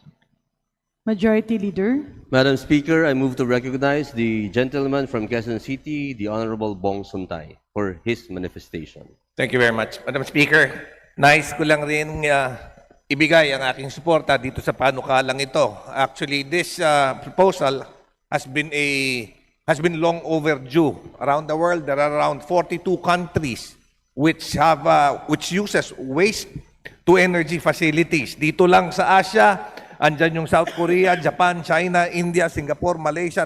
Majority Leader. Madam Speaker, I move to recognize the gentleman from Quezon City, the Honorable Bong Suntay, for his manifestation. Thank you very much. Madam Speaker, nais ko lang rin ibigay ang aking suporta dito sa panukalang ito. Actually, this proposal has been long overdue. Around the world, there are around 42 countries which uses waste to energy facilities. Dito lang sa Asia, andyan yung South Korea, Japan, China, India, Singapore, Malaysia,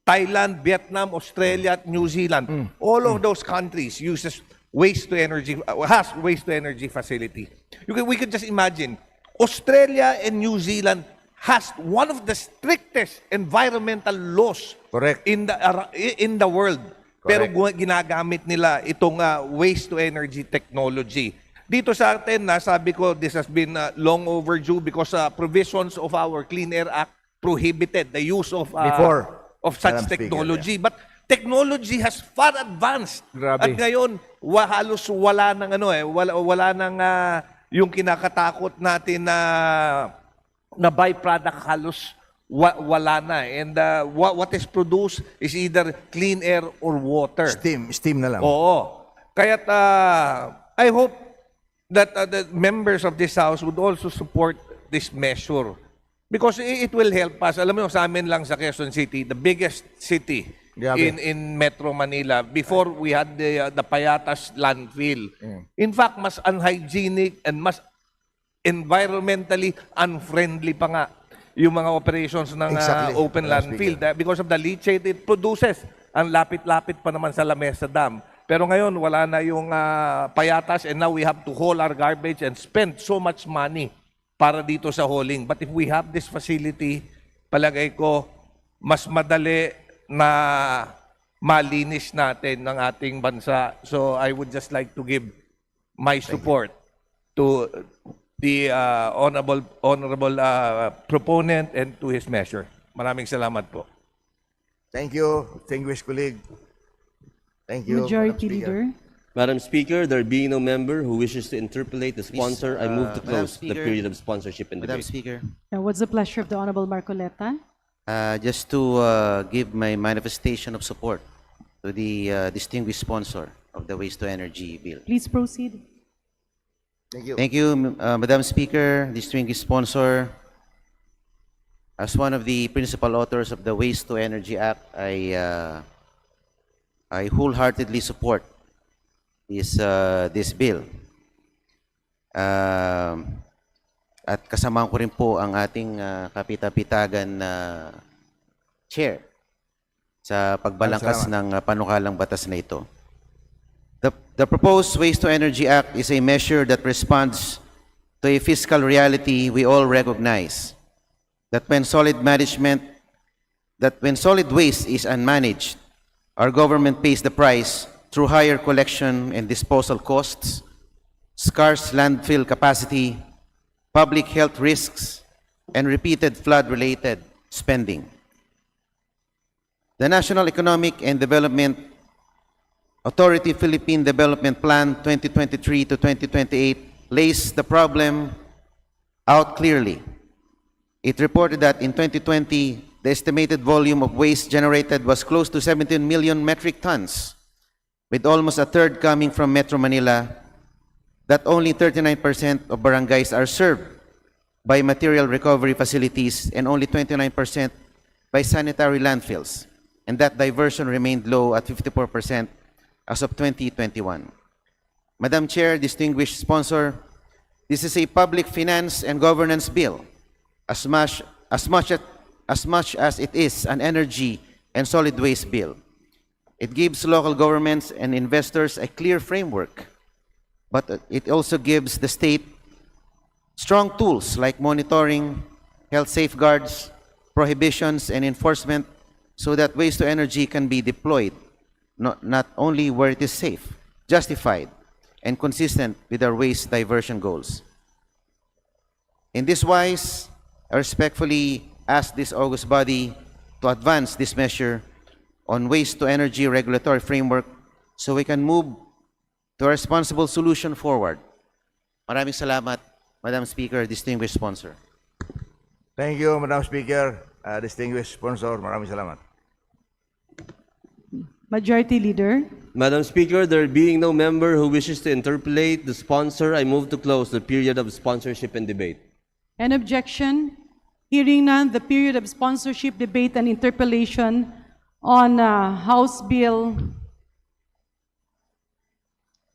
Thailand, Vietnam, Australia, at New Zealand. All of those countries has waste to energy facility. We can just imagine, Australia and New Zealand has one of the strictest environmental laws in the world. Pero ginagamit nila itong waste to energy technology. Dito sa atin, sabi ko, this has been long overdue because provisions of our Clean Air Act prohibited the use of such technology. But technology has far advanced. At ngayon, halos wala nang wala nang yung kinakatakot natin na byproduct, halos wala na. And what is produced is either clean air or water. Steam na lang. Oo. Kaya't I hope that the members of this House would also support this measure. Because it will help us. Alam mo, sa amin lang sa Quezon City, the biggest city in Metro Manila, before we had the Payatas landfill. In fact, mas unhygienic and mas environmentally unfriendly pa nga yung mga operations ng open landfill. Because of the leachate it produces. Ang lapit-lapit pa naman sa Lamesa Dam. Pero ngayon, wala na yung Payatas and now we have to haul our garbage and spend so much money para dito sa hauling. But if we have this facility, palagay ko, mas madali na malinis natin ng ating bansa. So I would just like to give my support to the honorable proponent and to his measure. Maraming salamat po. Thank you, distinguished colleague. Thank you, Majority Leader. Madam Speaker, there being no member who wishes to interpolate the sponsor, I move to close the period of sponsorship and Madam debate. Speaker, What's the pleasure of the Honorable Marcoleta? just to give my manifestation of support to the distinguished sponsor of the Waste to Energy Bill. Please proceed. Thank you. Thank you, Madam Speaker, distinguished sponsor. As one of the principal authors of the Waste to Energy Act, I wholeheartedly support this bill. At kasama ko rin po ang ating kapita-pitagan na chair sa pagbalangkas ng panukalang batas na ito. The proposed Waste to Energy Act is a measure that responds to a fiscal reality we all recognize. that when solid waste is unmanaged, our government pays the price through higher collection and disposal costs, scarce landfill capacity, public health risks, and repeated flood-related spending. The National Economic and Development Authority Philippine Development Plan 2023 to 2028 lays the problem out clearly. It reported that in 2020, the estimated volume of waste generated was close to 17 million metric tons, with almost a third coming from Metro Manila, that only 39% of barangays are served by material recovery facilities and only 29% by sanitary landfills, and that diversion remained low at 54% as of 2021. Madam Chair, distinguished sponsor, this is a public finance and governance bill as much as it is an energy and solid waste bill. It gives local governments and investors a clear framework, but it also gives the state strong tools like monitoring, health safeguards, prohibitions, and enforcement so that waste to energy can be deployed, not only where it is safe, justified, and consistent with our waste diversion goals. In this wise, I respectfully ask this august body to advance this measure on waste to energy regulatory framework so we can move to a responsible solution forward. Maraming salamat, Madam Speaker, distinguished sponsor. Thank you, Madam Speaker, distinguished sponsor. Maraming salamat. Majority Leader. Madam Speaker, there being no member who wishes to interpellate the sponsor, I move to close the period of sponsorship and debate. An objection? Hearing none, the period of sponsorship, debate, and interpellation on House Bill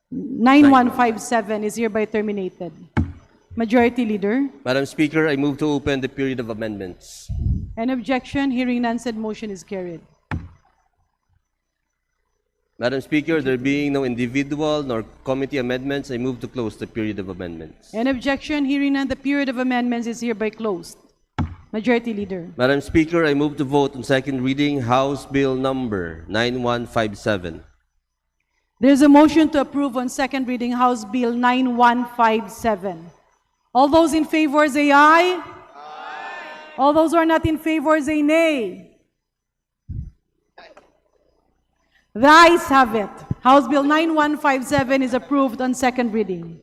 9157 is hereby terminated. Majority Leader. Madam Speaker, I move to open the period of amendments. An objection? Hearing none, said motion is carried. Madam Speaker, there being no individual nor committee amendments, I move to close the period of amendments. An objection? Hearing none, the period of amendments is hereby closed. Majority Leader. Madam Speaker, I move to vote on second reading House Bill number 9157. There's a motion to approve on second reading House Bill 9157. All those in favor say aye. Aye. All those who are not in favor say nay. The ayes have it. House Bill 9157 is approved on second reading.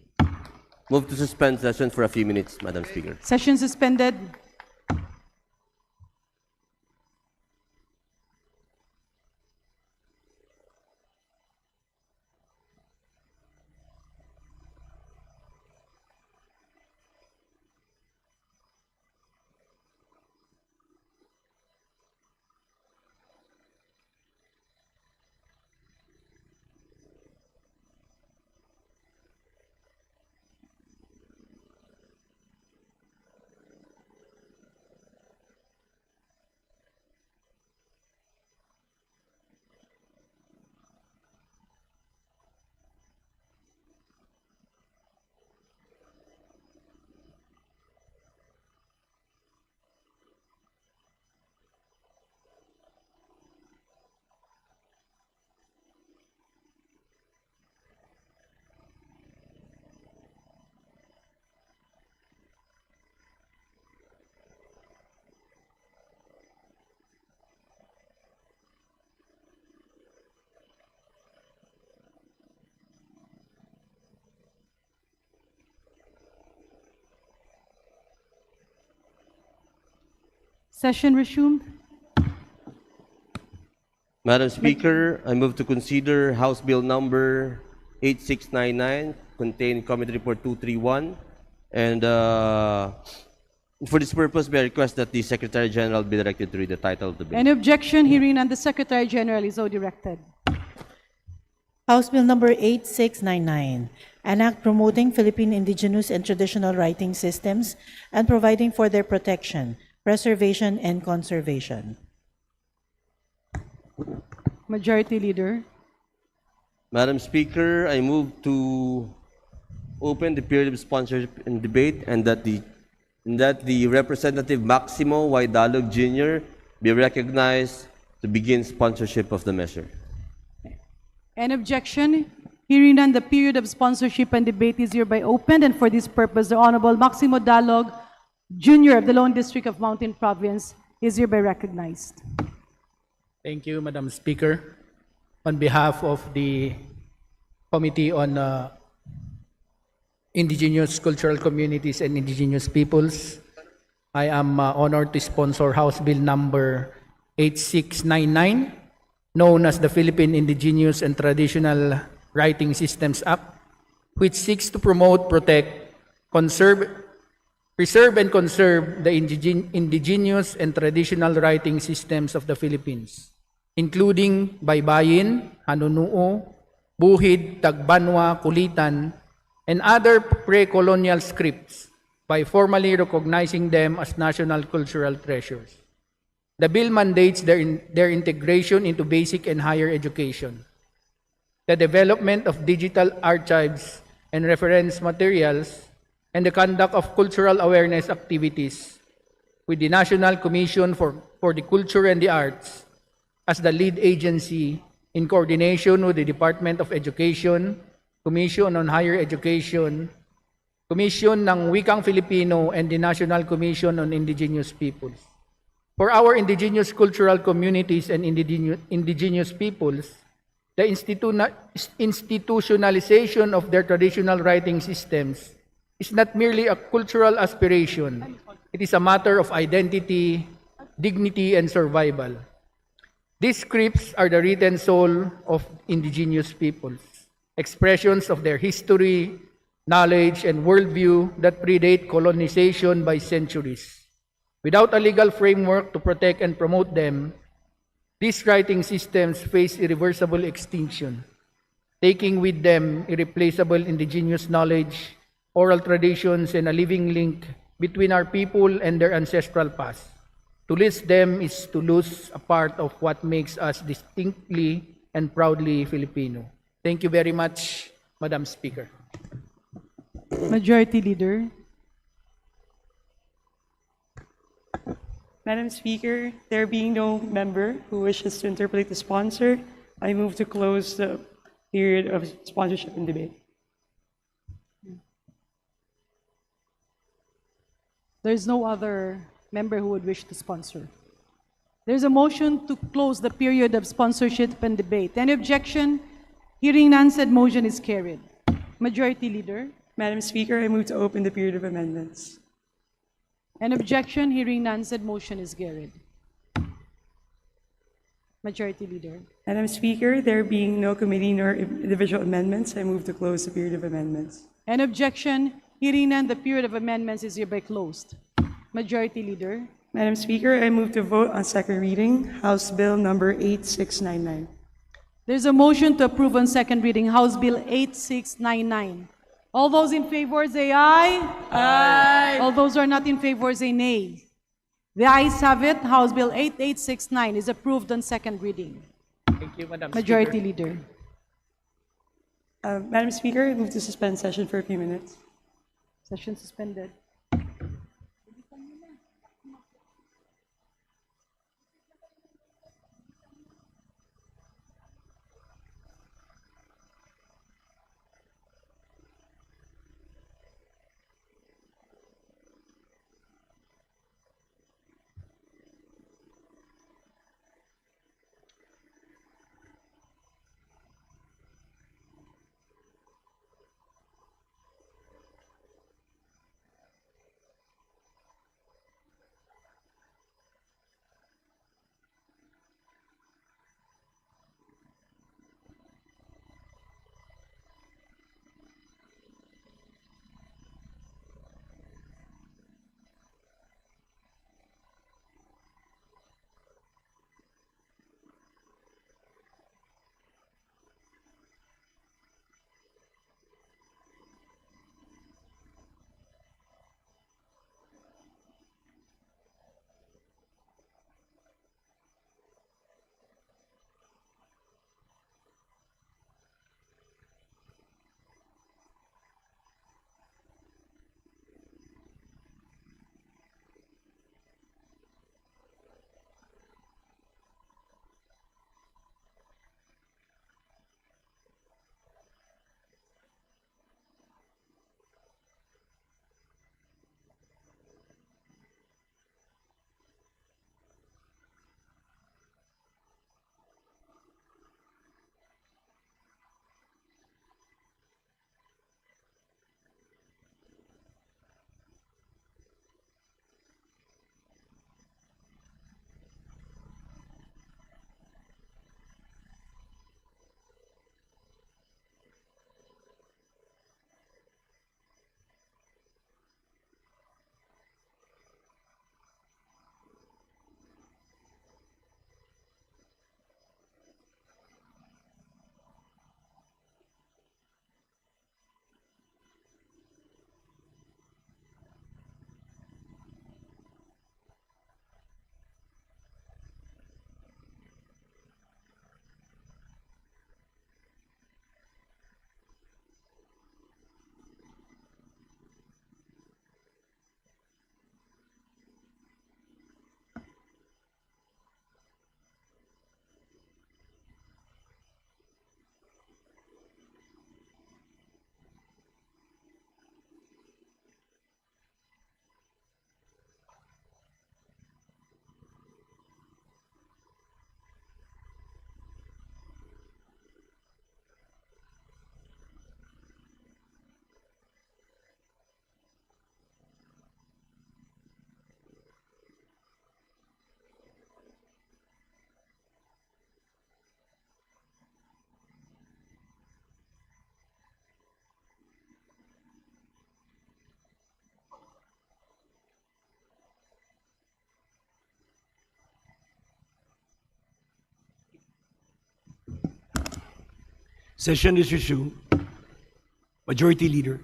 Move to suspend session for a few minutes, Madam Speaker. Session suspended. Session resumed. Madam Speaker, I move to consider House Bill number 8699, contained in Committee Report 231. And for this purpose, may I request that the Secretary General be directed to read the title of the bill. Any objection? Hearing none, the Secretary General is so directed. House Bill number 8699, an act promoting Philippine indigenous and traditional writing systems and providing for their protection, preservation, and conservation. Majority Leader. Madam Speaker, I move to open the period of sponsorship and debate and that the and that the Representative Maximo Y. Dalog Jr. be recognized to begin sponsorship of the measure. Any objection? Hearing none, the period of sponsorship and debate is hereby opened, and for this purpose, the Honorable Maximo Dalog Jr. of the Lone District of Mountain Province is hereby recognized. Thank you, Madam Speaker. On behalf of the Committee on Indigenous Cultural Communities and Indigenous Peoples, I am honored to sponsor House Bill number 8699, known as the Philippine Indigenous and Traditional Writing Systems Act, which seeks to promote, protect, preserve and conserve the indigenous and traditional writing systems of the Philippines, including Baybayin, Hanunuo, Buhid, Tagbanwa, Kulitan, and other pre-colonial scripts by formally recognizing them as national cultural treasures. The bill mandates their integration into basic and higher education, the development of digital archives and reference materials, and the conduct of cultural awareness activities with the National Commission for the Culture and the Arts as the lead agency in coordination with the Department of Education, Commission on Higher Education, Commission ng Wikang Filipino, and the National Commission on Indigenous Peoples. For our indigenous cultural communities and indigenous peoples, the institutionalization of their traditional writing systems is not merely a cultural aspiration. It is a matter of identity, dignity, and survival. These scripts are the written soul of indigenous peoples, expressions of their history, knowledge, and worldview that predate colonization by centuries. Without a legal framework to protect and promote them, these writing systems face irreversible extinction, taking with them irreplaceable indigenous knowledge, oral traditions, and a living link between our people and their ancestral past. To lose them is to lose a part of what makes us distinctly and proudly Filipino. Thank you very much, Madam Speaker. Majority Leader. Madam Speaker, there being no member who wishes to interpolate the sponsor, I move to close the period of sponsorship and debate. There is no other member who would wish to sponsor. There is a motion to close the period of sponsorship and debate. Any objection? Hearing none, said motion is carried. Majority Leader. Madam Speaker, I move to open the period of amendments. An objection? Hearing none, said motion is carried. Majority Leader. Madam Speaker, there being no committee nor individual amendments, I move to close the period of amendments. An objection? Hearing none, the period of amendments is hereby closed. Majority Leader. Madam Speaker, I move to vote on second reading, House Bill number 8699. There's a motion to approve on second reading, House Bill 8699. All those in favor say aye. Aye. All those who are not in favor say nay. The ayes have it. House Bill 8869 is approved on second reading. Thank you, Madam Majority Speaker. Leader. Madam Speaker, I move to suspend session for a few minutes. Session suspended. Session is resumed. Majority Leader.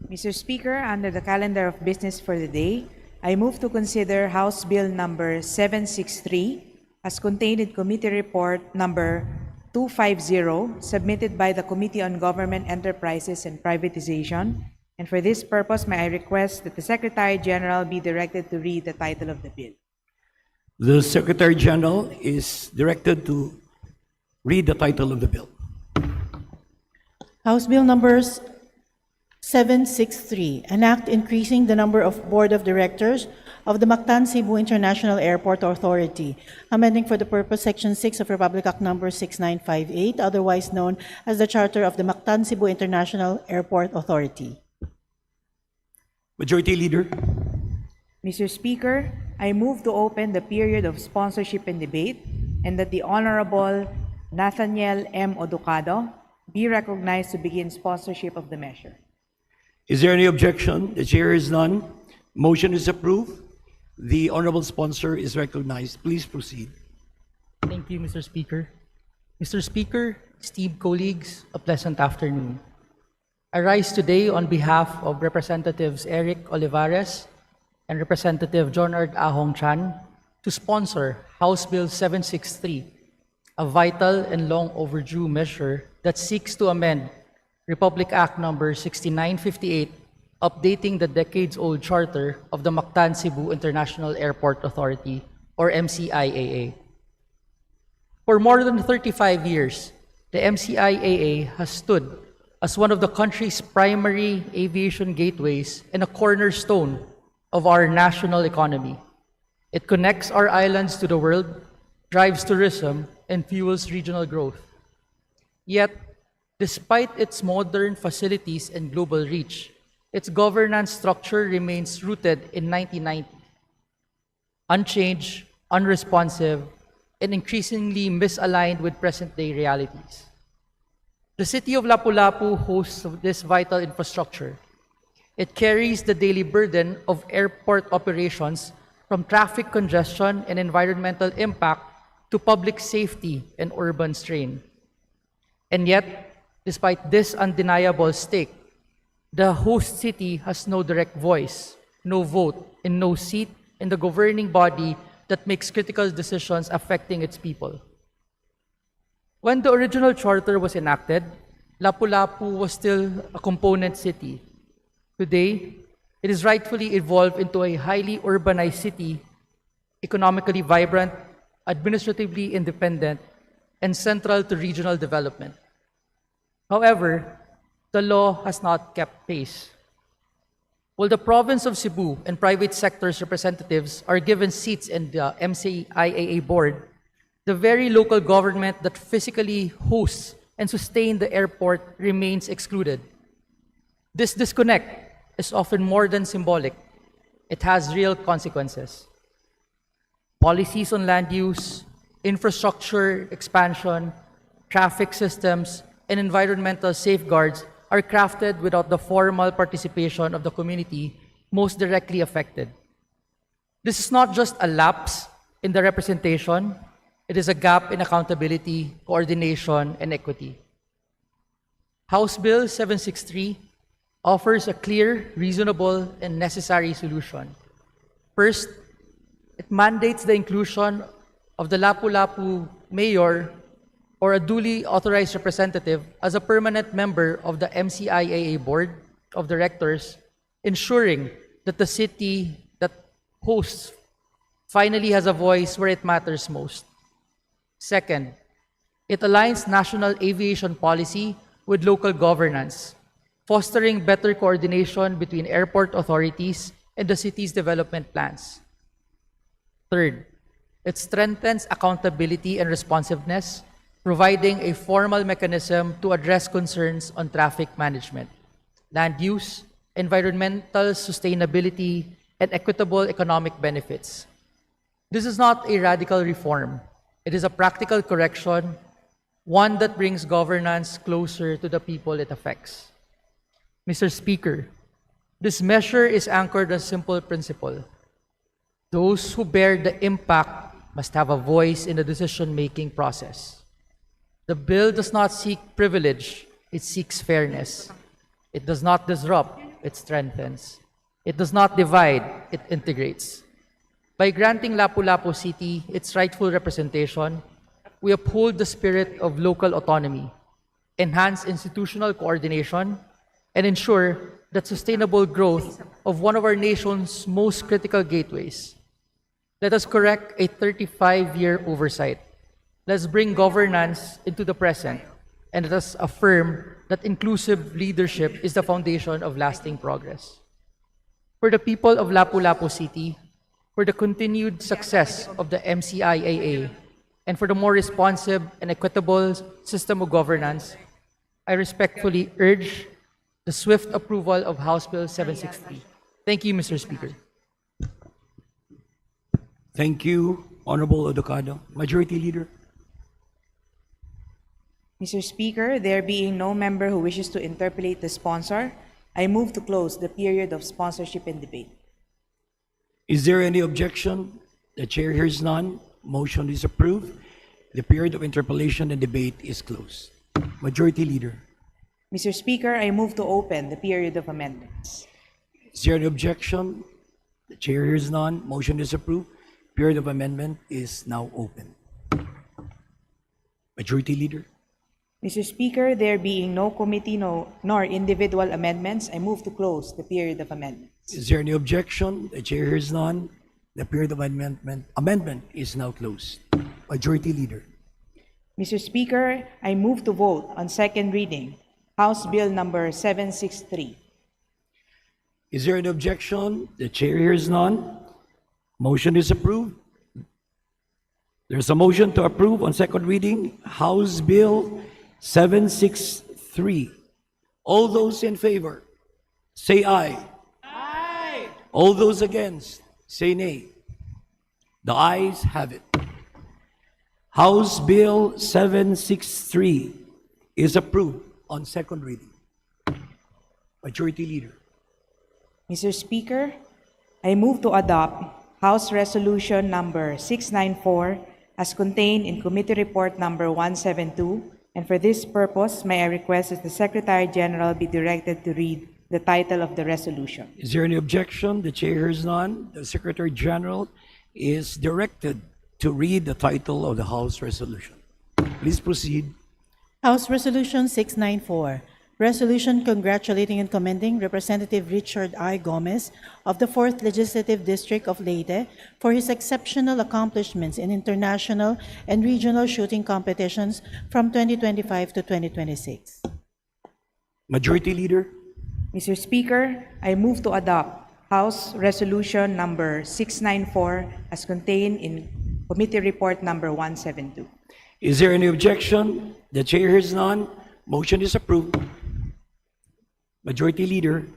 Mr. Speaker, under the calendar of business for the day, I move to consider House Bill number 763 as contained in Committee Report number 250, submitted by the Committee on Government Enterprises and Privatization. And for this purpose, may I request that the Secretary General be directed to read the title of the bill. The Secretary General is directed to read the title of the bill. House Bill numbers 763, an act increasing the number of Board of Directors of the Mactan Cebu International Airport Authority, amending for the purpose Section 6 of Republic Act number 6958, otherwise known as the Charter of the Mactan Cebu International Airport Authority. Majority Leader. Mr. Speaker, I move to open the period of sponsorship and debate and that the Honorable Nathaniel M. Oducado be recognized to begin sponsorship of the measure. Is there any objection? The chair is none. Motion is approved. The honorable sponsor is recognized. Please proceed. Thank you, Mr. Speaker. Mr. Speaker, esteemed colleagues, a pleasant afternoon. I rise today on behalf of Representatives Eric Olivares and Representative Jonard Ahong Chan to sponsor House Bill 763, a vital and long overdue measure that seeks to amend Republic Act number 6958, updating the decades-old charter of the Mactan Cebu International Airport Authority, or MCIAA. For more than 35 years, the MCIAA has stood as one of the country's primary aviation gateways and a cornerstone of our national economy. It connects our islands to the world, drives tourism, and fuels regional growth. Yet, despite its modern facilities and global reach, its governance structure remains rooted in 1990. Unchanged, unresponsive, and increasingly misaligned with present-day realities. The city of Lapu-Lapu hosts this vital infrastructure. It carries the daily burden of airport operations from traffic congestion and environmental impact to public safety and urban strain. And yet, despite this undeniable stake, the host city has no direct voice, no vote, and no seat in the governing body that makes critical decisions affecting its people. When the original charter was enacted, Lapu-Lapu was still a component city. Today, it is rightfully evolved into a highly urbanized city, economically vibrant, administratively independent, and central to regional development. However, the law has not kept pace. While the province of Cebu and private sector's representatives are given seats in the MCIAA board, the very local government that physically hosts and sustains the airport remains excluded. This disconnect is often more than symbolic. It has real consequences. Policies on land use, infrastructure expansion, traffic systems, and environmental safeguards are crafted without the formal participation of the community most directly affected. This is not just a lapse in the representation, it is a gap in accountability, coordination, and equity. House Bill 763 offers a clear, reasonable, and necessary solution. First, it mandates the inclusion of the Lapu-Lapu mayor or a duly authorized representative as a permanent member of the MCIAA board of directors, ensuring that the city that hosts finally has a voice where it matters most. Second, it aligns national aviation policy with local governance, fostering better coordination between airport authorities and the city's development plans. Third, it strengthens accountability and responsiveness, providing a formal mechanism to address concerns on traffic management, land use, environmental sustainability, and equitable economic benefits. This is not a radical reform. It is a practical correction, one that brings governance closer to the people it affects. Mr. Speaker, this measure is anchored on a simple principle. Those who bear the impact must have a voice in the decision-making process. The bill does not seek privilege, it seeks fairness. It does not disrupt, it strengthens. It does not divide, it integrates. By granting Lapu-Lapu City its rightful representation, we uphold the spirit of local autonomy, enhance institutional coordination, and ensure that sustainable growth of one of our nation's most critical gateways. Let us correct a 35-year oversight. Let's bring governance into the present, and let us affirm that inclusive leadership is the foundation of lasting progress. For the people of Lapu-Lapu City, for the continued success of the MCIAA, and for the more responsive and equitable system of governance, I respectfully urge the swift approval of House Bill 763. Thank you, Mr. Speaker. Thank you, Honorable Odocado. Majority Leader. Mr. Speaker, there being no member who wishes to interpellate the sponsor, I move to close the period of sponsorship and debate. Is there any objection? The chair hears none. Motion is approved. The period of interpellation and debate is closed. Majority Leader. Mr. Speaker, I move to open the period of amendments. Is there any objection? The chair hears none. Motion is approved. Period of amendment is now open. Majority Leader. Mr. Speaker, there being no committee nor individual amendments, I move to close the period of amendments. Is there any objection? The chair hears none. The period of amendment is now closed. Majority Leader. Mr. Speaker, I move to vote on second reading, House Bill number 763. Is there any objection? The chair hears none. Motion is approved. There's a motion to approve on second reading, House Bill 763. All those in favor, say aye. Aye. All those against, say nay. The ayes have it. House Bill 763 is approved on second reading. Majority Leader. Mr. Speaker, I move to adopt House Resolution number 694 as contained in Committee Report number 172, and for this purpose, may I request that the Secretary General be directed to read the title of the resolution. Is there any objection? The chair hears none. The Secretary General is directed to read the title of the House resolution. Please proceed. House Resolution 694, Resolution congratulating and commending Representative Richard I. Gomez of the 4th Legislative District of Leyte for his exceptional accomplishments in international and regional shooting competitions from 2025 to 2026. Majority Leader. Mr. Speaker, I move to adopt House Resolution number 694 as contained in Committee Report number 172. Is there any objection? The chair hears none. Motion is approved. Majority Leader.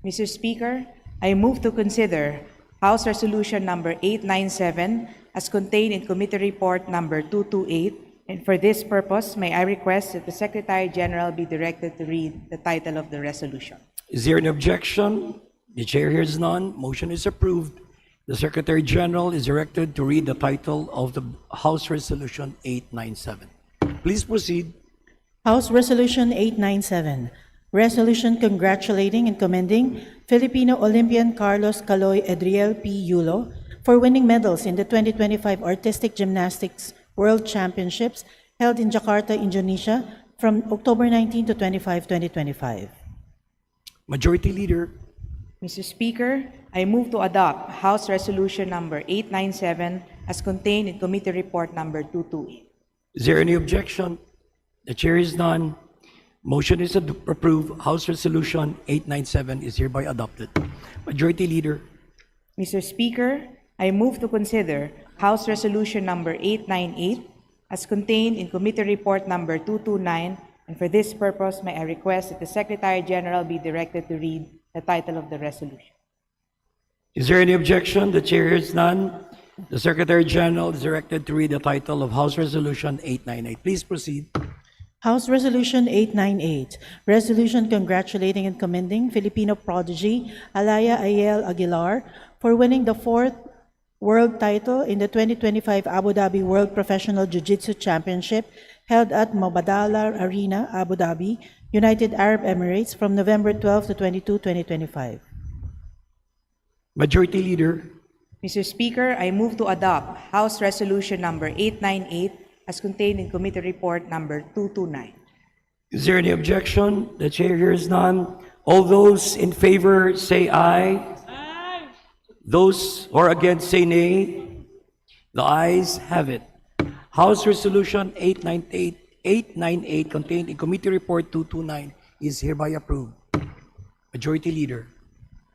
Mr. Speaker, I move to consider House Resolution number 897 as contained in Committee Report number 228, and for this purpose, may I request that the Secretary General be directed to read the title of the resolution. Is there an objection? The chair hears none. Motion is approved. The Secretary General is directed to read the title of the House Resolution 897. Please proceed. House Resolution 897, Resolution congratulating and commending Filipino Olympian Carlos Caloy Edriel P. Yulo for winning medals in the 2025 Artistic Gymnastics World Championships held in Jakarta, Indonesia from October 19 to 25, 2025. Majority Leader. Mr. Speaker, I move to adopt House Resolution number 897 as contained in Committee Report number 228. Is there any objection? The chair is none. Motion is approved. House Resolution 897 is hereby adopted. Majority Leader. Mr. Speaker, I move to consider House Resolution number 898 as contained in Committee Report number 229, and for this purpose, may I request that the Secretary General be directed to read the title of the resolution. Is there any objection? The chair hears none. The Secretary General is directed to read the title of House Resolution 898. Please proceed. House Resolution 898, Resolution congratulating and commending Filipino prodigy Alaya Ayel Aguilar for winning the 4th world title in the 2025 Abu Dhabi World Professional Jiu-Jitsu Championship held at Mubadala Arena, Abu Dhabi, United Arab Emirates from November 12 to 22, 2025. Majority Leader. Mr. Speaker, I move to adopt House Resolution number 898 as contained in Committee Report number 229. Is there any objection? The chair hears none. All those in favor say aye. Aye. Those who are against say nay. The ayes have it. House Resolution 898 contained in Committee Report 229 is hereby approved. Majority Leader.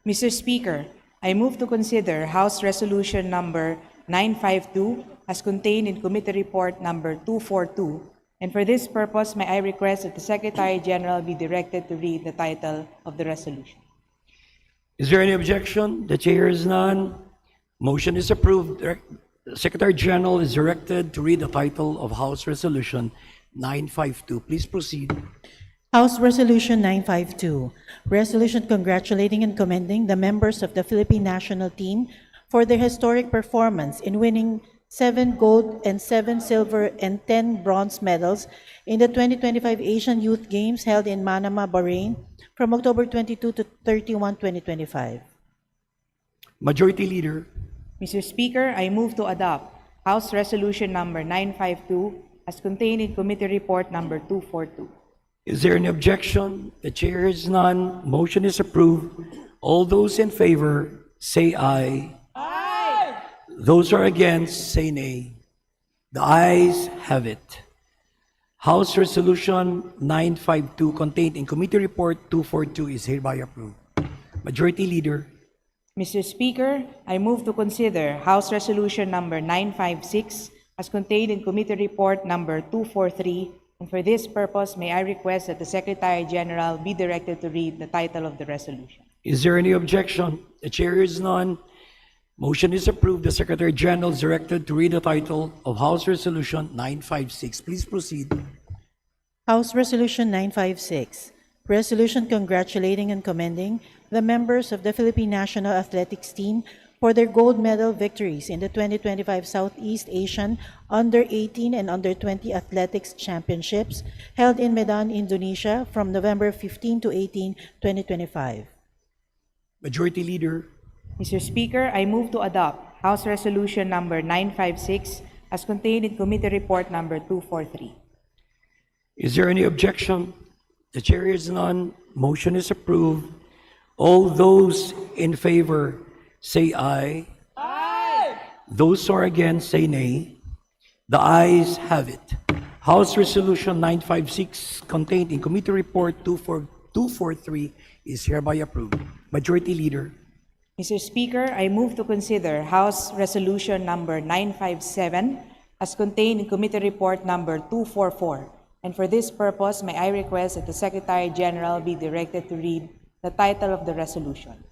Mr. Speaker, I move to consider House Resolution number 952 as contained in Committee Report number 242, and for this purpose, may I request that the Secretary General be directed to read the title of the resolution. Is there any objection? The chair is none. Motion is approved. The Secretary General is directed to read the title of House Resolution 952. Please proceed. House Resolution 952, resolution congratulating and commending the members of the Philippine national team for their historic performance in winning 7 gold and 7 silver and 10 bronze medals in the 2025 Asian Youth Games held in Manama, Bahrain from October 22 to 31, 2025. Majority Leader. Mr. Speaker, I move to adopt House Resolution number 952 as contained in Committee Report number 242. Is there any objection? The chair is none. Motion is approved. All those in favor say aye. Aye. Those who are against say nay. The ayes have it. House Resolution 952 contained in Committee Report 242 is hereby approved. Majority Leader. Mr. Speaker, I move to consider House Resolution number 956 as contained in Committee Report number 243, and for this purpose, may I request that the Secretary General be directed to read the title of the resolution. Is there any objection? The chair is none. Motion is approved. The Secretary General is directed to read the title of House Resolution 956. Please proceed. House Resolution 956, resolution congratulating and commending the members of the Philippine National Athletics Team for their gold medal victories in the 2025 Southeast Asian Under-18 and Under-20 Athletics Championships held in Medan, Indonesia from November 15 to 18, 2025. Majority Leader. Mr. Speaker, I move to adopt House Resolution number 956 as contained in Committee Report number 243. Is there any objection? The chair is none. Motion is approved. All those in favor say aye. Aye. Those who are against say nay. The ayes have it. House Resolution 956 contained in Committee Report 243 is hereby approved. Majority Leader. Mr. Speaker, I move to consider House Resolution number 957 as contained in Committee Report number 244. And for this purpose, may I request that the Secretary General be directed to read the title of the resolution.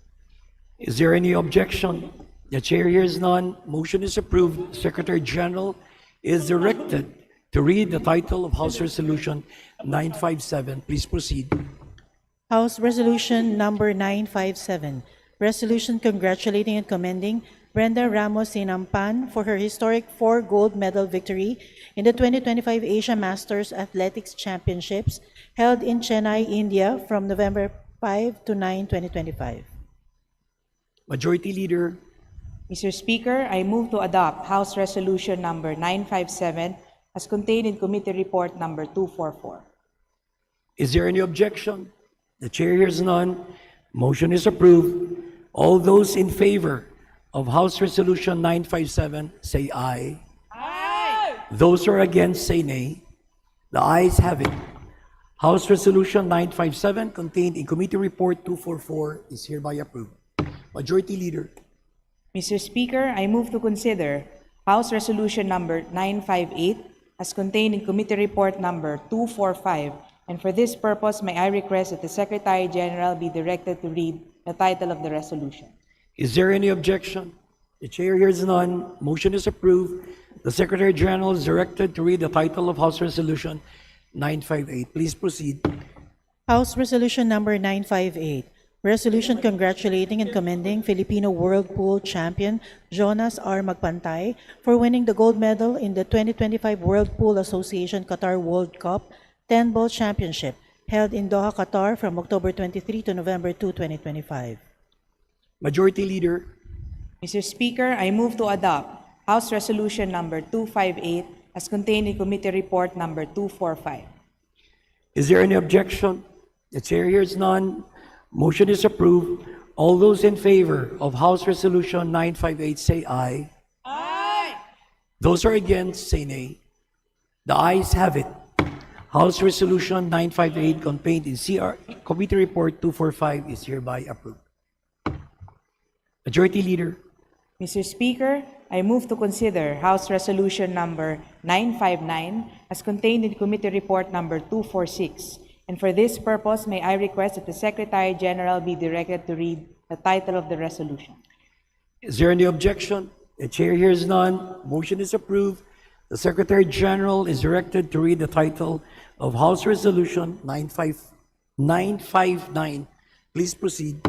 Is there any objection? The chair hears none. Motion is approved. Secretary General is directed to read the title of House Resolution 957. Please proceed. House Resolution number 957, resolution congratulating and commending Brenda Ramos Sinampan for her historic 4 gold medal victory in the 2025 Asia Masters Athletics Championships held in Chennai, India from November 5 to 9, 2025. Majority Leader. Mr. Speaker, I move to adopt House Resolution number 957 as contained in Committee Report number 244. Is there any objection? The chair hears none. Motion is approved. All those in favor of House Resolution 957 say aye. Aye. Those who are against say nay. The ayes have it. House Resolution 957 contained in Committee Report 244 is hereby approved. Majority Leader. Mr. Speaker, I move to consider House Resolution number 958 as contained in Committee Report number 245, and for this purpose, may I request that the Secretary General be directed to read the title of the resolution. Is there any objection? The chair hears none. Motion is approved. The Secretary General is directed to read the title of House Resolution 958. Please proceed. House Resolution number 958, Resolution congratulating and commending Filipino World Pool Champion Jonas R. Magpantay for winning the gold medal in the 2025 World Pool Association Qatar World Cup 10-ball championship held in Doha, Qatar from October 23 to November 2, 2025. Majority Leader. Mr. Speaker, I move to adopt House Resolution number 258 as contained in Committee Report number 245. Is there any objection? The chair hears none. Motion is approved. All those in favor of House Resolution 958 say aye. Aye. Those are against say nay. The ayes have it. House Resolution 958 contained in Committee Report 245 is hereby approved. Majority Leader. Mr. Speaker, I move to consider House Resolution number 959 as contained in Committee Report number 246. And for this purpose, may I request that the Secretary General be directed to read the title of the resolution. Is there any objection? The chair hears none. Motion is approved. The Secretary General is directed to read the title of House Resolution 959. Please proceed.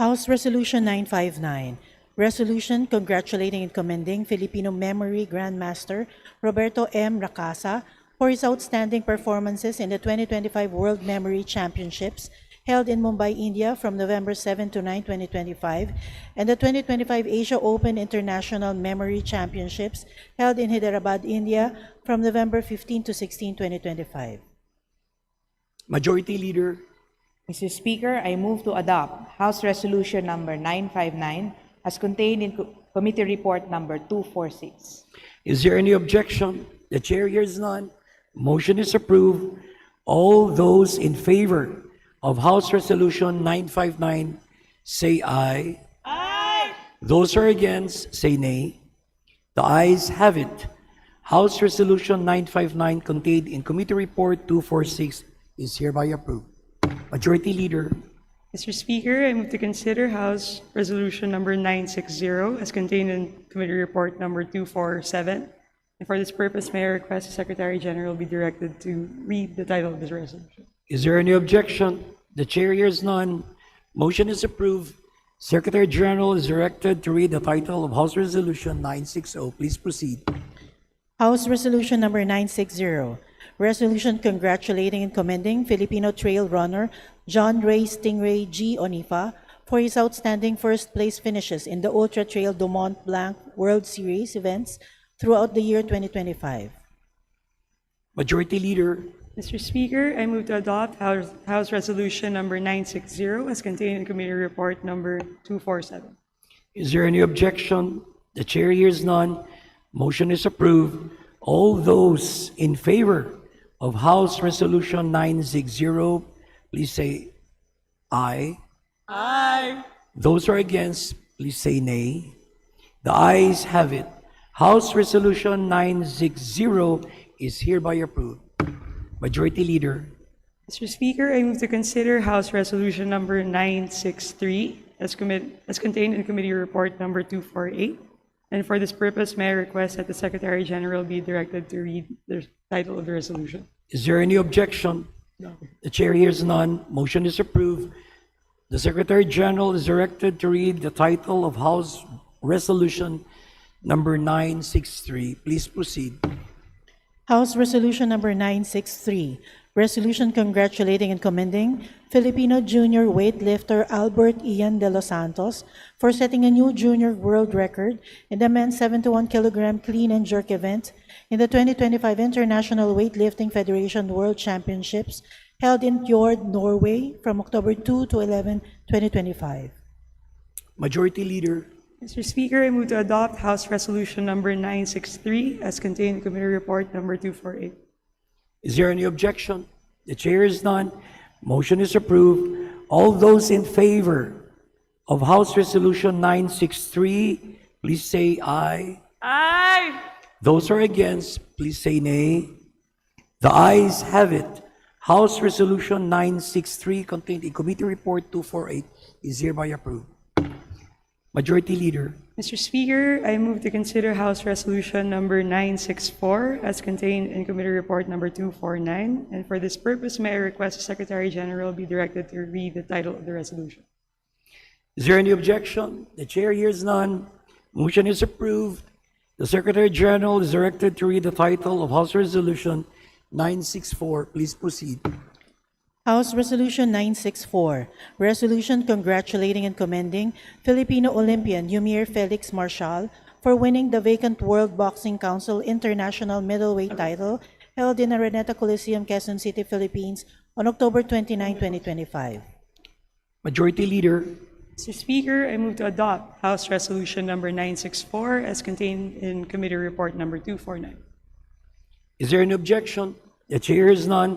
House Resolution 959, resolution congratulating and commending Filipino Memory Grandmaster Roberto M. Racasa for his outstanding performances in the 2025 World Memory Championships held in Mumbai, India from November 7 to 9, 2025, and the 2025 Asia Open International Memory Championships held in Hyderabad, India from November 15 to 16, 2025. Majority Leader. Mr. Speaker, I move to adopt House Resolution number 959 as contained in Committee Report number 246. Is there any objection? The chair hears none. Motion is approved. All those in favor of House Resolution 959 say aye. Aye. Those are against say nay. The ayes have it. House Resolution 959 contained in Committee Report 246 is hereby approved. Majority Leader. Mr. Speaker, I move to consider House Resolution number 960 as contained in Committee Report number 247. And for this purpose, may I request the Secretary General be directed to read the title of this resolution. Is there any objection? The chair hears none. Motion is approved. Secretary General is directed to read the title of House Resolution 960. Please proceed. House Resolution number 960, resolution congratulating and commending Filipino trail runner John Ray Stingray G. Onifa for his outstanding first place finishes in the Ultra Trail du Mont Blanc World Series events throughout the year 2025. Majority Leader. Mr. Speaker, I move to adopt House Resolution number 960 as contained in Committee Report number 247. Is there any objection? The chair hears none. Motion is approved. All those in favor of House Resolution 960, please say aye. Aye. Those are against, please say nay. The ayes have it. House Resolution 960 is hereby approved. Majority Leader. Mr. Speaker, I move to consider House Resolution number 963 as contained in Committee Report number 248. And for this purpose, may I request that the Secretary General be directed to read the title of the resolution. Is there any objection? No. The chair hears none. Motion is approved. The Secretary General is directed to read the title of House Resolution number 963. Please proceed. House Resolution number 963, resolution congratulating and commending Filipino junior weightlifter Albert Ian de los Santos for setting a new junior world record in the men's 71-kilogram clean and jerk event in the 2025 International Weightlifting Federation World Championships held in Fjord, Norway from October 2 to 11, 2025. Majority Leader. Mr. Speaker, I move to adopt House Resolution number 963 as contained in Committee Report number 248. Is there any objection? The chair is none. Motion is approved. All those in favor of House Resolution 963, please say aye. Aye. Those are against, please say nay. The ayes have it. House Resolution 963 contained in Committee Report 248 is hereby approved. Majority Leader. Mr. Speaker, I move to consider House Resolution number 964 as contained in Committee Report number 249, and for this purpose, may I request the Secretary General be directed to read the title of the resolution. Is there any objection? The chair hears none. Motion is approved. The Secretary General is directed to read the title of House Resolution 964. Please proceed. House Resolution 964, resolution congratulating and commending Filipino Olympian Yumir Felix Marshall for winning the vacant World Boxing Council International Middleweight title held in Araneta Coliseum, Quezon City, Philippines on October 29, 2025. Majority Leader. Mr. Speaker, I move to adopt House Resolution number 964 as contained in Committee Report number 249. Is there any objection? The chair is none.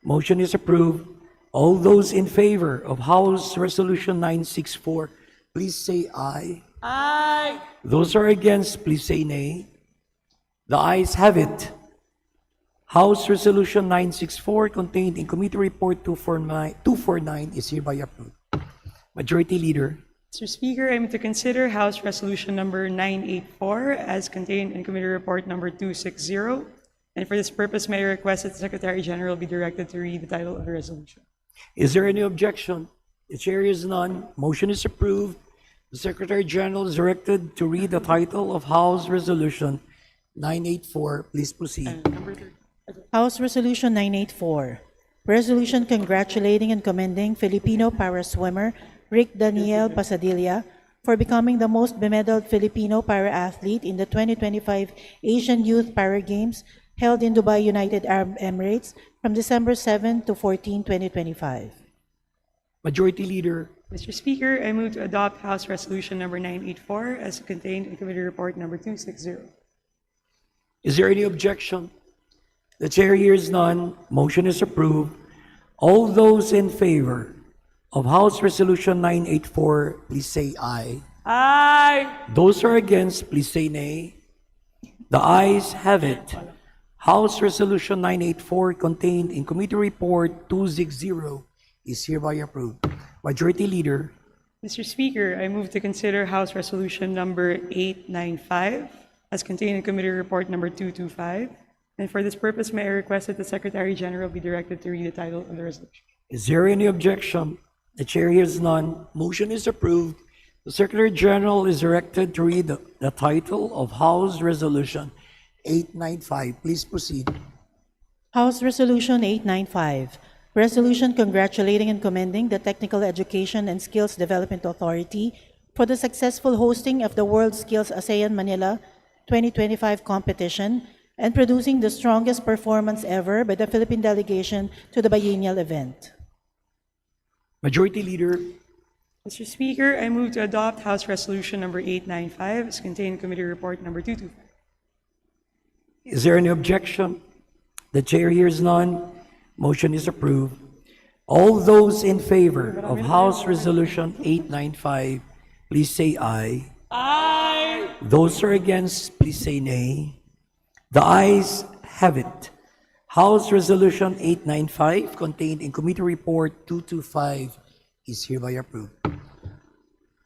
Motion is approved. All those in favor of House Resolution 964, please say aye. Aye. Those are against, please say nay. The ayes have it. House Resolution 964 contained in Committee Report 249 is hereby approved. Majority Leader. Mr. Speaker, I move to consider House Resolution number 984 as contained in Committee Report number 260. And for this purpose, may I request that the Secretary General be directed to read the title of the resolution. Is there any objection? The chair is none. Motion is approved. The Secretary General is directed to read the title of House Resolution 984. Please proceed. House Resolution 984, resolution congratulating and commending Filipino para-swimmer Rick Daniel Pasadilla for becoming the most bemedaled Filipino para-athlete in the 2025 Asian Youth Para Games held in Dubai, United Arab Emirates from December 7 to 14, 2025. Majority Leader. Mr. Speaker, I move to adopt House Resolution number 984 as contained in Committee Report number 260. Is there any objection? The chair hears none. Motion is approved. All those in favor of House Resolution 984, please say aye. Aye. Those are against, please say nay. The ayes have it. House Resolution 984 contained in Committee Report 260 is hereby approved. Majority Leader. Mr. Speaker, I move to consider House Resolution number 895 as contained in Committee Report number 225. And for this purpose, may I request that the Secretary General be directed to read the title of the resolution. Is there any objection? The chair hears none. Motion is approved. The Secretary General is directed to read the title of House Resolution 895. Please proceed. House Resolution 895, resolution congratulating and commending the Technical Education and Skills Development Authority for the successful hosting of the World Skills ASEAN Manila 2025 competition and producing the strongest performance ever by the Philippine delegation to the biennial event. Majority Leader. Mr. Speaker, I move to adopt House Resolution number 895 as contained in Committee Report number 225. Is there any objection? The chair hears none. Motion is approved. All those in favor of House Resolution 895, please say aye. Aye. Those are against, please say nay. The ayes have it. House Resolution 895 contained in Committee Report 225 is hereby approved.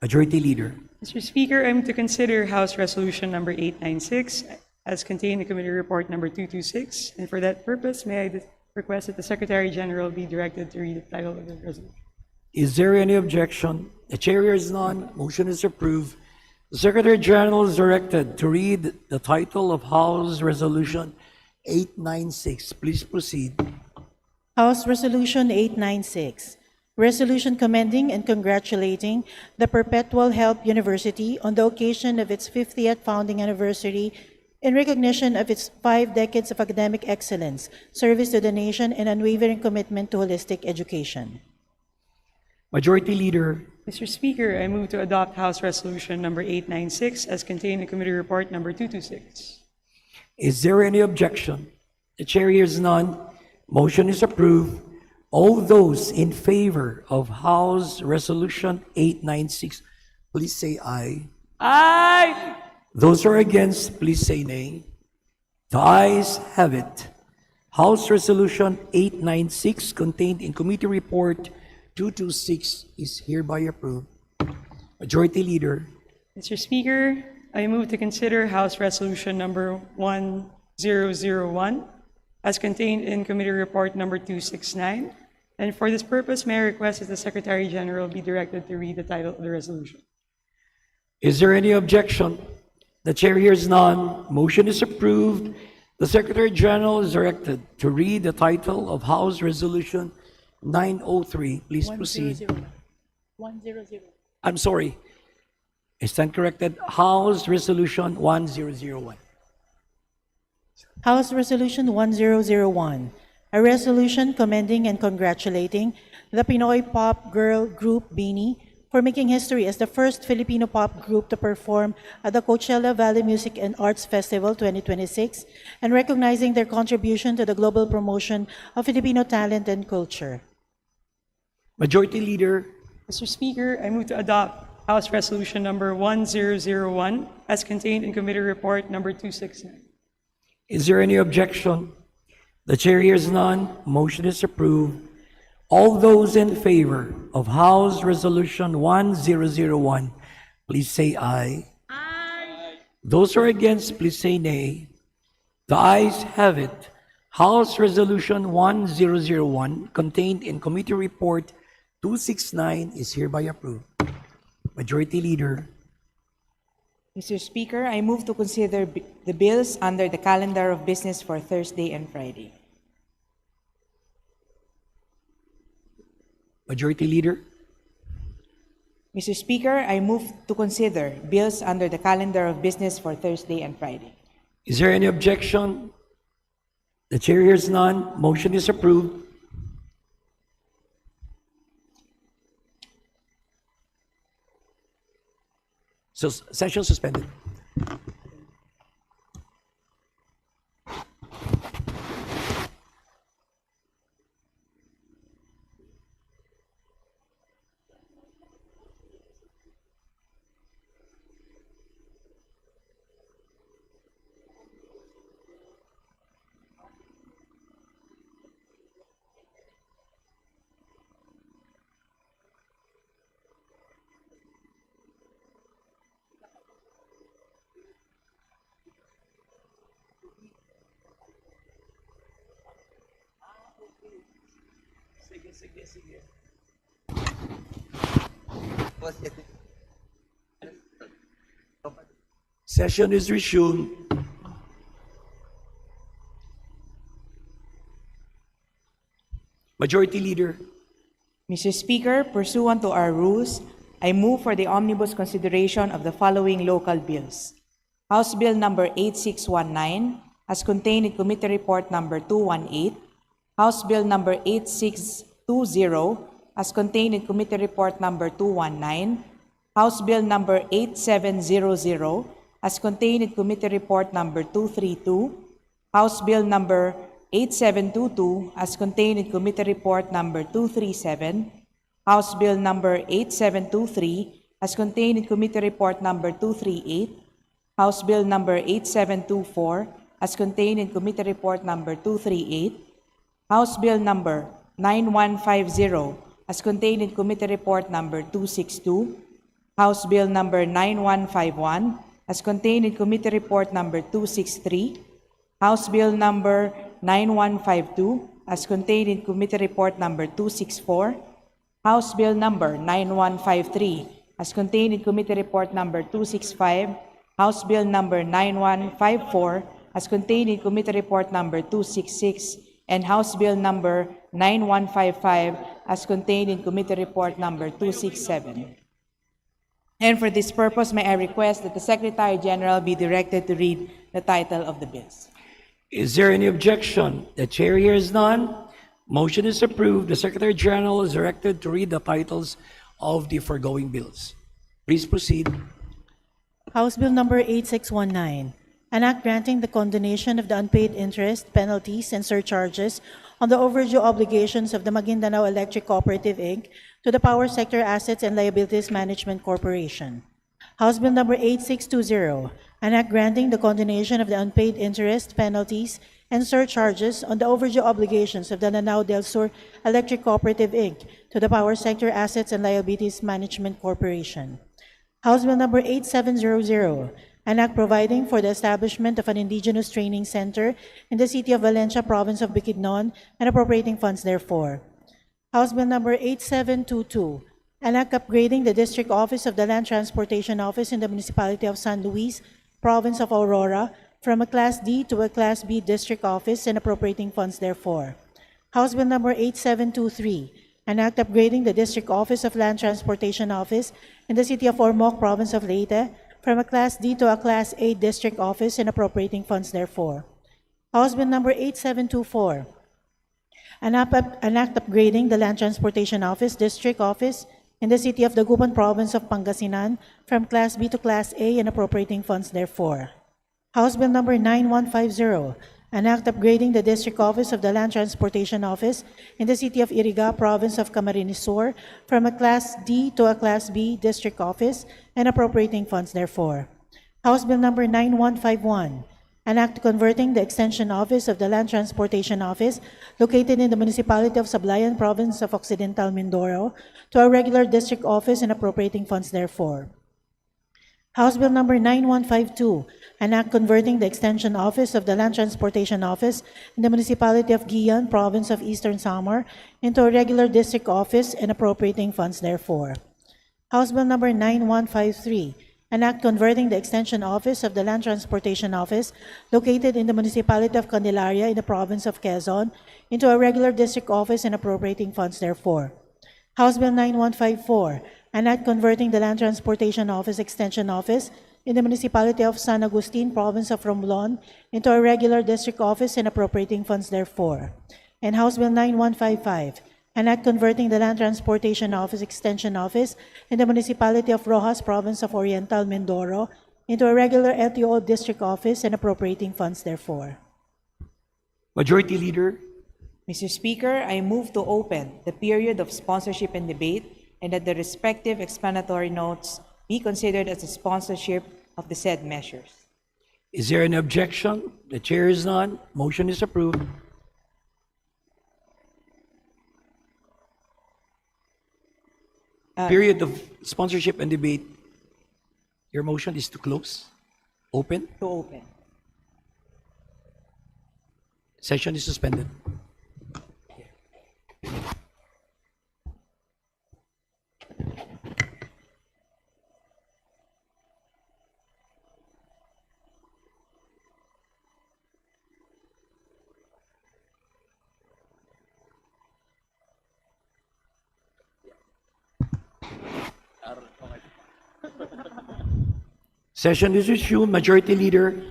Majority Leader. Mr. Speaker, I move to consider House Resolution number 896 as contained in Committee Report number 226. And for that purpose, may I request that the Secretary General be directed to read the title of the resolution. Is there any objection? The chair hears none. Motion is approved. The Secretary General is directed to read the title of House Resolution 896. Please proceed. House Resolution 896, resolution commending and congratulating the Perpetual Help University on the occasion of its 50th founding anniversary in recognition of its 5 decades of academic excellence, service to the nation, and unwavering commitment to holistic education. Majority Leader. Mr. Speaker, I move to adopt House Resolution number 896 as contained in Committee Report number 226. Is there any objection? The chair hears none. Motion is approved. All those in favor of House Resolution 896, please say aye. Aye. Those are against, please say nay. The ayes have it. House Resolution 896 contained in Committee Report 226 is hereby approved. Majority Leader. Mr. Speaker, I move to consider House Resolution number 1001 as contained in Committee Report number 269. And for this purpose, may I request that the Secretary General be directed to read the title of the resolution. Is there any objection? The chair hears none. Motion is approved. The Secretary General is directed to read the title of House Resolution 903. Please proceed. 1001. I'm sorry. I stand corrected. House Resolution 1001. House Resolution 1001, a resolution commending and congratulating the Pinoy pop girl group Beanie for making history as the first Filipino pop group to perform at the Coachella Valley Music and Arts Festival 2026 and recognizing their contribution to the global promotion of Filipino talent and culture. Majority Leader. Mr. Speaker, I move to adopt House Resolution number 1001 as contained in Committee Report number 269. Is there any objection? The chair hears none. Motion is approved. All those in favor of House Resolution 1001, please say aye. Aye. Those who are against, please say nay. The ayes have it. House Resolution 1001, contained in Committee Report 269, is hereby approved. Majority Leader. Mr. Speaker, I move to consider the bills under the calendar of business for Thursday and Friday. Majority Leader. Mr. Speaker, I move to consider bills under the calendar of business for Thursday and Friday. Is there any objection? The chair hears none. Motion is approved. So, session suspended. Session is resumed. Majority Leader. Mr. Speaker, pursuant to our rules, I move for the omnibus consideration of the following local bills. House Bill number 8619, as contained in Committee Report number 218. House Bill number 8620, as contained in Committee Report number 219. House Bill number 8700, as contained in Committee Report number 232. House Bill number 8722, as contained in Committee Report number 237. House Bill number 8723, as contained in Committee Report number 238. House Bill number 8724, as contained in Committee Report number 238. House Bill number 9150, as contained in Committee Report number 262. House Bill number 9151, as contained in Committee Report number 263. House Bill number 9152, as contained in Committee Report number 264. House Bill number 9153, as contained in Committee Report number 265. House Bill number 9154, as contained in Committee Report number 266. And House Bill number 9155, as contained in Committee Report number 267. And for this purpose, may I request that the Secretary General be directed to read the title of the bills. Is there any objection? The chair hears none. Motion is approved. The Secretary General is directed to read the titles of the foregoing bills. Please proceed. House Bill number 8619, an act granting the condonation of the unpaid interest, penalties, and surcharges on the overdue obligations of the Maguindanao Electric Cooperative, Inc. to the Power Sector Assets and Liabilities Management Corporation. House Bill number 8620, an act granting the condonation of the unpaid interest, penalties, and surcharges on the overdue obligations of the Lanao del Sur Electric Cooperative, Inc. to the Power Sector Assets and Liabilities Management Corporation. House Bill number 8700, an act providing for the establishment of an indigenous training center in the city of Valencia, province of Bukidnon, and appropriating funds therefor. House Bill number 8722, an act upgrading the district office of the Land Transportation Office in the municipality of San Luis, province of Aurora, from a Class D to a Class B district office and appropriating funds therefor. House Bill number 8723, an act upgrading the district office of Land Transportation Office in the city of Ormoc, province of Leyte, from a Class D to a Class A district office and appropriating funds therefor. House Bill number 8724, an act upgrading the Land Transportation Office district office in the city of Dagupan, province of Pangasinan, from Class B to Class A and appropriating funds therefor. House Bill number 9150, an act upgrading the district office of the Land Transportation Office in the city of Iriga, province of Camarines Sur, from a Class D to a Class B district office and appropriating funds therefor. House Bill number 9151, an act converting the extension office of the Land Transportation Office located in the municipality of Sablayan, province of Occidental Mindoro, to a regular district office and appropriating funds therefor. House Bill number 9152, an act converting the extension office of the Land Transportation Office in the municipality of Guian, province of Eastern Samar, into a regular district office and appropriating funds therefor. House Bill number 9153, an act converting the extension office of the Land Transportation Office located in the municipality of Candelaria in the province of Quezon into a regular district office and appropriating funds therefor. House Bill 9154, an act converting the Land Transportation Office Extension Office in the municipality of San Agustin, province of Romblon, into a regular district office and appropriating funds therefor. And House Bill 9155, an act converting the Land Transportation Office Extension Office in the municipality of Rojas, province of Oriental Mindoro, into a regular LTO district office and appropriating funds therefor. Majority Leader. Mr. Speaker, I move to open the period of sponsorship and debate and that the respective explanatory notes be considered as a sponsorship of the said measures. Is there an objection? The chair is none. Motion is approved. Period of sponsorship and debate. Your motion is to close? Open? To open. Session is suspended. Session is resumed. Majority Leader.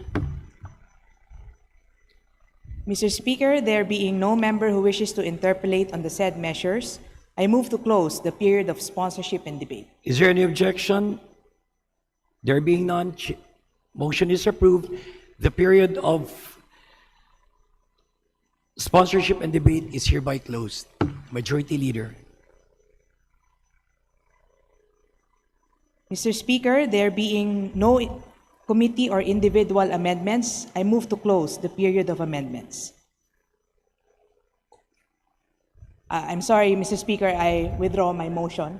Mr. Speaker, there being no member who wishes to interpellate on the said measures, I move to close the period of sponsorship and debate. Is there any objection? There being none, motion is approved. The period of sponsorship and debate is hereby closed. Majority Leader. Mr. Speaker, there being no committee or individual amendments, I move to close the period of amendments. I'm sorry, Mr. Speaker, I withdraw my motion.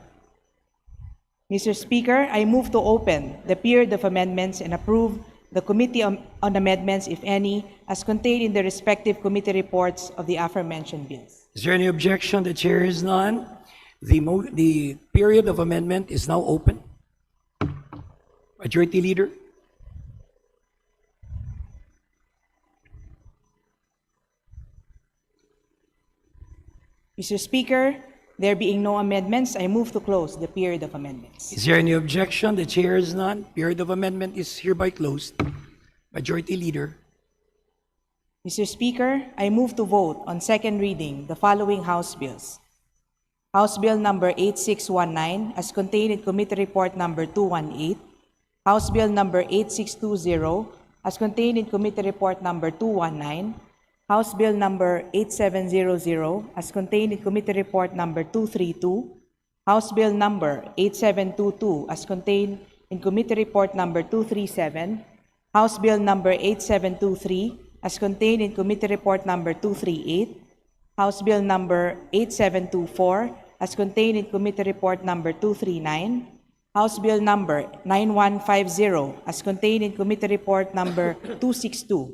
Mr. Speaker, I move to open the period of amendments and approve the Committee on Amendments, if any, as contained in the respective committee reports of the aforementioned bills. Is there any objection? The chair is none. The period of amendment is now open. Majority Leader. Mr. Speaker, there being no amendments, I move to close the period of amendments. Is there any objection? The chair is none. Period of amendment is hereby closed. Majority Leader. Mr. Speaker, I move to vote on second reading the following House bills. House Bill number 8619 as contained in Committee Report number 218. House Bill number 8620 as contained in Committee Report number 219. House Bill number 8700 as contained in Committee Report number 232. House Bill number 8722 as contained in Committee Report number 237. House Bill number 8723 as contained in Committee Report number 238. House Bill number 8724 as contained in Committee Report number 239. House Bill number 9150 as contained in Committee Report number 262.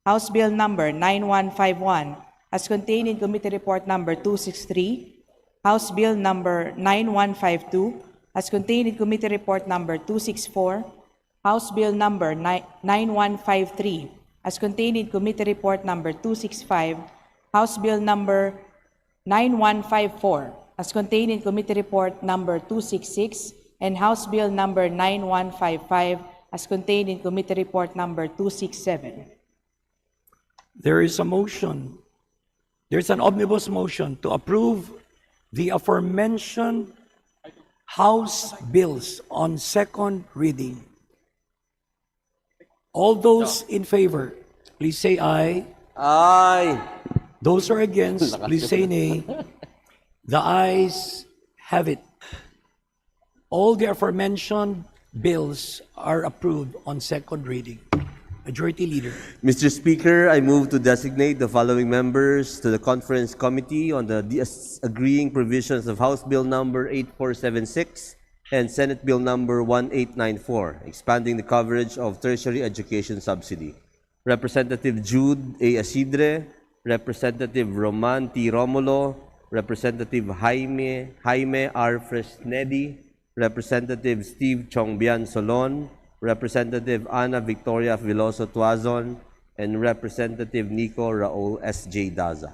House Bill number 9151 as contained in Committee Report number 263. House Bill number 9152 as contained in Committee Report number 264. House Bill number 9153 as contained in Committee Report number 265. House Bill number 9154 as contained in Committee Report number 266, and House Bill number 9155 as contained in Committee Report number 267. There is a motion. There's an omnibus motion to approve the aforementioned House bills on second reading. All those in favor, please say aye. Aye. Those who are against, please say nay. The ayes have it. All the aforementioned bills are approved on second reading. Majority Leader. Mr. Speaker, I move to designate the following members to the Conference Committee on the disagreeing provisions of House Bill number 8476 and Senate Bill number 1894, expanding the coverage of tertiary education subsidy. Representative Jude A. Asidre, Representative Roman T. Romulo, Representative Jaime R. Fresnedi, Representative Steve Chongbian Solon, Representative Ana Victoria Veloso Tuazon, and Representative Nico Raul S.J. Daza.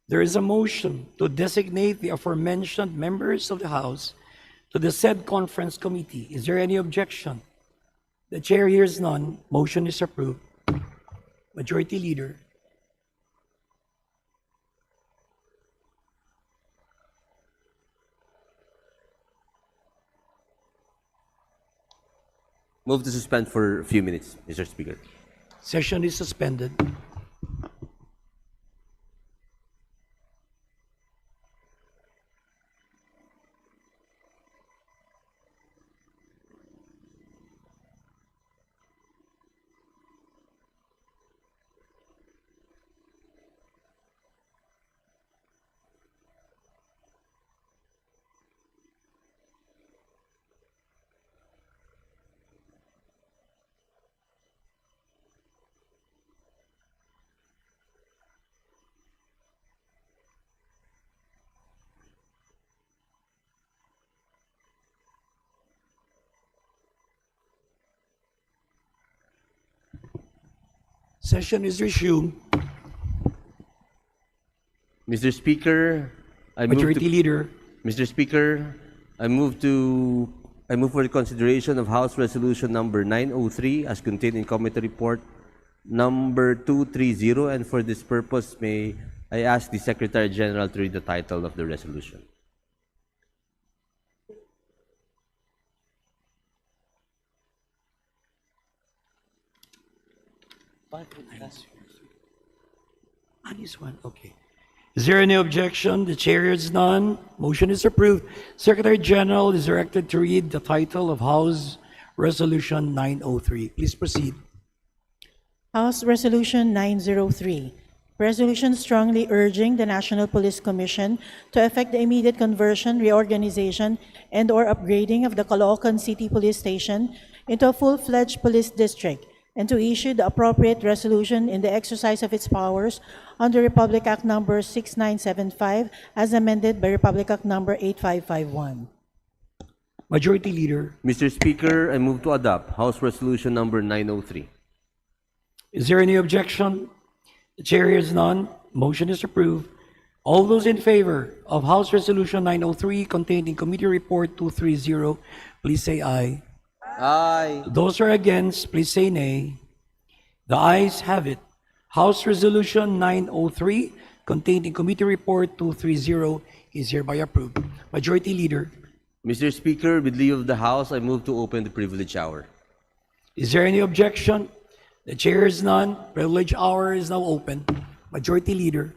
There is a motion to designate the aforementioned members of the House to the said conference committee. Is there any objection? The chair hears none. Motion is approved. Majority Leader. Move to suspend for a few minutes, Mr. Speaker. Session is suspended. Session is resumed. Mr. Speaker, Majority Leader. Mr. Speaker, I move for the consideration of House Resolution number 903 as contained in Committee Report number 230, and for this purpose may I ask the Secretary General to read the title of the resolution. Okay. Is there any objection? The chair hears none. Motion is approved. Secretary General is directed to read the title of House Resolution 903. Please proceed. House Resolution 903. Resolution strongly urging the National Police Commission to effect the immediate conversion, reorganization, and/or upgrading of the Caloocan City Police Station into a full-fledged police district, and to issue the appropriate resolution in the exercise of its powers under Republic Act Number 6975 as amended by Republic Act Number 8551. Majority Leader. Mr. Speaker, I move to adopt House Resolution number 903. Is there any objection? The chair hears none. Motion is approved. All those in favor of House Resolution 903 contained in Committee Report 230, please say aye. Aye. Those who are against, please say nay. The ayes have it. House Resolution 903 contained in Committee Report 230 is hereby approved. Majority Leader. Mr. Speaker, with leave of the House, I move to open the privilege hour. Is there any objection? The chair is none. Privilege hour is now open. Majority Leader.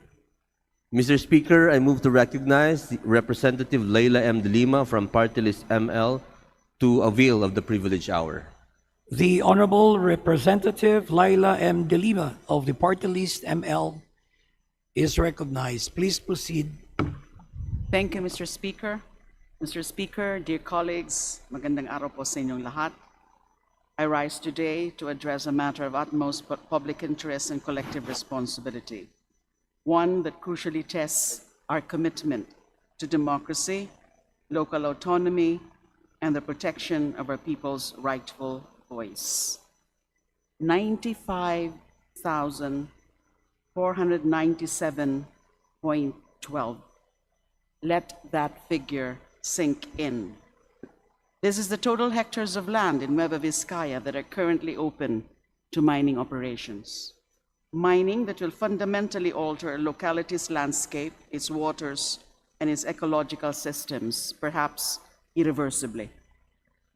Mr. Speaker, I move to recognize Representative Leila M. De Lima from Party List ML to avail of the privilege hour. The Honorable Representative Laila M. De Lima of the Party List ML is recognized. Please proceed. Thank you, Mr. Speaker. Mr. Speaker, dear colleagues, magandang araw po sa inyong lahat. I rise today to address a matter of utmost public interest and collective responsibility, one that crucially tests our commitment to democracy, local autonomy, and the protection of our people's rightful voice. 95,497.12. Let that figure sink in. This is the total hectares of land in Nueva Vizcaya that are currently open to mining operations. Mining that will fundamentally alter a locality's landscape, its waters, and its ecological systems, perhaps irreversibly.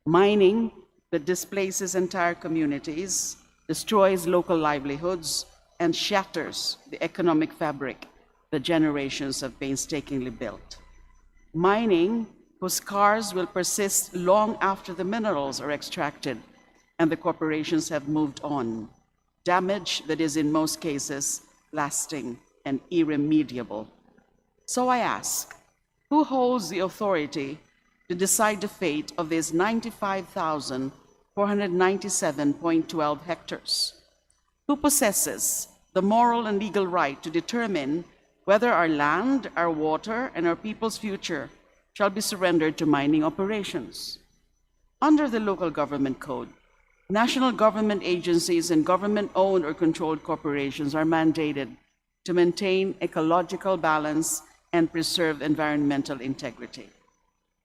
Mining that displaces entire communities, destroys local livelihoods, and shatters the economic fabric that generations have painstakingly built. Mining whose scars will persist long after the minerals are extracted and the corporations have moved on. Damage that is in most cases lasting and irremediable. So I ask, who holds the authority to decide the fate of these 95,497.12 hectares? Who possesses the moral and legal right to determine whether our land, our water, and our people's future shall be surrendered to mining operations? Under the Local Government Code, national government agencies and government-owned or controlled corporations are mandated to maintain ecological balance and preserve environmental integrity.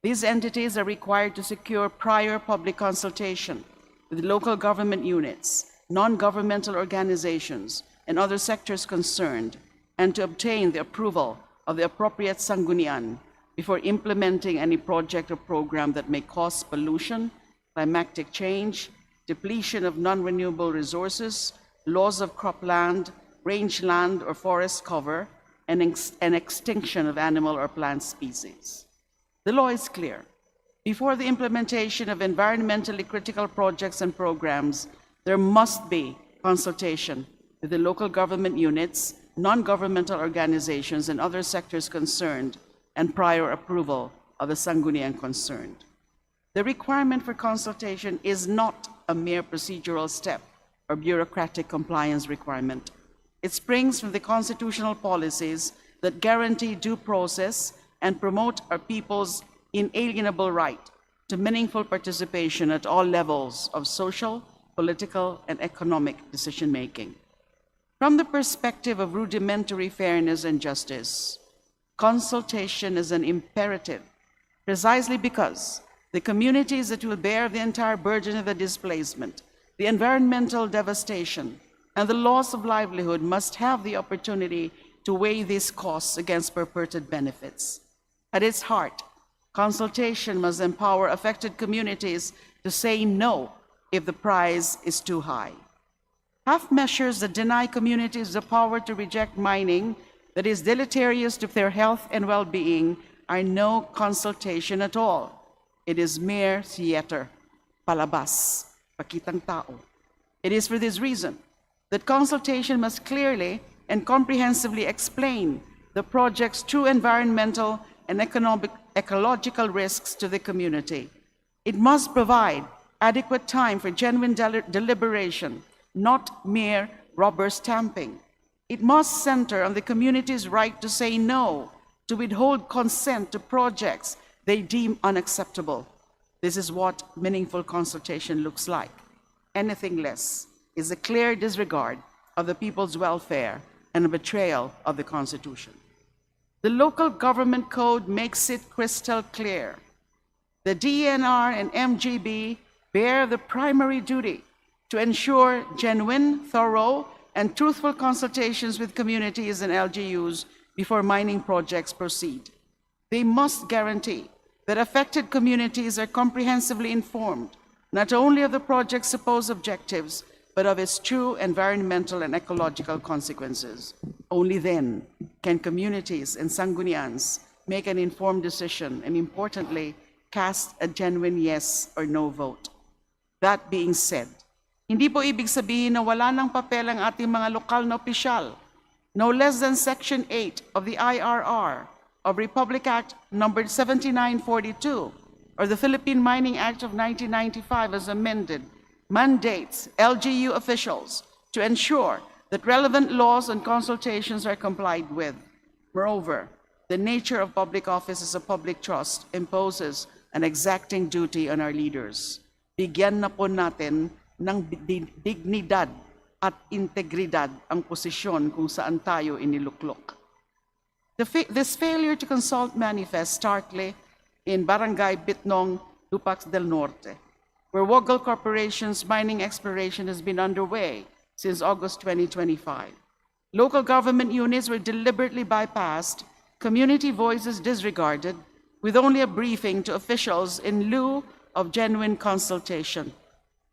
These entities are required to secure prior public consultation with local government units, non-governmental organizations, and other sectors concerned, and to obtain the approval of the appropriate sanggunian before implementing any project or program that may cause pollution, climatic change, depletion of non-renewable resources, loss of cropland, rangeland or forest cover, and extinction of animal or plant species. The law is clear. Before the implementation of environmentally critical projects and programs, there must be consultation with the local government units, non-governmental organizations, and other sectors concerned, and prior approval of the sanggunian concerned. The requirement for consultation is not a mere procedural step or bureaucratic compliance requirement. It springs from the constitutional policies that guarantee due process and promote our people's inalienable right to meaningful participation at all levels of social, political, and economic decision-making. From the perspective of rudimentary fairness and justice, consultation is an imperative, precisely because the communities that will bear the entire burden of the displacement, the environmental devastation, and the loss of livelihood must have the opportunity to weigh these costs against purported benefits. At its heart, consultation must empower affected communities to say no if the price is too high. Half measures that deny communities the power to reject mining that is deleterious to their health and well-being are no consultation at all. It is mere theater, palabas, pakitang tao. It is for this reason that consultation must clearly and comprehensively explain the project's true environmental and ecological risks to the community. It must provide adequate time for genuine deliberation, not mere rubber stamping. It must center on the community's right to say no, to withhold consent to projects they deem unacceptable. This is what meaningful consultation looks like. Anything less is a clear disregard of the people's welfare and a betrayal of the Constitution. The Local Government Code makes it crystal clear. The DNR and MGB bear the primary duty to ensure genuine, thorough, and truthful consultations with communities and LGUs before mining projects proceed. They must guarantee that affected communities are comprehensively informed, not only of the project's supposed objectives, but of its true environmental and ecological consequences. Only then can communities and sanggunians make an informed decision and, importantly, cast a genuine yes or no vote. That being said, hindi po ibig sabihin na wala ng papel ang ating mga lokal na opisyal. No less than Section 8 of the IRR of Republic Act number 7942 or the Philippine Mining Act of 1995 as amended mandates LGU officials to ensure that relevant laws and consultations are complied with. Moreover, the nature of public office as a public trust imposes an exacting duty on our leaders. Bigyan na po natin ng dignidad at integridad ang posisyon kung saan tayo iniluklok. This failure to consult manifests starkly in Barangay Bitnong, Dupax del Norte, where Woggle Corporation's mining exploration has been underway since August 2025. Local government units were deliberately bypassed, community voices disregarded, with only a briefing to officials in lieu of genuine consultation.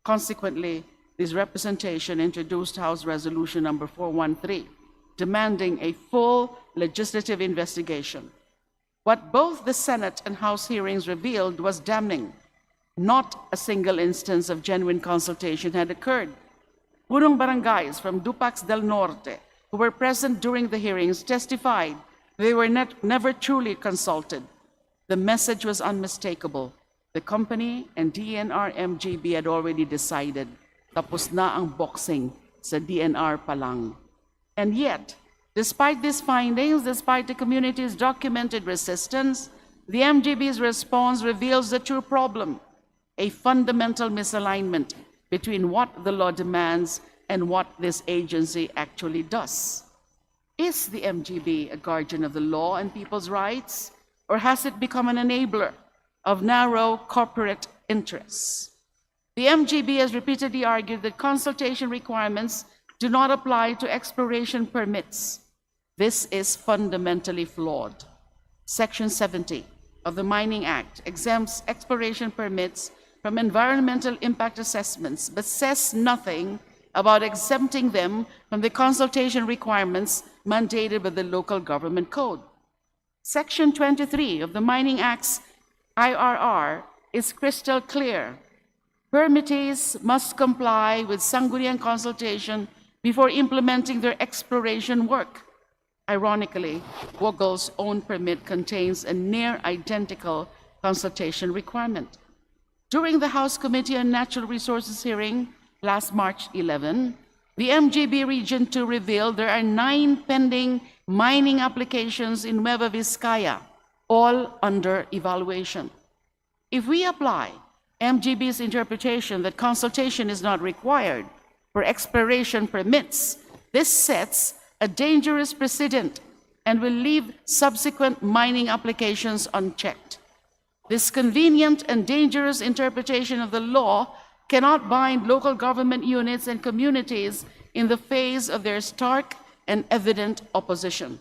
Consequently, this representation introduced House Resolution number 413, demanding a full legislative investigation. What both the Senate and House hearings revealed was damning. Not a single instance of genuine consultation had occurred. Punong barangays from Dupax del Norte, who were present during the hearings, testified they were never truly consulted. The message was unmistakable. The company and DNR-MGB had already decided, tapos na ang boxing sa DNR pa lang. And yet, despite these findings, despite the community's documented resistance, the MGB's response reveals the true problem, a fundamental misalignment between what the law demands and what this agency actually does. Is the MGB a guardian of the law and people's rights, or has it become an enabler of narrow corporate interests? The MGB has repeatedly argued that consultation requirements do not apply to exploration permits. This is fundamentally flawed. Section 70 of the Mining Act exempts exploration permits from environmental impact assessments, but says nothing about exempting them from the consultation requirements mandated by the local government code. Section 23 of the Mining Act's IRR is crystal clear. Permittees must comply with sangguniang consultation before implementing their exploration work. Ironically, Woggle's own permit contains a near identical consultation requirement. During the House Committee on Natural Resources hearing last March 11, the MGB Region 2 revealed there are 9 pending mining applications in Nueva Vizcaya, all under evaluation. If we apply MGB's interpretation that consultation is not required for exploration permits, this sets a dangerous precedent and will leave subsequent mining applications unchecked. This convenient and dangerous interpretation of the law cannot bind local government units and communities in the face of their stark and evident opposition.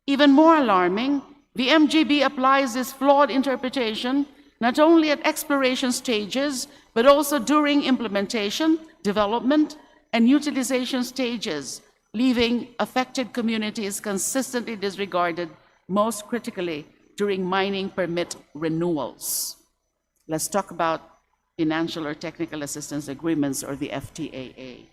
Even more alarming, the MGB applies this flawed interpretation not only at exploration stages, but also during implementation, development, and utilization stages, leaving affected communities consistently disregarded, most critically during mining permit renewals. Let's talk about financial or technical assistance agreements, or the FTAA.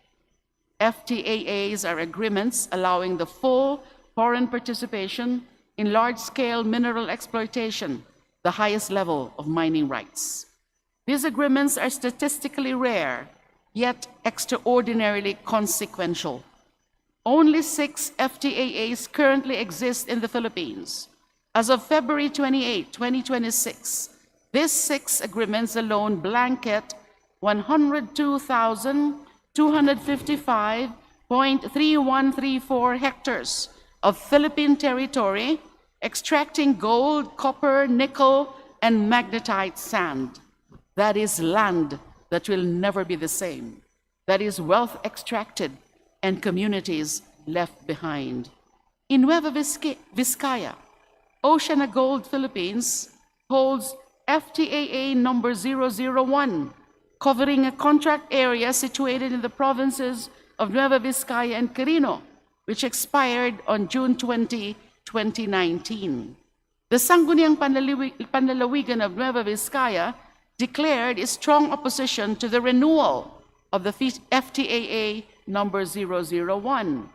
FTAAs are agreements allowing the full foreign participation in large-scale mineral exploitation, the highest level of mining rights. These agreements are statistically rare, yet extraordinarily consequential. Only 6 FTAAs currently exist in the Philippines. As of February 28, 2026, these 6 agreements alone blanket 102,255.3134 hectares of Philippine territory, extracting gold, copper, nickel, and magnetite sand. That is land that will never be the same. That is wealth extracted and communities left behind. In Nueva Vizcaya, Oceana Gold Philippines holds FTAA number 001, covering a contract area situated in the provinces of Nueva Vizcaya and Quirino, which expired on June 20, 2019. The Sangguniang Panlalawigan of Nueva Vizcaya declared its strong opposition to the renewal of the FTAA number 001.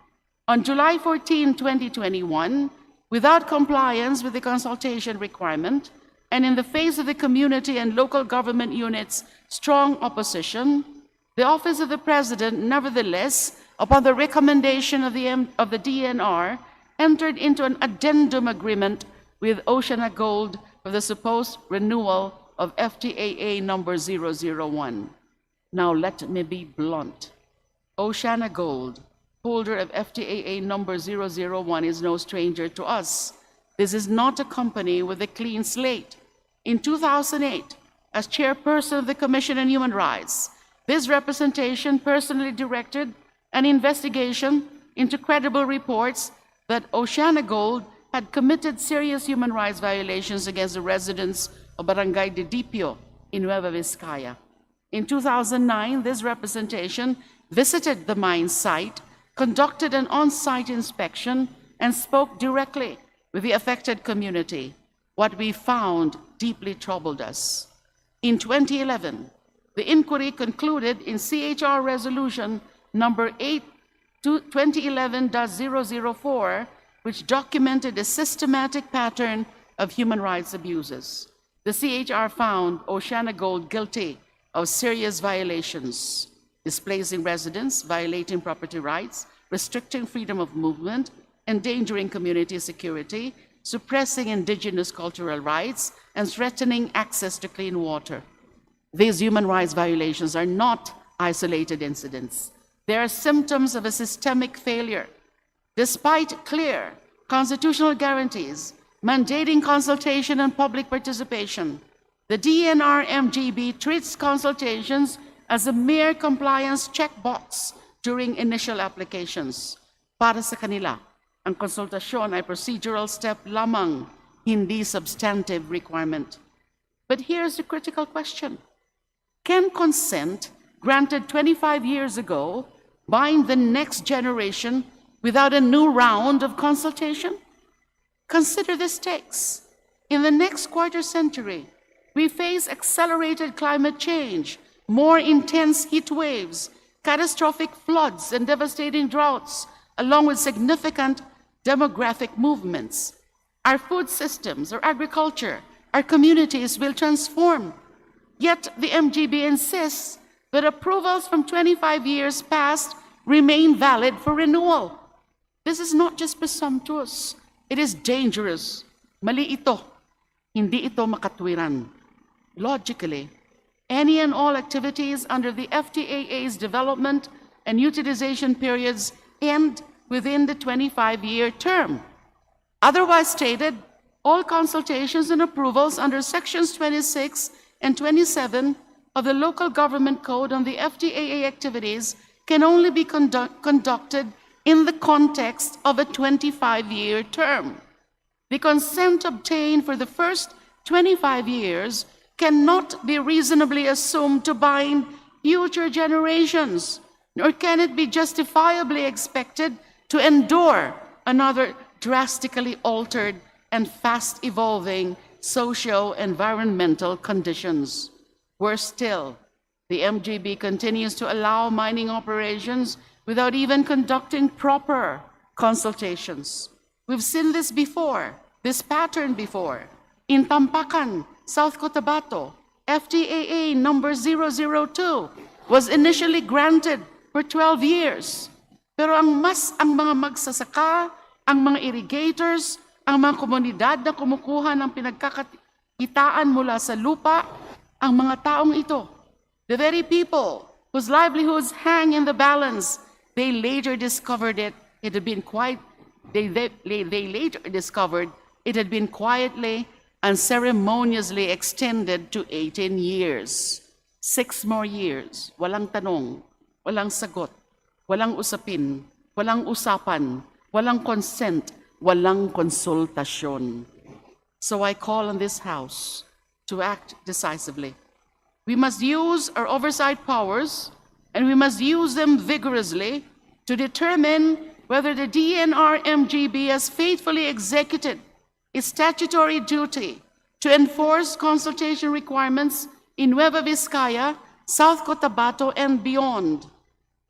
On July 14, 2021, without compliance with the consultation requirement, and in the face of the community and local government units' strong opposition, the Office of the President, nevertheless, upon the recommendation of the DNR, entered into an addendum agreement with OceanaGold for the supposed renewal of FTAA number 001. Now let me be blunt. OceanaGold, holder of FTAA number 001, is no stranger to us. This is not a company with a clean slate. In 2008, as chairperson of the Commission on Human Rights, this representation personally directed an investigation into credible reports that OceanaGold had committed serious human rights violations against the residents of Barangay de Dipio in Nueva Vizcaya. In 2009, this representation visited the mine site, conducted an on-site inspection, and spoke directly with the affected community. What we found deeply troubled us. In 2011, the inquiry concluded in CHR Resolution number 2011-004, which documented a systematic pattern of human rights abuses. The CHR found OceanaGold guilty of serious violations, displacing residents, violating property rights, restricting freedom of movement, endangering community security, suppressing indigenous cultural rights, and threatening access to clean water. These human rights violations are not isolated incidents. They are symptoms of a systemic failure. Despite clear constitutional guarantees mandating consultation and public participation, the DNR-MGB treats consultations as a mere compliance checkbox during initial applications. Para sa kanila, ang konsultasyon ay procedural step lamang, hindi substantive requirement. But here's the critical question. Can consent granted 25 years ago bind the next generation without a new round of consultation? Consider the stakes. In the next quarter century, we face accelerated climate change, more intense heat waves, catastrophic floods and devastating droughts, along with significant demographic movements. Our food systems, our agriculture, our communities will transform. Yet the MGB insists that approvals from 25 years past remain valid for renewal. This is not just presumptuous, it is dangerous. Mali ito. Hindi ito makatwiran. Logically, any and all activities under the FTAA's development and utilization periods end within the 25-year term. Otherwise stated, all consultations and approvals under Sections 26 and 27 of the Local Government Code on the FTAA activities can only be conducted in the context of a 25-year term. The consent obtained for the first 25 years cannot be reasonably assumed to bind future generations, nor can it be justifiably expected to endure another drastically altered and fast-evolving socio-environmental conditions. Worse still, the MGB continues to allow mining operations without even conducting proper consultations. We've seen this before, this pattern before. In Tampakan, South Cotabato, FTAA number 002 was initially granted for 12 years. Pero ang mga magsasaka, ang mga irrigators, ang mga komunidad na kumukuha ng pinagkakakitaan mula sa lupa, ang mga taong ito, the very people whose livelihoods hang in the balance, they later discovered it had been quietly and ceremoniously extended to 18 years. 6 more years, walang tanong, walang sagot, walang usapin, walang usapan, walang consent, walang konsultasyon. So I call on this House to act decisively. We must use our oversight powers, and we must use them vigorously to determine whether the DNR-MGB has faithfully executed its statutory duty to enforce consultation requirements in Nueva Vizcaya, South Cotabato, and beyond.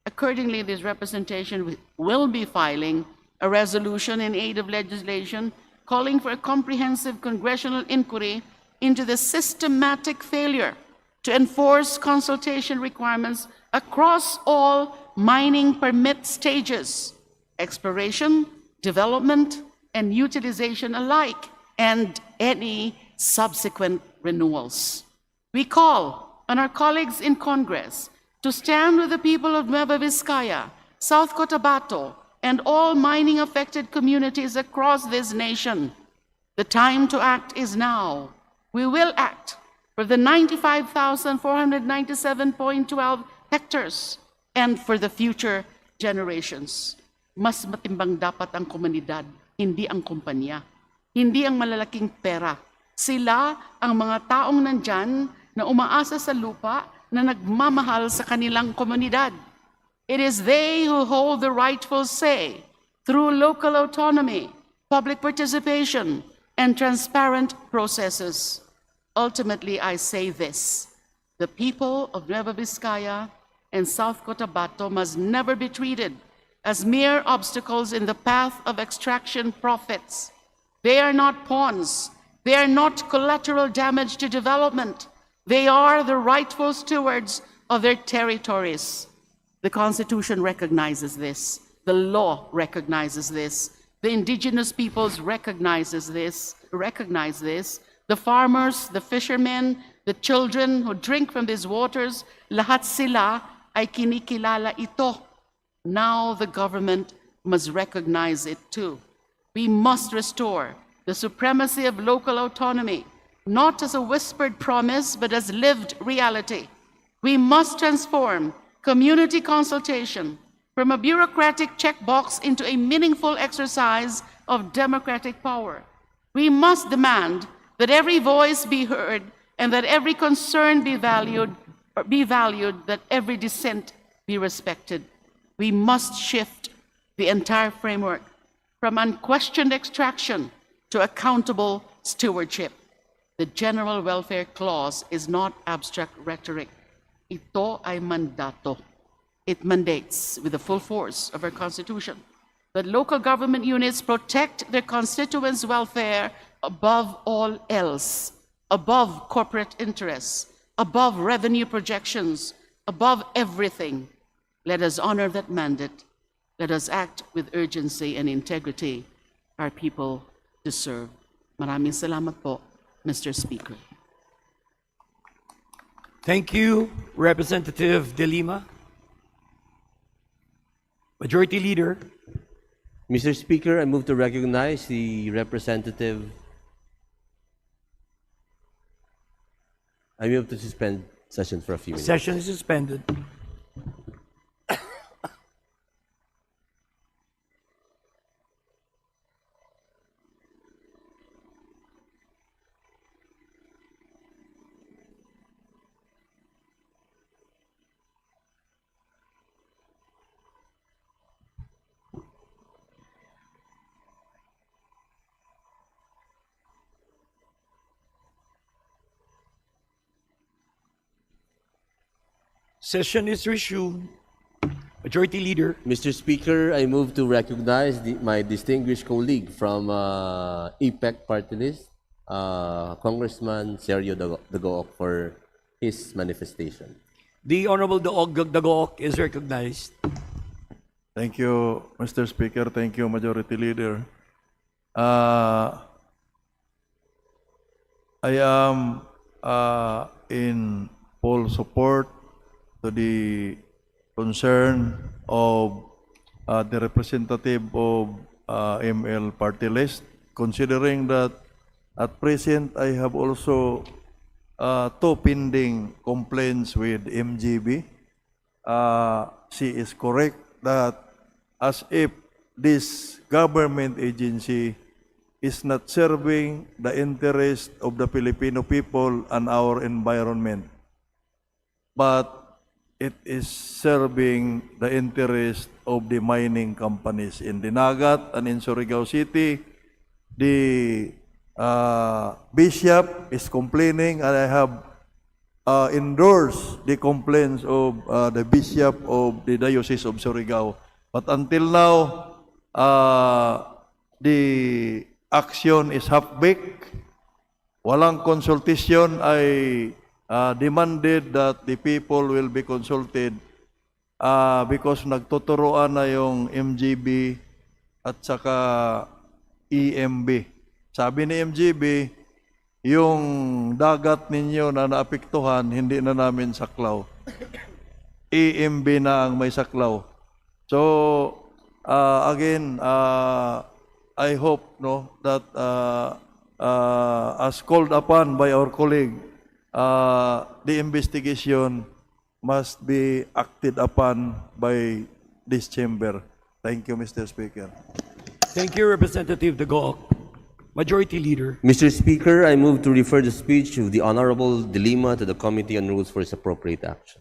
Accordingly, this representation will be filing a resolution in aid of legislation calling for a comprehensive congressional inquiry into the systematic failure to enforce consultation requirements across all mining permit stages, exploration, development, and utilization alike, and any subsequent renewals. We call on our colleagues in Congress to stand with the people of Nueva Vizcaya, South Cotabato, and all mining-affected communities across this nation. The time to act is now. We will act for the 95,497.12 hectares and for the future generations. Mas matimbang dapat ang komunidad, hindi ang kumpanya, hindi ang malalaking pera. Sila ang mga taong nandyan na umaasa sa lupa na nagmamahal sa kanilang komunidad. It is they who hold the rightful say through local autonomy, public participation, and transparent processes. Ultimately, I say this: the people of Nueva Vizcaya and South Cotabato must never be treated as mere obstacles in the path of extraction profits. They are not pawns. They are not collateral damage to development. They are the rightful stewards of their territories. The Constitution recognizes this. The law recognizes this. The indigenous peoples recognize this. The farmers, the fishermen, the children who drink from these waters, lahat sila ay kinikilala ito. Now the government must recognize it too. We must restore the supremacy of local autonomy, not as a whispered promise, but as lived reality. We must transform community consultation from a bureaucratic checkbox into a meaningful exercise of democratic power. We must demand that every voice be heard and that every concern be valued, that every dissent be respected. We must shift the entire framework from unquestioned extraction to accountable stewardship. The General Welfare Clause is not abstract rhetoric. Ito ay mandato. It mandates, with the full force of our Constitution, that local government units protect their constituents' welfare above all else, above corporate interests, above revenue projections, above everything. Let us honor that mandate. Let us act with urgency and integrity our people deserve. Maraming salamat po, Mr. Speaker. Thank you, Representative De Lima. Majority Leader. Mr. Speaker, I move to recognize the representative. I move to suspend session for a few minutes. Session is suspended. Session is resumed. Majority Leader. Mr. Speaker, I move to recognize my distinguished colleague from EPEC Party List, Congressman Sergio Dagoc, for his manifestation. The Honorable Dagoc is recognized. Thank you, Mr. Speaker. Thank you, Majority Leader. I am in full support to the concern of the representative of ML Party List, considering that at present I have also two pending complaints with MGB. She is correct that as if this government agency is not serving the interest of the Filipino people and our environment, but it is serving the interest of the mining companies in Dinagat and in Surigao City. The bishop is complaining, and I have endorsed the complaints of the bishop of the Diocese of Surigao. But until now, the action is half-baked. Walang consultation. I demanded that the people will be consulted because nagtuturoan na yung MGB at saka EMB. Sabi ni MGB, yung dagat ninyo na naapektuhan, hindi na namin saklaw. EMB na ang may saklaw. So, again, I hope that as called upon by our colleague, the investigation must be acted upon by this chamber. Thank you, Mr. Speaker. Thank you, Representative Dagoc. Majority Leader. Mr. Speaker, I move to refer the speech of the Honorable De Lima to the Committee on Rules for its appropriate action.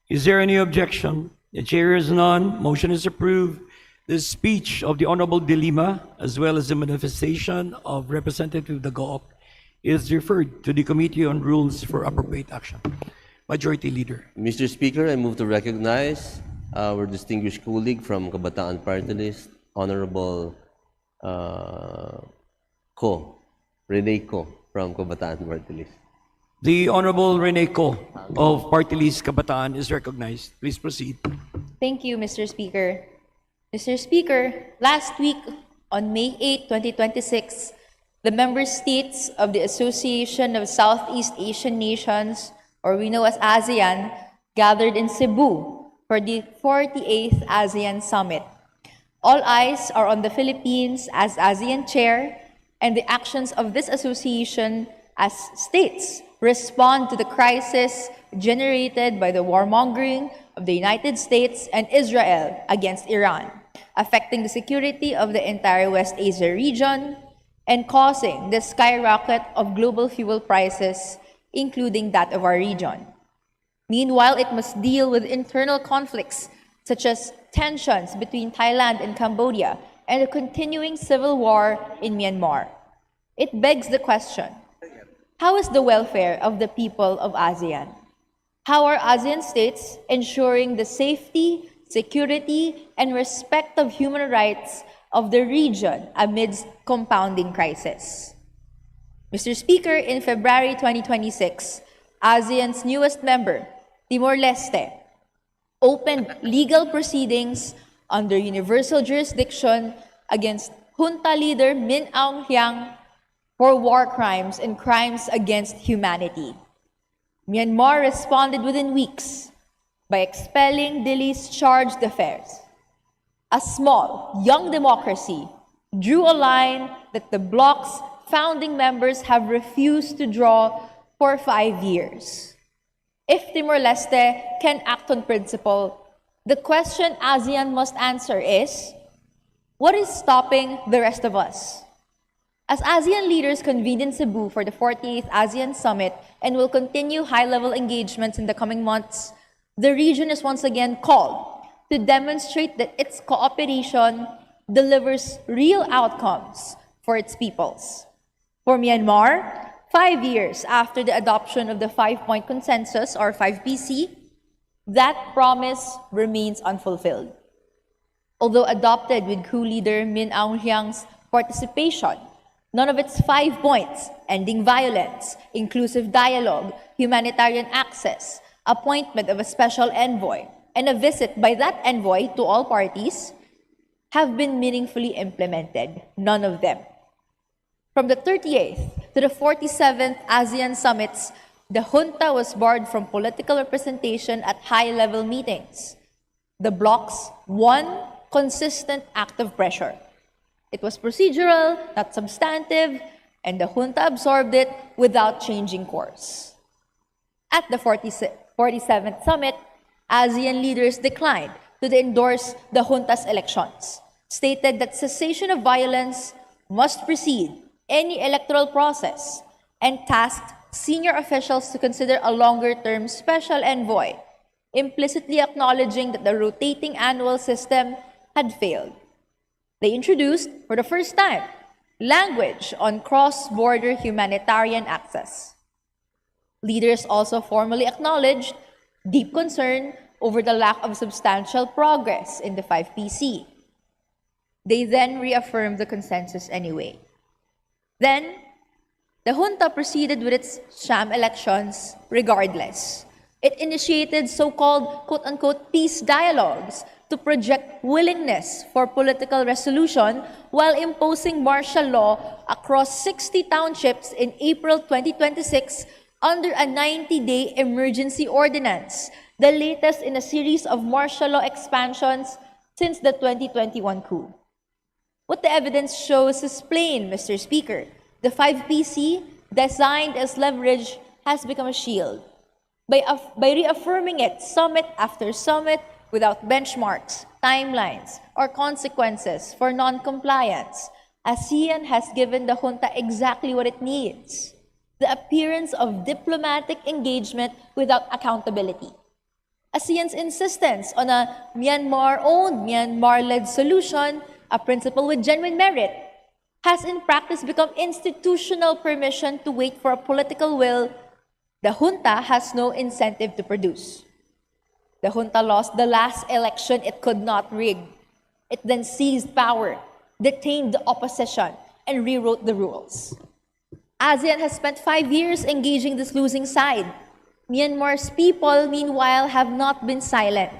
Is there any objection? The chair is none. Motion is approved. The speech of the Honorable De Lima, as well as the manifestation of Representative Dagoc, is referred to the Committee on Rules for appropriate action. Majority Leader. Mr. Speaker, I move to recognize our distinguished colleague from Kabataan Party List, Honorable Rene Co from Kabataan Party List. The Honorable Rene Co of Party List Kabataan is recognized. Please proceed. Thank you, Mr. Speaker. Mr. Speaker, last week on May 8, 2026, the member states of the Association of Southeast Asian Nations, or we know as ASEAN, gathered in Cebu for the 48th ASEAN Summit. All eyes are on the Philippines as ASEAN chair, and the actions of this association as states respond to the crisis generated by the warmongering of the United States and Israel against Iran, affecting the security of the entire West Asia region and causing the skyrocket of global fuel prices, including that of our region. Meanwhile, it must deal with internal conflicts such as tensions between Thailand and Cambodia and a continuing civil war in Myanmar. It begs the question, how is the welfare of the people of ASEAN? How are ASEAN states ensuring the safety, security, and respect of human rights of the region amidst compounding crisis? Mr. Speaker, in February 2026, ASEAN's newest member, Timor-Leste, opened legal proceedings under universal jurisdiction against junta leader Min Aung Hlaing for war crimes and crimes against humanity. Myanmar responded within weeks by expelling Dili's charged affairs. A small, young democracy drew a line that the bloc's founding members have refused to draw for 5 years. If Timor-Leste can act on principle, the question ASEAN must answer is, what is stopping the rest of us? As ASEAN leaders convened in Cebu for the 48th ASEAN Summit and will continue high-level engagements in the coming months, the region is once again called to demonstrate that its cooperation delivers real outcomes for its peoples. For Myanmar, 5 years after the adoption of the 5-point consensus, or 5PC, that promise remains unfulfilled. Although adopted with coup leader Min Aung Hlaing's participation, none of its 5 points, ending violence, inclusive dialogue, humanitarian access, appointment of a special envoy, and a visit by that envoy to all parties, have been meaningfully implemented. None of them. From the 38th to the 47th ASEAN summits, the junta was barred from political representation at high-level meetings. The bloc's one consistent act of pressure. It was procedural, not substantive, and the junta absorbed it without changing course. At the 47th summit, ASEAN leaders declined to endorse the junta's elections, stated that cessation of violence must precede any electoral process, and tasked senior officials to consider a longer-term special envoy, implicitly acknowledging that the rotating annual system had failed. They introduced, for the first time, language on cross-border humanitarian access. Leaders also formally acknowledged deep concern over the lack of substantial progress in the 5PC. They then reaffirmed the consensus anyway. Then, the junta proceeded with its sham elections regardless. It initiated so-called quote-unquote peace dialogues to project willingness for political resolution while imposing martial law across 60 townships in April 2026 under a 90-day emergency ordinance, the latest in a series of martial law expansions since the 2021 coup. What the evidence shows is plain, Mr. Speaker. The 5PC, designed as leverage, has become a shield. By reaffirming it summit after summit without benchmarks, timelines, or consequences for non-compliance, ASEAN has given the junta exactly what it needs: the appearance of diplomatic engagement without accountability. ASEAN's insistence on a Myanmar-owned, Myanmar-led solution, a principle with genuine merit, has in practice become institutional permission to wait for a political will the junta has no incentive to produce. The junta lost the last election it could not rig. It then seized power, detained the opposition, and rewrote the rules. ASEAN has spent 5 years engaging this losing side. Myanmar's people, meanwhile, have not been silent.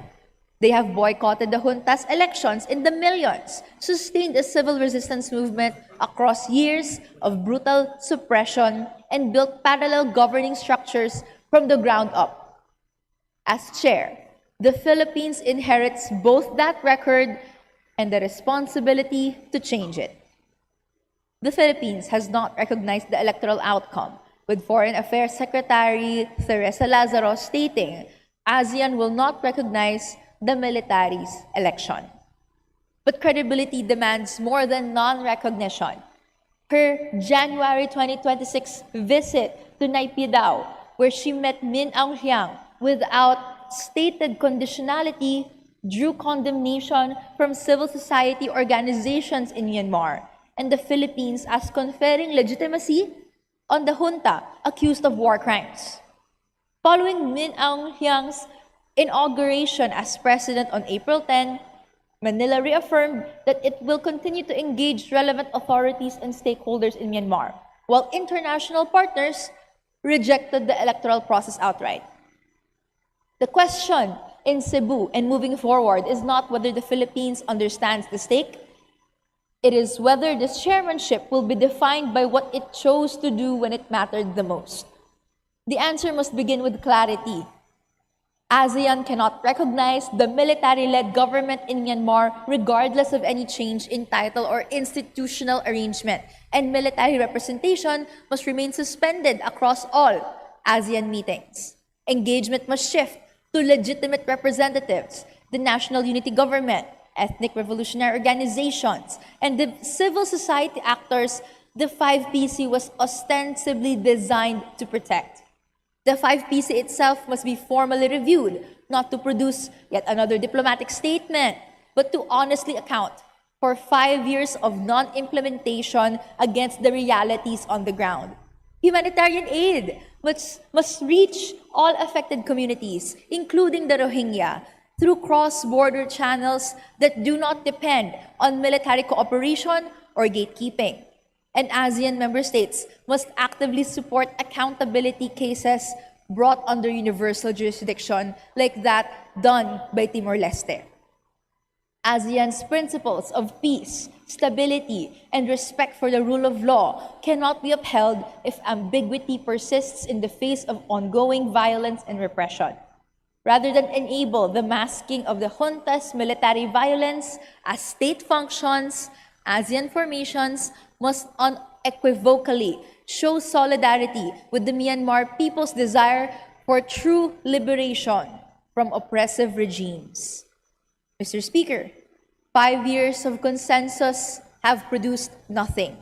They have boycotted the junta's elections in the millions, sustained a civil resistance movement across years of brutal suppression, and built parallel governing structures from the ground up. As chair, the Philippines inherits both that record and the responsibility to change it. The Philippines has not recognized the electoral outcome, with Foreign Affairs Secretary Teresa Lazaro stating ASEAN will not recognize the military's election. But credibility demands more than non-recognition. Her January 2026 visit to Naypyidaw, where she met Min Aung Hlaing without stated conditionality, drew condemnation from civil society organizations in Myanmar and the Philippines as conferring legitimacy on the junta accused of war crimes. Following Min Aung Hlaing's inauguration as president on April 10, Manila reaffirmed that it will continue to engage relevant authorities and stakeholders in Myanmar, while international partners rejected the electoral process outright. The question in Cebu and moving forward is not whether the Philippines understands the stake. It is whether this chairmanship will be defined by what it chose to do when it mattered the most. The answer must begin with clarity. ASEAN cannot recognize the military-led government in Myanmar regardless of any change in title or institutional arrangement, and military representation must remain suspended across all ASEAN meetings. Engagement must shift to legitimate representatives, the National Unity Government, ethnic revolutionary organizations, and the civil society actors the 5PC was ostensibly designed to protect. The 5PC itself must be formally reviewed, not to produce yet another diplomatic statement, but to honestly account for 5 years of non-implementation against the realities on the ground. Humanitarian aid must reach all affected communities, including the Rohingya, through cross-border channels that do not depend on military cooperation or gatekeeping. And ASEAN member states must actively support accountability cases brought under universal jurisdiction like that done by Timor-Leste. ASEAN's principles of peace, stability, and respect for the rule of law cannot be upheld if ambiguity persists in the face of ongoing violence and repression. Rather than enable the masking of the junta's military violence as state functions, ASEAN formations must unequivocally show solidarity with the Myanmar people's desire for true liberation from oppressive regimes. Mr. Speaker, 5 years of consensus have produced nothing.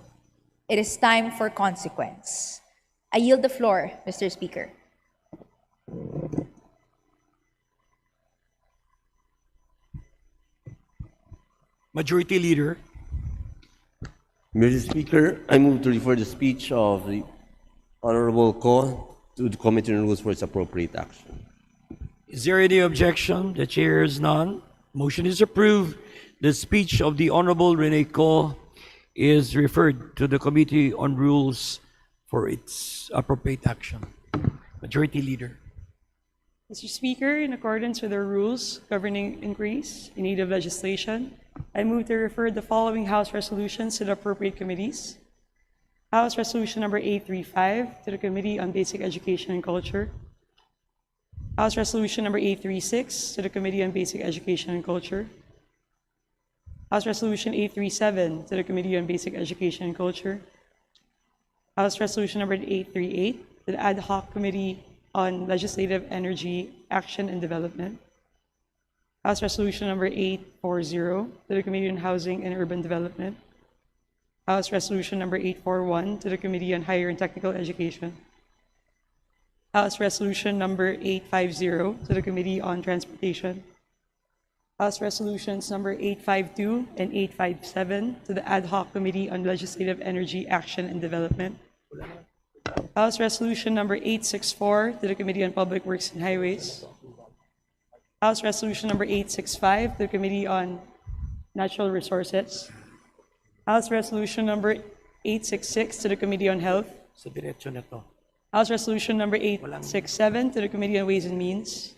It is time for consequence. I yield the floor, Mr. Speaker. Majority Leader. Mr. Speaker, I move to refer the speech of the Honorable Ko to the Committee on Rules for its appropriate action. Is there any objection? The chair is none. Motion is approved. The speech of the Honorable Rene Ko is referred to the Committee on Rules for its appropriate action. Majority Leader. Mr. Speaker, in accordance with the rules governing inquiries in need of legislation, I move to refer the following House resolutions to the appropriate committees. House Resolution number 835 to the Committee on Basic Education and Culture. House Resolution number 836 to the Committee on Basic Education and Culture. House Resolution 837 to the Committee on Basic Education and Culture. House Resolution number 838 to the Ad Hoc Committee on Legislative Energy, Action and Development. House Resolution number 840 to the Committee on Housing and Urban Development. House Resolution number 841 to the Committee on Higher and Technical Education. House Resolution number 850 to the Committee on Transportation. House Resolutions number 852 and 857 to the Ad Hoc Committee on Legislative Energy, Action and Development. House Resolution number 864 to the Committee on Public Works and Highways. House Resolution number 865 to the Committee on Natural Resources. House Resolution number 866 to the Committee on Health. Sa diretso na to. House Resolution number 867 to the Committee on Ways and Means.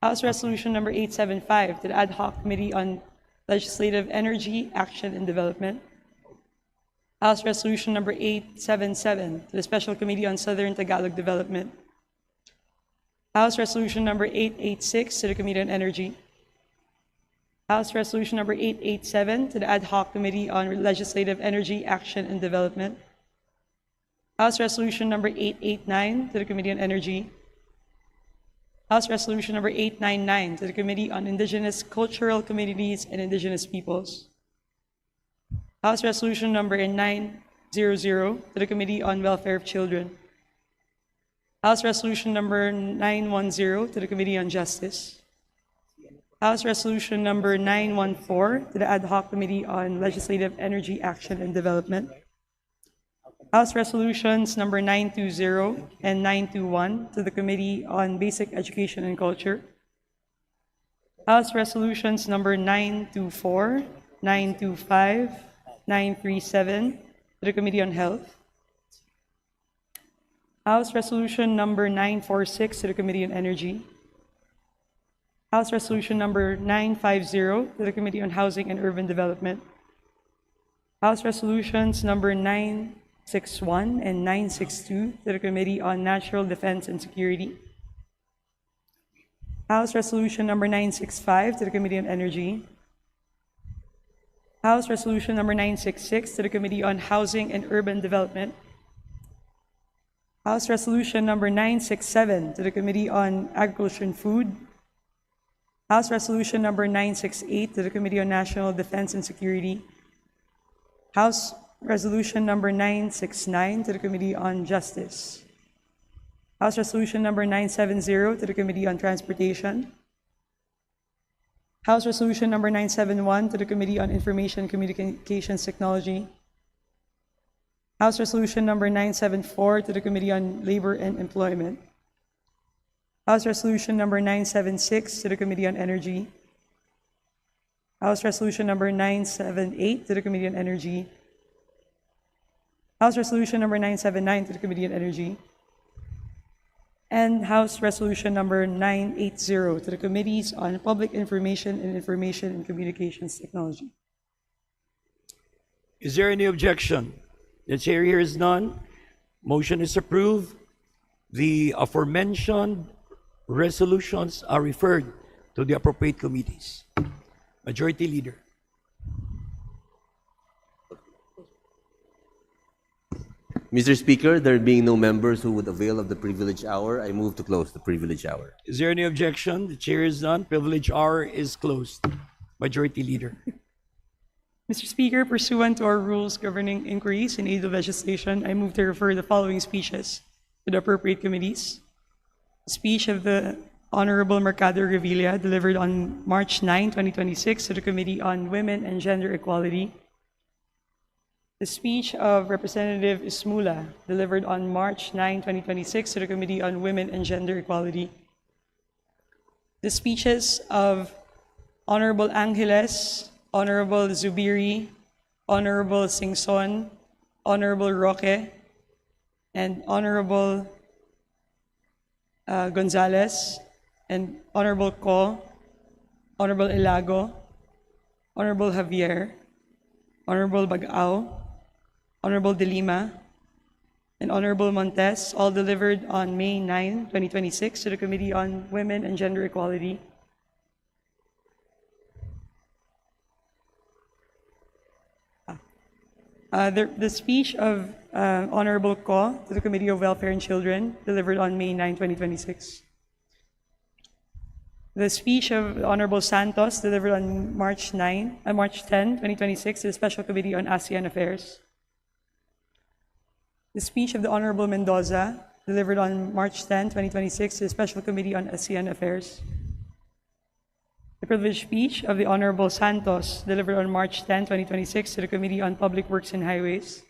House Resolution number 875 to the Ad Hoc Committee on Legislative Energy, Action and Development. House Resolution number 877 to the Special Committee on Southern Tagalog Development. House Resolution number 886 to the Committee on Energy. House Resolution number 887 to the Ad Hoc Committee on Legislative Energy, Action and Development. House Resolution number 889 to the Committee on Energy. House Resolution number 899 to the Committee on Indigenous Cultural Communities and Indigenous Peoples. House Resolution number 900 to the Committee on Welfare of Children. House Resolution number 910 to the Committee on Justice. House Resolution number 914 to the Ad Hoc Committee on Legislative Energy, Action and Development. House Resolutions number 920 and 921 to the Committee on Basic Education and Culture. House Resolutions number 924, 925, 937 to the Committee on Health. House Resolution number 946 to the Committee on Energy. House Resolution number 950 to the Committee on Housing and Urban Development. House Resolutions number 961 and 962 to the Committee on National Defense and Security. House Resolution number 965 to the Committee on Energy. House Resolution number 966 to the Committee on Housing and Urban Development. House Resolution number 967 to the Committee on Agriculture and Food. House Resolution number 968 to the Committee on National Defense and Security. House Resolution number 969 to the Committee on Justice. House Resolution number 970 to the Committee on Transportation. House Resolution number 971 to the Committee on Information and Communications Technology. House Resolution number 974 to the Committee on Labor and Employment. House Resolution number 976 to the Committee on Energy. House Resolution number 978 to the Committee on Energy. House Resolution number 979 to the Committee on Energy. And House Resolution number 980 to the Committees on Public Information and Communications Technology. Is there any objection? The chair hears none. Motion is approved. The aforementioned resolutions are referred to the appropriate committees. Majority Leader. Mr. Speaker, there being no members who would avail of the privilege hour, I move to close the privilege hour. Is there any objection? The chair is none. Privilege hour is closed. Majority Leader. Mr. Speaker, pursuant to our rules governing inquiries in aid of legislation, I move to refer the following speeches to the appropriate committees. A speech of the Honorable Mercado Revilla, delivered on March 9, 2026, to the Committee on Women and Gender Equality. The speech of Representative Ismula, delivered on March 9, 2026, to the Committee on Women and Gender Equality. The speeches of Honorable Angeles, Honorable Zubiri, Honorable Singson, Honorable Roque, and Honorable Gonzalez, and Honorable Co, Honorable Ilago, Honorable Javier, Honorable Bagao, Honorable De Lima, and Honorable Montes, all delivered on May 9, 2026 to the Committee on Women and Gender Equality. The speech of Honorable Ko to the Committee of Welfare and Children, delivered on May 9, 2026. The speech of Honorable Santos, delivered on March 10, 2026, to the Special Committee on ASEAN Affairs. The speech of the Honorable Mendoza, delivered on March 10, 2026, to the Special Committee on ASEAN Affairs. The privileged speech of the Honorable Santos, delivered on March 10, 2026, to the Committee on Public Works and Highways.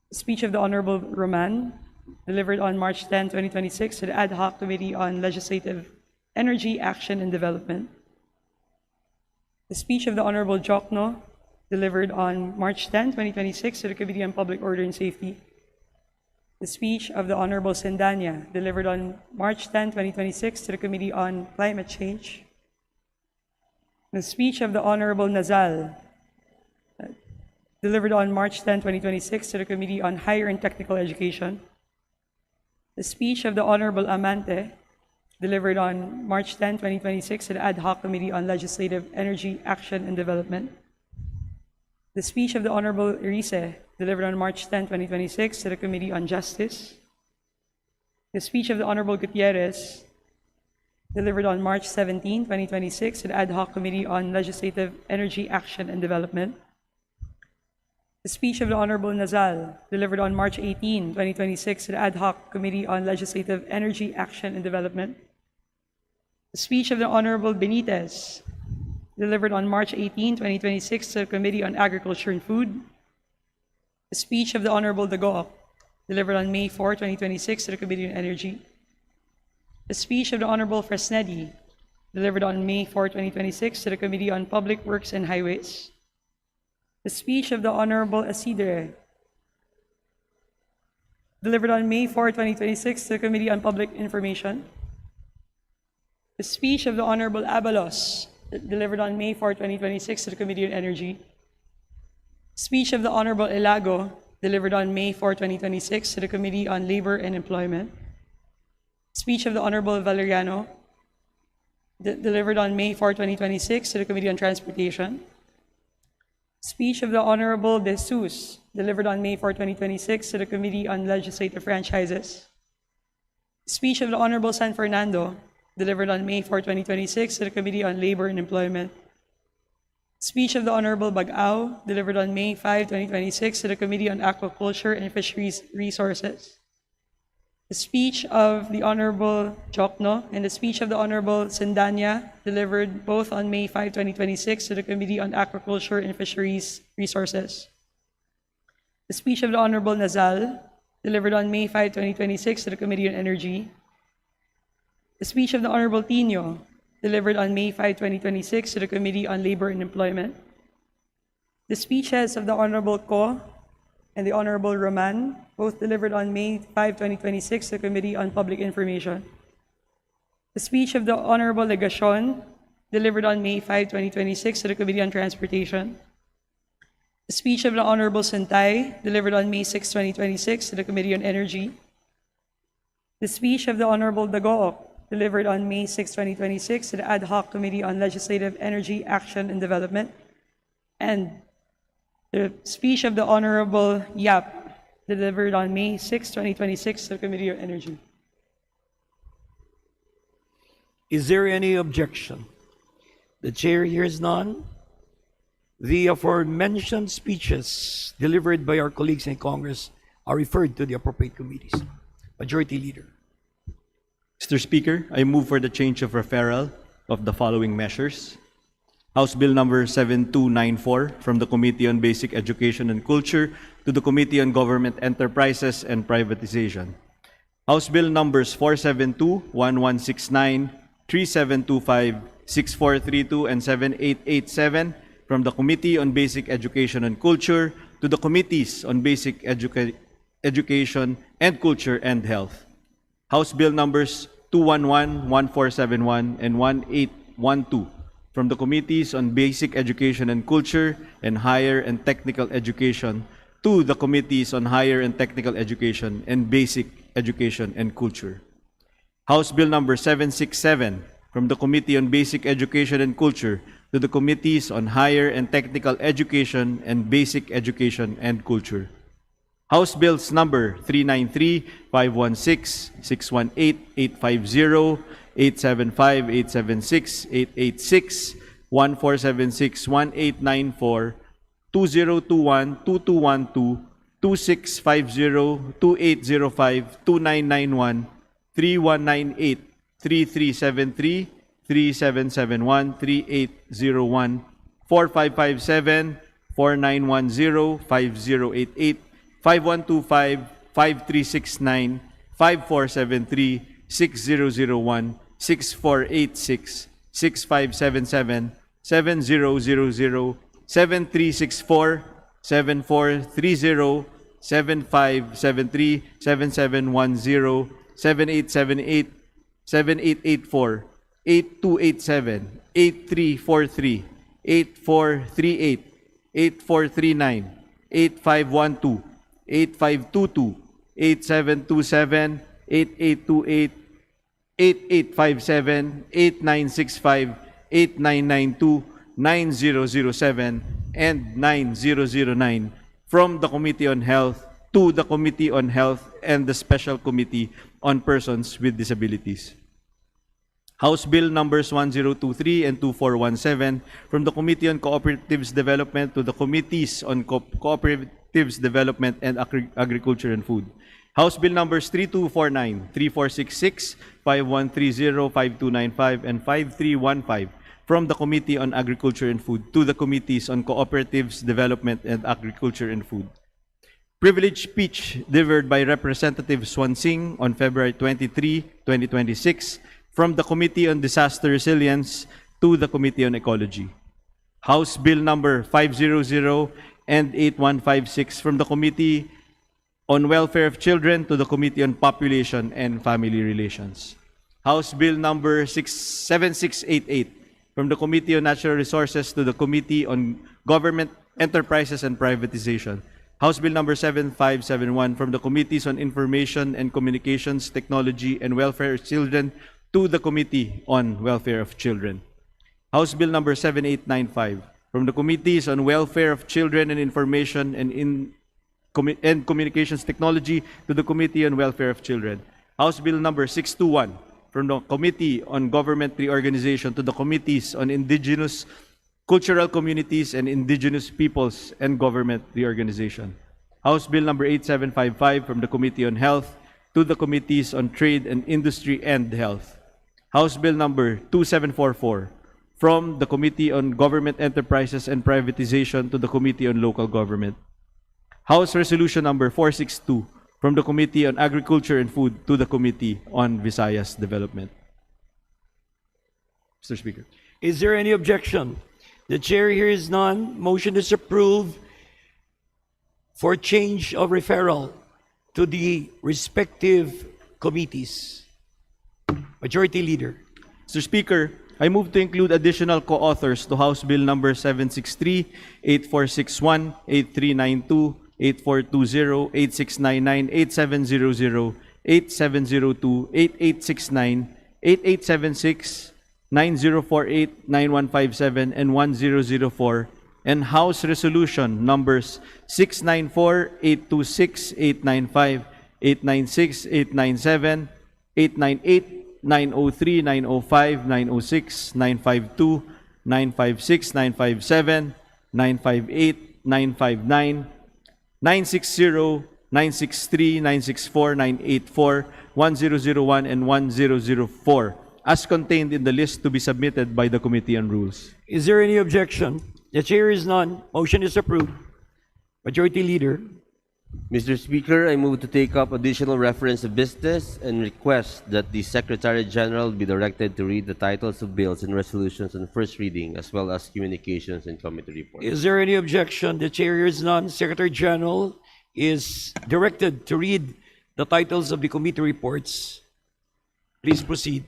The speech of the Honorable Roman, delivered on March 10, 2026, to the Ad Hoc Committee on Legislative Energy, Action, and Development. The speech of the Honorable Jokno, delivered on March 10, 2026, to the Committee on Public Order and Safety. The speech of the Honorable Sendanya, delivered on March 10, 2026, to the Committee on Climate Change. The speech of the Honorable Nazal, delivered on March 10, 2026, to the Committee on Higher and Technical Education. The speech of the Honorable Amante, delivered on March 10, 2026, to the Ad Hoc Committee on Legislative Energy, Action, and Development. The speech of the Honorable Erice, delivered on March 10, 2026, to the Committee on Justice. The speech of the Honorable Gutierrez, delivered on March 17, 2026, to the Ad Hoc Committee on Legislative Energy, Action, and Development. The speech of the Honorable Nazal, delivered on March 18, 2026, to the Ad Hoc Committee on Legislative Energy, Action, and Development. The speech of the Honorable Benitez, delivered on March 18, 2026, to the Committee on Agriculture and Food. The speech of the Honorable Dagoc, delivered on May 4, 2026, to the Committee on Energy. The speech of the Honorable Fresnedi, delivered on May 4, 2026, to the Committee on Public Works and Highways. The speech of the Honorable Asidre, delivered on May 4, 2026, to the Committee on Public Information. The speech of the Honorable Abalos, delivered on May 4, 2026, to the Committee on Energy. Speech of the Honorable Ilago, delivered on May 4, 2026, to the Committee on Labor and Employment. Speech of the Honorable Valeriano, delivered on May 4, 2026, to the Committee on Transportation. Speech of the Honorable De Jesus, delivered on May 4, 2026, to the Committee on Legislative Franchises. Speech of the Honorable San Fernando, delivered on May 4, 2026, to the Committee on Labor and Employment. Speech of the Honorable Bagao, delivered on May 5, 2026, to the Committee on Aquaculture and Fisheries Resources. The speech of the Honorable Jokno and the speech of the Honorable Sendanya, delivered both on May 5, 2026, to the Committee on Aquaculture and Fisheries Resources. The speech of the Honorable Nazal, delivered on May 5, 2026, to the Committee on Energy. The speech of the Honorable Tino, delivered on May 5, 2026, to the Committee on Labor and Employment. The speeches of the Honorable Ko and the Honorable Roman, both delivered on May 5, 2026, to the Committee on Public Information. The speech of the Honorable Legacion, delivered on May 5, 2026, to the Committee on Transportation. The speech of the Honorable Sentay, delivered on May 6, 2026, to the Committee on Energy. The speech of the Honorable Dagoc, delivered on May 6, 2026, to the Ad Hoc Committee on Legislative Energy, Action, and Development. And the speech of the Honorable Yap, delivered on May 6, 2026, to the Committee on Energy. Is there any objection? The chair hears none. The aforementioned speeches delivered by our colleagues in Congress are referred to the appropriate committees. Majority Leader. Mr. Speaker, I move for the change of referral of the following measures. House Bill number 7294 from the Committee on Basic Education and Culture to the Committee on Government Enterprises and Privatization. House Bill numbers 472, 1169, 3725, 6432, and 7887 from the Committee on Basic Education and Culture to the Committees on Basic Education and Culture and Health. House Bill numbers 211, 1471, and 1812 from the Committees on Basic Education and Culture and Higher and Technical Education to the Committees on Higher and Technical Education and Basic Education and Culture. House Bill number 767 from the Committee on Basic Education and Culture to the Committees on Higher and Technical Education and Basic Education and Culture. House Bills number 393, 516, 618, 850, 875, 876, 886, 1476, 1894, 2021, 2212, 2650, 2805, 2991, 3198, 3373, 3771, 3801, 4557, 4910, 5088, 5125, 5369, 5473, 6001, 6486, 6577, 7000, 7364, 7430, 7573, 7710, 7878, 7884, 8287, 8343, 8438, 8439, 8512, 8522, 8727, 8828, 8857, 8965, 8992, 9007, and 9009 from the Committee on Health to the Committee on Health and the Special Committee on Persons with Disabilities. House Bill numbers 1023 and 2417 from the Committee on Cooperatives Development to the Committees on Cooperatives Development and Agriculture and Food. House Bill numbers 3249, 3466, 5130, 5295, and 5315 from the Committee on Agriculture and Food to the Committees on Cooperatives Development and Agriculture and Food. Privileged speech delivered by Representative Swansing on February 23, 2026 from the Committee on Disaster Resilience to the Committee on Ecology. House Bill number 500 and 8156 from the Committee on Welfare of Children to the Committee on Population and Family Relations. House Bill number 7688 from the Committee on Natural Resources to the Committee on Government Enterprises and Privatization. House Bill number 7571 from the Committees on Information and Communications Technology and Welfare of Children to the Committee on Welfare of Children. House Bill number 7895 from the Committees on Welfare of Children and Information and Communications Technology to the Committee on Welfare of Children. House Bill number 621 from the Committee on Government Reorganization to the Committees on Indigenous Cultural Communities and Indigenous Peoples and Government Reorganization. House Bill number 8755 from the Committee on Health to the Committees on Trade and Industry and Health. House Bill number 2744 from the Committee on Government Enterprises and Privatization to the Committee on Local Government. House Resolution number 462 from the Committee on Agriculture and Food to the Committee on Visayas Development. Mr. Speaker. Is there any objection? The chair hears none. Motion is approved for change of referral to the respective committees. Majority Leader. Mr. Speaker, I move to include additional co-authors to House Bill number 763, 8461, 8392, 8420, 8699, 8700, 8702, 8869, 8876, 9048, 9157, and 1004, and House Resolution numbers 694, 826, 895, 896, 897, 898, 903, 905, 906, 952, 956, 957, 958, 959, 960, 963, 964, 984, 1001, and 1004 as contained in the list to be submitted by the Committee on Rules. Is there any objection? The chair is none. Motion is approved. Majority Leader. Mr. Speaker, I move to take up additional reference of business and request that the Secretary General be directed to read the titles of bills and resolutions on first reading, as well as communications and committee reports. Is there any objection? The chair hears none. Secretary General is directed to read the titles of the committee reports. Please proceed.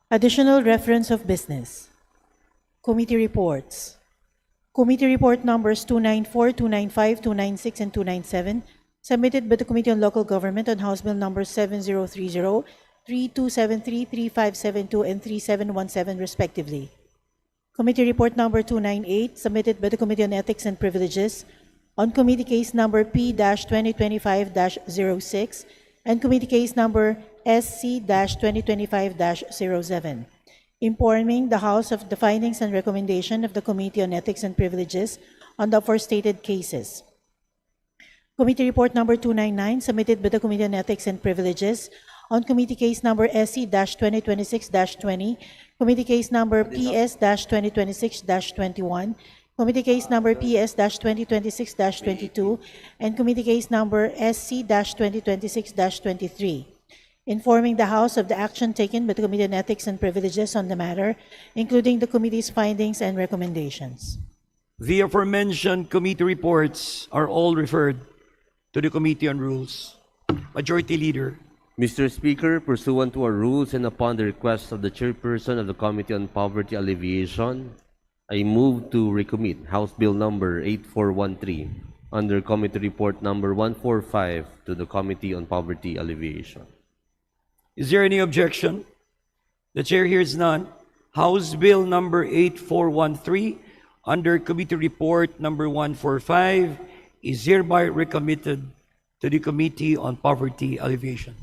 Additional reference of business. Committee reports. Committee report numbers 294, 295, 296, and 297, submitted by the Committee on Local Government on House Bill numbers 7030, 3273, 3572, and 3717, respectively. Committee report number 298, submitted by the Committee on Ethics and Privileges on committee case number P-2025-06 and committee case number SC-2025-07. Informing the House of the findings and recommendation of the Committee on Ethics and Privileges on the aforestated cases. Committee report number 299, submitted by the Committee on Ethics and Privileges on committee case number SC-2026-20, committee case number PS-2026-21, committee case number PS-2026-22, and committee case number SC-2026-23. Informing the House of the action taken by the Committee on Ethics and Privileges on the matter, including the committee's findings and recommendations. The aforementioned committee reports are all referred to the Committee on Rules. Majority Leader. Mr. Speaker, pursuant to our rules and upon the request of the chairperson of the Committee on Poverty Alleviation, I move to recommit House Bill number 8413 under Committee Report number 145 to the Committee on Poverty Alleviation. Is there any objection? The chair hears none. House Bill number 8413 under Committee Report number 145 is hereby recommitted to the Committee on Poverty Alleviation.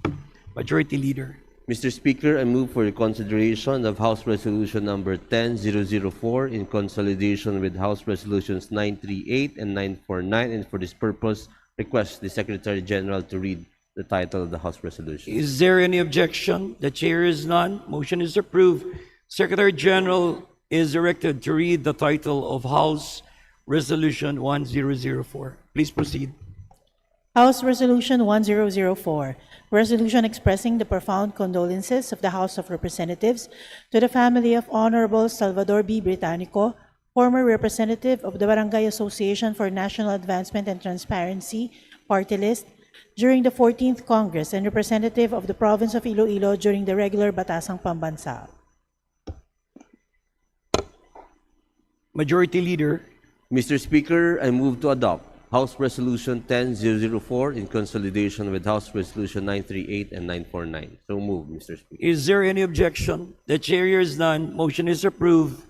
Majority Leader. Mr. Speaker, I move for the consideration of House Resolution number 10004 in consolidation with House Resolutions 938 and 949, and for this purpose, request the Secretary General to read the title of the House Resolution. Is there any objection? The chair is none. Motion is approved. Secretary General is directed to read the title of House Resolution 1004. Please proceed. House Resolution 1004, resolution expressing the profound condolences of the House of Representatives to the family of Honorable Salvador B. Britannico, former representative of the Barangay Association for National Advancement and Transparency, party list, during the 14th Congress and representative of the province of Iloilo during the regular Batasang Pambansa. Majority Leader. Mr. Speaker, I move to adopt House Resolution 10004 in consolidation with House Resolution 938 and 949. So moved, Mr. Speaker. Is there any objection? The chair hears none. Motion is approved.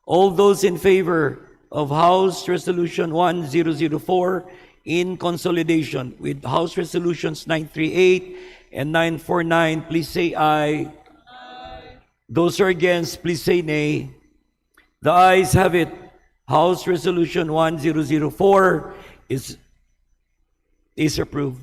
All those in favor of House Resolution 1004 in consolidation with House Resolutions 938 and 949, please say aye. Aye. Those who are against, please say nay. The ayes have it. House Resolution 1004 is approved.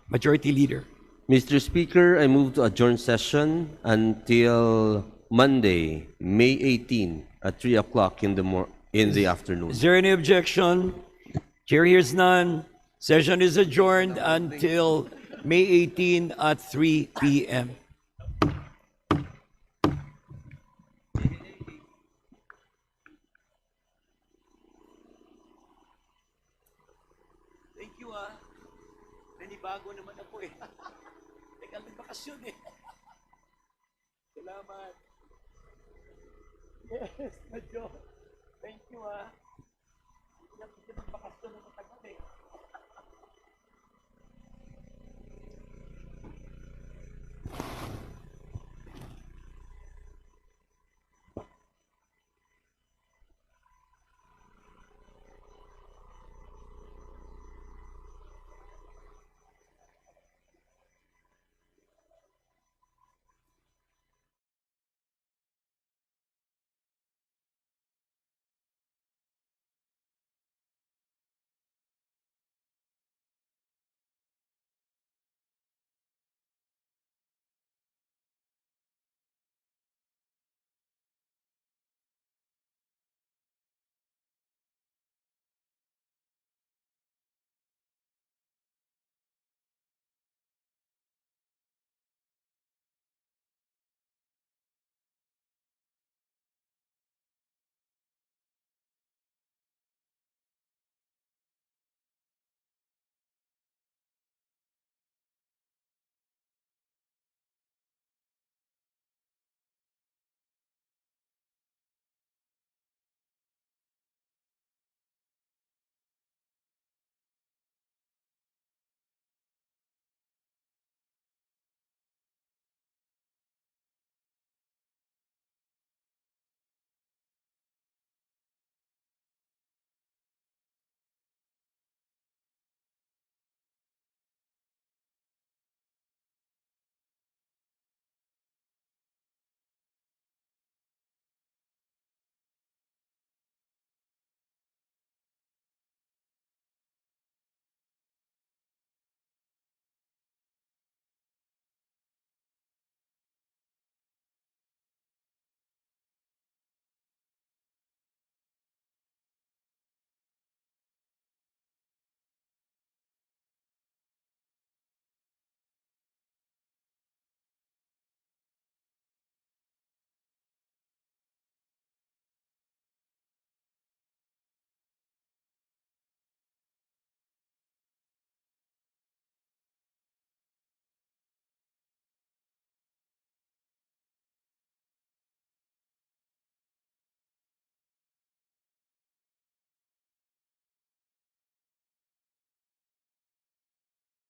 Majority Leader. Mr. Speaker, I move to adjourn session until Monday, May 18 at 3 o'clock in the afternoon. Is there any objection? Chair hears none. Session is adjourned until May 18 at 3 p.m. Thank you, ah. Nanibago naman ako eh. Teka, may bakasyon eh. Salamat. Yes, medyo. Thank you, ah. Bakasyon na matagal eh.